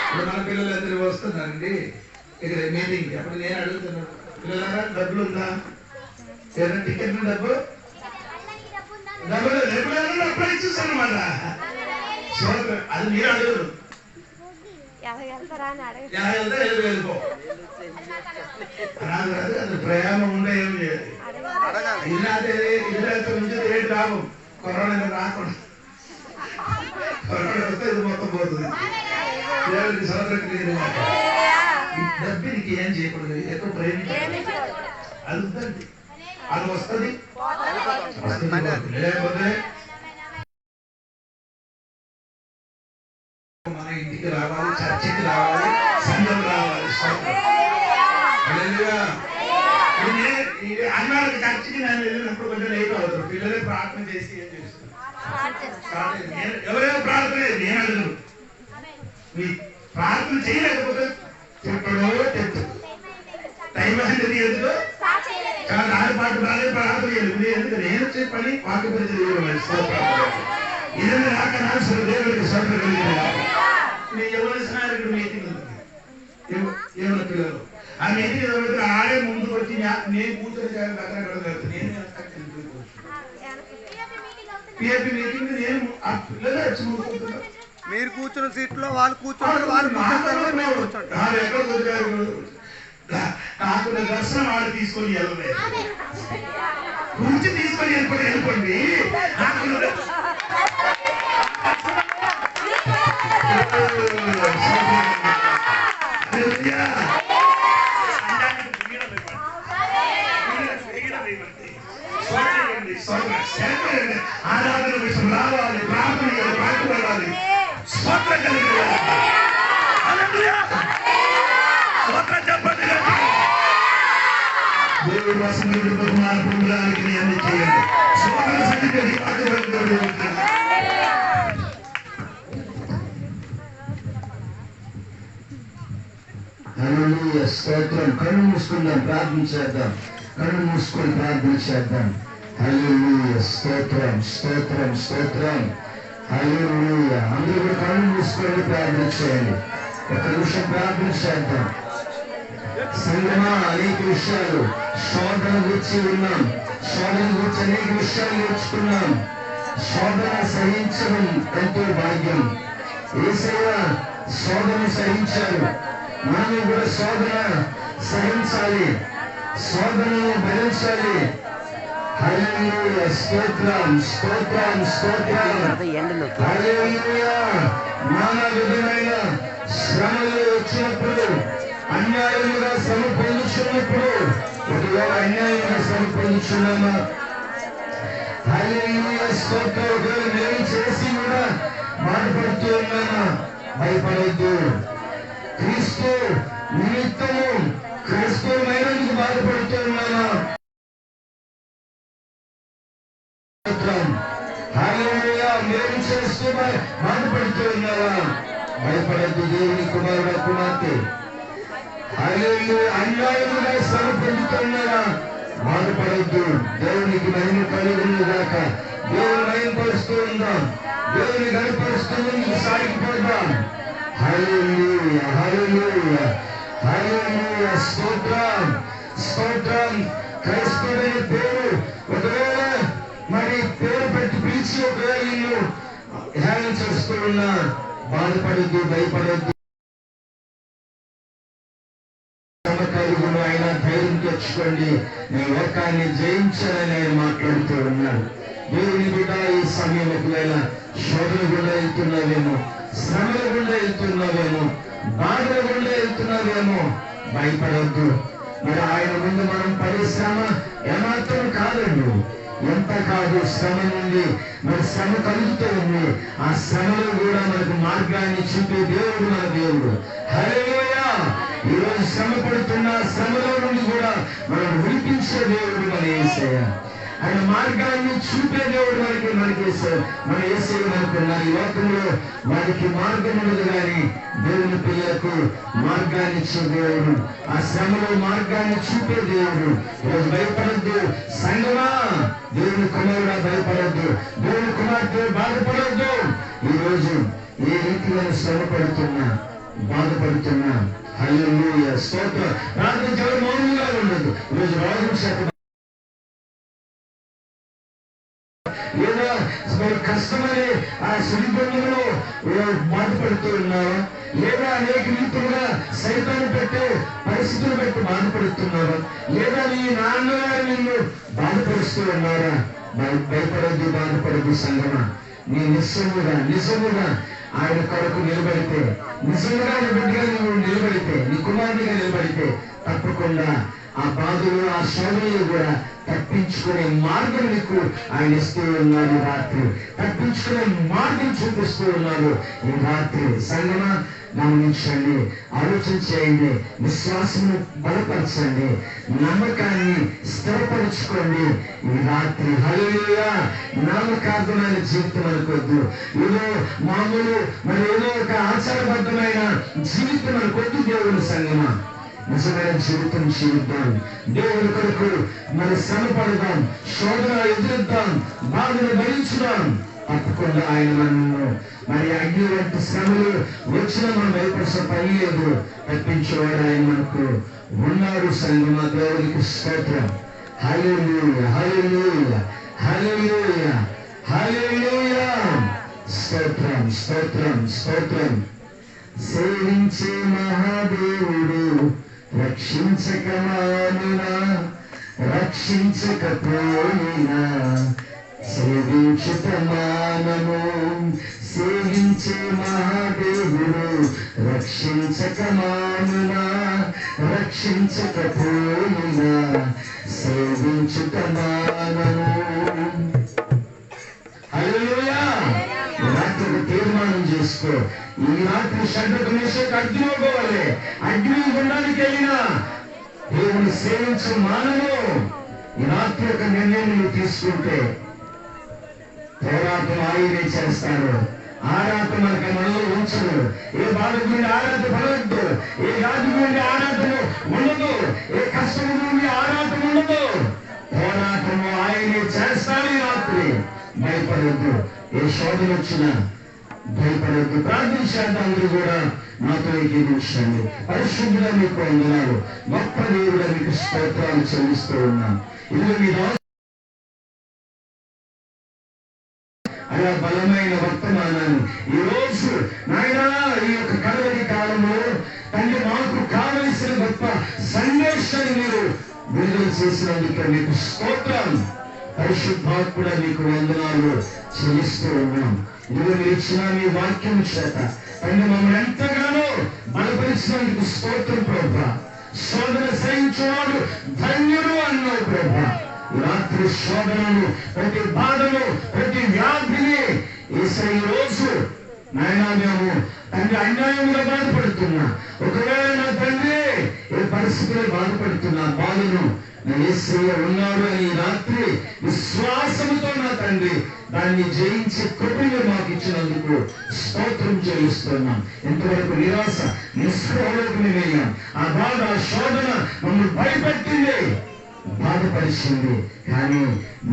Speaker 6: ఇప్పుడు మన పిల్లలందరూ వస్తున్నారండి ఇక్కడ మీటింగ్. అప్పుడు నేను అడుగుతున్నాను, పిల్లలారా డబ్బులు ఉందా? ఏదైనా టికెట్ డబ్బులు ఎప్పుడైనా అప్పుడు ఇచ్చేస్తాను మళ్ళా. అది మీరు అడుగురు వెళ్ళిపో రాదు కాదు. అది ప్రయాణం ఉండే ఏం చేయాలి. ఇల్లు నుంచి రేటు రావు. కరోనా రాకుండా కరోనా వస్తే ఇది మొత్తం పోతుంది. దేవుడికి సోదరుడికి డబ్బునికి ఏం చేయకూడదు, ఎక్కువ ప్రేమించాలి. అది ఉందండి, అది వస్తుంది. లేకపోతే మన ఇంటికి రావాలి, చర్చికి రావాలి, సంఘం రావాలి. అన్నాళ్ళకి చర్చికి నేను వెళ్ళినప్పుడు కొంచెం లేట్ అవుతారు. పిల్లలే ప్రార్థన చేసి ఏం చేస్తున్నారు? ఎవరైనా ప్రార్థన నేను అడుగును. మీ ప్రార్థన చేయలేకపోతే చెప్పడో చెప్తు టైం అనేది ఎందుకు చాలా ఆడపాటు రాలేదు ప్రార్థన చేయలేదు. ఎందుకు నేను చెప్పని వాక్య పరిచయం ఇదని రాక నాశనం దేవుడికి స్వతంత్ర కలిగిన నేను ఎవరిసినా ఇక్కడ మీటింగ్ ఏమన్నా పిల్లలు ఆ మీటింగ్ ఆడే ముందుకు వచ్చి నేను కూర్చొని దగ్గర నేను పిఎపి మీటింగ్ నేను ఆ పిల్లలే వచ్చి ముందుకుంటున్నాను.
Speaker 7: మీరు కూర్చున్న సీట్లో వాళ్ళు కూర్చుంటారు, వాళ్ళు కూర్చుంటారు, మీరు కూర్చుంటారు.
Speaker 6: ఎక్కడ కూర్చోరు? నాకు దర్శనం వాళ్ళు తీసుకొని వెళ్ళలేదు. కూర్చి తీసుకొని వెళ్ళిపోండి. ఆరాధన విషయం రావాలి, ప్రార్థన పాల్గొనాలి, స్తోత్రం కలిగి చెప్పండి. దేవుడు వసంతుడు బహుమాన పొందడానికి అన్ని చేయండి. స్తోత్ర సంగతి హల్లెలూయా. స్తోత్రం. కళ్ళు మూసుకుందాం, ప్రార్థన చేద్దాం. కళ్ళు మూసుకొని ప్రార్థన చేద్దాం. హల్లెలూయా. స్తోత్రం, స్తోత్రం, స్తోత్రం. హల్లెలూయా. అందరూ కూడా కళ్ళు మూసుకొని ప్రార్థన చేయండి. ఒక నిమిషం ప్రార్థన చేద్దాం. సంగమా, అనేక విషయాలు శోధన గురించి ఉన్నాం. శోధన గురించి అనేక విషయాలు నేర్చుకున్నాం. శోధన సహించడం ఎంతో భాగ్యం. యేసయ్య శోధన సహించారు. మనం కూడా శోధన సహించాలి, శోధనను భరించాలి. హల్లెలూయా. స్తోత్రం, స్తోత్రం, స్తోత్రం. హల్లెలూయా. నానా విధమైన శ్రమలు వచ్చినప్పుడు, అన్యాయముగా శ్రమ పొందుచున్నప్పుడు, ఒకవేళ అన్యాయంగా శ్రమ పొందుచున్నామా? హల్లెలూయా. స్తోత్రం. ఒకవేళ మేము చేసి కూడా బాధపడుతూ ఉన్నామా? భయపడవద్దు. క్రీస్తు నిమిత్తము క్రీస్తుమైనందుకు బాధపడుతూ ఉన్నామా? హల్లెలూయా. మేము చేస్తూ బాధపడుతూ ఉన్నామా? భయపడద్దు. దేవుని కుమారుడు, కుమార్తె హల్లెలూయా. అన్యాయముగా శ్రమ పొందుతున్నారా? బాధపడద్దు. దేవునికి మహిమ కలుగును గాక. దేవుని మహిమపరుస్తూ ఉందాం. దేవుని గణపరుస్తూ ముందుకు సాగిపోదాం. హల్లెలూయా, హల్లెలూయా, హల్లెలూయా. స్తోత్రం, స్తోత్రం. క్రైస్తవుడైన పేరు ఒకవేళ మరి పేరు పెట్టి పిలిచి ఒకవేళ నిన్ను ధ్యానం చేస్తూ ఉన్నా, బాధపడద్దు, భయపడద్దు. సమకాలికులు అయినా ధైర్యం తెచ్చుకోండి. నీ లోకాన్ని జయించాలని ఆయన మాట్లాడుతూ ఉన్నాడు. దేవుని బిడ్డ, ఈ సమయం ఒకవేళ శోధన గుండా వెళ్తున్నావేమో, శ్రమల గుండా వెళ్తున్నావేమో, బాధల గుండా వెళ్తున్నావేమో, భయపడద్దు. మరి ఆయన ముందు మనం పడే శ్రమ ఏమాత్రం కాదండి. ఎంత కాదు శ్రమ నుండి మరి శ్రమ కలుగుతూ ఉంది. ఆ శ్రమలో కూడా మనకు మార్గాన్ని చూపే దేవుడు మన దేవుడు. హల్లెలూయా. ఈరోజు శ్రమ పడుతున్న శ్రమలో నుండి కూడా మనం విడిపించే దేవుడు మన యేసయ్య. ఆయన మార్గాన్ని చూపే దేవుడు మన యేసయ్య మనకున్నారు. ఈ లోకంలో వారికి మార్గం ఉండదు, కానీ దేవుని పిల్లలకు మార్గాన్ని ఇచ్చే దేవుడు, ఆ శ్రమలో మార్గాన్ని చూపే దేవుడు. ఈరోజు భయపడద్దు సంగమా. దేవుని కుమారుడా భయపడద్దు. దేవుని కుమార్తె బాధపడద్దు. ఈరోజు ఏ రీతిగా శ్రమ పడుతున్నా, బాధపడుతున్నా, హల్లెలూయా స్తోత్రం. ప్రార్థించే మౌనంగా ఉండదు. ఈరోజు రాజు శాతం లేదా కష్టమని ఆ సుడిబంధంలో బాధపడుతూ ఉన్నావా, లేదా అనేక రీతులుగా సైతాన్ని పెట్టే పరిస్థితులు పెట్టి బాధపడుతున్నావా, లేదా నీ నాన్నగారు నిన్ను బాధపరుస్తూ ఉన్నారా? భయపడద్దు, బాధపడద్దు సంగమా. నీ నిజముగా ఆయన కొరకు నిలబడితే, నిజంగా నీ బిడ్డగా నువ్వు నిలబడితే, నీ కుమారుడిగా నిలబడితే తప్పకుండా ఆ బాధలు, ఆ శోధనలు కూడా తప్పించుకునే మార్గం నీకు ఆయన ఇస్తూ ఉన్నారు. రాత్రి తప్పించుకునే మార్గం చూపిస్తూ ఉన్నారు ఈ రాత్రి. సంగమా గమనించండి, ఆలోచన చేయండి, విశ్వాసము బలపరచండి, నమ్మకాన్ని స్థిరపరచుకోండి ఈ రాత్రి. హల్లెలూయా. నామకార్థమైన జీవితం అనుకోద్దు, ఏదో మామూలు మరి ఏదో ఒక ఆచారబద్ధమైన జీవితం అనుకోద్దు. దేవుని సంగమా, నిజమైన జీవితం జీవిద్దాం. దేవుని కొరకు మరి శ్రమ పడదాం, శోధన ఎదురుద్దాం, బాధను భరించుదాం. తప్పకుండా ఆయన మనను మరి అగ్ని వంటి శ్రమలు వచ్చినా మనం భయపడిన పని లేదు. తప్పించేవాడు ఆయన మనకు ఉన్నాడు. సంగమా, దేవునికి స్తోత్రం. హల్లెలూయా, హల్లెలూయా, హల్లెలూయా, హల్లెలూయా. స్తోత్రం, స్తోత్రం, స్తోత్రం. సేవించే మహాదేవుడు రక్షించకమానునా, రక్షించకపోయినా సేవించుట మానము. సేవించే మహాదేవుడు రక్షించకమానునా, రక్షించకపోయినా సేవించుట మానము. హల్లెలూయా. రాత్రి ఒక తీర్మానం చేసుకో. ఈ రాత్రి షడ్రకు మేషకు అగ్నిపోవాలి. అగ్ని గుండానికి వెళ్ళినా దేవుని సేవించు మానము. ఈ రాత్రి ఒక నిర్ణయం నువ్వు తీసుకుంటే పోరాటం ఆయనే చేస్తాడు. ఆరాట మనకి మనలో ఉంచదు. ఏ బాధ గురించి ఆరాట పడవద్దు, ఏ వ్యాధి గురించి ఆరాటం ఉండదు, ఏ కష్టం గురించి ఆరాటం ఉండదు. పోరాటము ఆయనే చేస్తాడు. ఈ రాత్రి భయపడద్దు. ఏ శోధన వచ్చినా భయపడద్దు. ప్రార్థించేద్దాం. అందరూ కూడా నాతో ఏకీభవించండి. పరిశుద్ధుడా మీకు వందనాలు. గొప్ప దేవుడా మీకు స్తోత్రాలు చెల్లిస్తూ ఉన్నాం. ఇది మీ అలా బలమైన వర్తమానాన్ని ఈ రోజు నాయనా ఈ యొక్క కడవరి కాలంలో తండ్రి మాకు కావలసిన గొప్ప సందేశాన్ని మీరు విడుదల చేసినందుకు మీకు స్తోత్రం. పరిశుద్ధాత్ముడా మీకు వందనాలు చెల్లిస్తూ ఉన్నాం. ఇదిగో మీరు ఇచ్చిన మీ వాక్యం చేత తండ్రి మమ్మల్ని ఎంతగానో బలపరిచినందుకు స్తోత్రం ప్రభా. శోధన సహించేవాడు ధన్యుడు అన్నావు ప్రభా. రాత్రి శోధనలు, ప్రతి బాధలు, ప్రతి వ్యాధిని ఈ రోజు నాయనా మేము తండ్రి అన్యాయంగా బాధపడుతున్నా, ఒకవేళ నా తండ్రి ఏ పరిస్థితిలో బాధపడుతున్నా బాధను నా యేసయ్య ఉన్నాడు అని ఈ రాత్రి విశ్వాసముతో నా తండ్రి దాన్ని జయించి కృపను మాకు ఇచ్చినందుకు స్తోత్రం చెల్లిస్తున్నాం. ఎంతవరకు నిరాశ నిస్పృహలోకి వెళ్ళాం. ఆ బాధ, ఆ శోధన మమ్మల్ని భయపెట్టింది, బాధపరిచింది. కానీ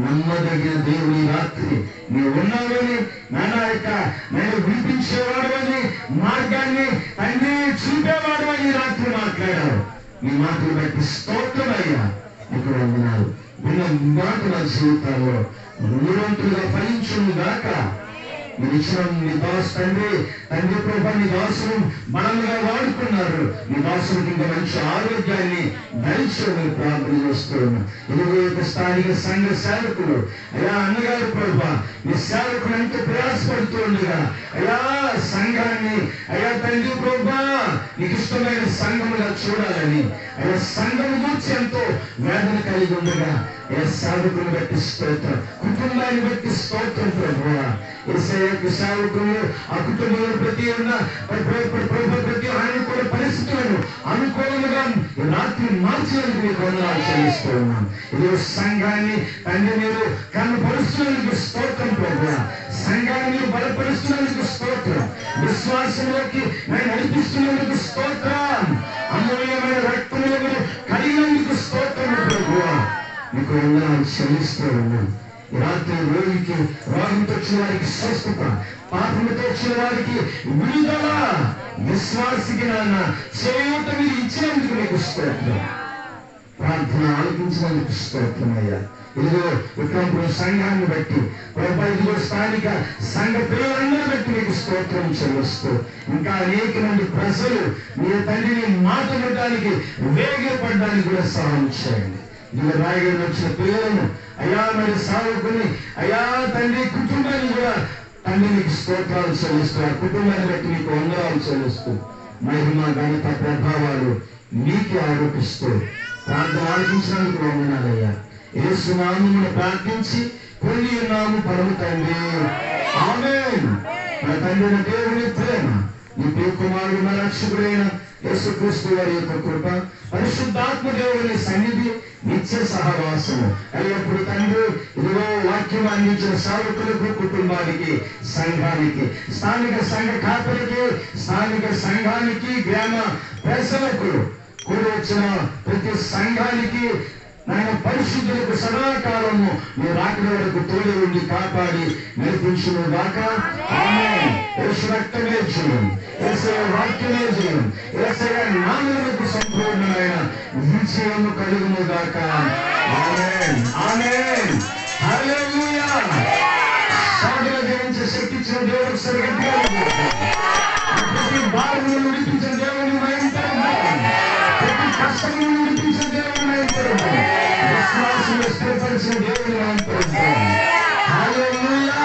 Speaker 6: నమ్మదగిన దేవుని రాత్రి నీవు ఉన్నావని, నానా యొక్క నేను వినిపించేవాడు అని, మార్గాన్ని తండ్రి చూపేవాడు అని రాత్రి మాట్లాడావు. ఈ మాటలు బట్టి స్తోత్రమయ్యా నీకు వందనాలు. విన్న మాట నా జీవితాల్లో నూరంతులుగా ఫలించును గాక. మీరు ఇచ్చిన నీ దాసు తండ్రి ప్రభా, నీ దాసును బలంగా వాడుకున్నారు. నీ దాసునికి ఇంకా మంచి ఆరోగ్యాన్ని దయచేయమని ప్రార్థన చేస్తున్నాను. ఇదిగో యొక్క స్థానిక సంఘ సేవకులు అయా అన్నగారు ప్రభా, నీ సేవకులు ఎంతో ప్రయాసపడుతూ ఉండగా అయా సంఘాన్ని అయా తండ్రి ప్రభా నీకు ఇష్టమైన సంఘముగా చూడాలని అయా సంఘం గురించి ఎంతో వేదన కలిగి ఉండగా ఏ సేవకుని బట్టి స్తోత్రం, కుటుంబాన్ని బట్టి స్తోత్రం ప్రభువా. సేవకులు ఆ కుటుంబంలో ప్రతి ప్రతి అనుకూల పరిస్థితులను అనుకూలంగా రాత్రి మార్చినందుకు మీకు వందనాలు చెల్లిస్తూ ఉన్నాం. ఇది సంఘాన్ని తండ్రి మీరు కనపరుస్తున్నందుకు స్తోత్రం ప్రభువా. సంఘాన్ని మీరు బలపరుస్తున్నందుకు స్తోత్రం. విశ్వాసంలోకి నేను నడిపిస్తున్నందుకు స్తోత్రం. అమూల్యమైన రక్తములు కలిగినందుకు స్తోత్రం ప్రభువా. మీకు వందనాలు చెల్లిస్తూ ఉన్నాం. ఈ రాత్రి రోగితో వచ్చిన వారికి స్వస్థత, పాపముతో వచ్చిన వారికి విడుదల, విశ్వాసికి నాన్న చేయూత మీరు ఇచ్చినందుకు నీకు స్తోత్రం. ప్రార్థన ఆలకించినందుకు స్తోత్రం అయ్యా. ఇదిగో విక్రమపురం సంఘాన్ని బట్టి ప్రభా, ఇదిగో స్థానిక సంఘ పిల్లలందరూ బట్టి మీకు స్తోత్రం చెల్లిస్తూ ఇంకా అనేక మంది ప్రజలు మీ తండ్రిని మాట వినడానికి వేగిరపడడానికి కూడా సహాయం చేయండి. ఇదిగో రాయగడ వచ్చిన పిల్లలను అయ్యా మరి సాగుకుని అయ్యా తండ్రి కుటుంబాన్ని కూడా తండ్రి మీకు స్తోత్రాలు చెల్లిస్తూ ఆ కుటుంబాన్ని బట్టి మీకు వందనాలు చెల్లిస్తూ మహిమ ఘనత ప్రభావాలు మీకే ఆరోపిస్తూ ప్రార్థన ఆలోచించినందుకు వందనాలయ్యా. యేసు నామమును ప్రార్థించి పొంది ఉన్నాము పరమ తండ్రి, ఆమేన్. మన తండ్రి దేవుని ప్రేమ, నీ ప్రియ కుమారుడు మన రక్షకుడైన యేసుక్రీస్తు వారి యొక్క కృప, పరిశుద్ధాత్మ దేవుని సన్నిధి, నిత్య సహవాసము ఎల్లప్పుడు తండ్రి ఇదిగో వాక్యం అందించిన సేవకులకు, కుటుంబానికి, సంఘానికి, స్థానిక సంఘ కాపరికి, స్థానిక సంఘానికి, గ్రామ ప్రజలకు, కూడి వచ్చిన ప్రతి సంఘానికి నాయన పరిశుద్ధులకు సదాకాలము మీ రాకడ వరకు తోడి ఉండి కాపాడి నడిపించును గాక. ఆమేన్. యేసు రక్తమే జయం, యేసయ్య వాక్యమే జయం, యేసయ్య నామమునకు సంపూర్ణమైన విజయము కలుగును గాక. ఆమేన్, ఆమేన్, హల్లెలూయా. సాధన జయించే శక్తి ఇచ్చిన దేవుడు సరిగ్గా ప్రతి బాధను విడిపించిన దేవుని భయంకరం, ప్రతి కష్టమును విడిపించిన దేవుని భయంకరం, విశ్వాసము స్థిరపరిచిన దేవుని భయంకరం. హల్లెలూయా.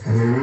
Speaker 6: హల్లెలూయా.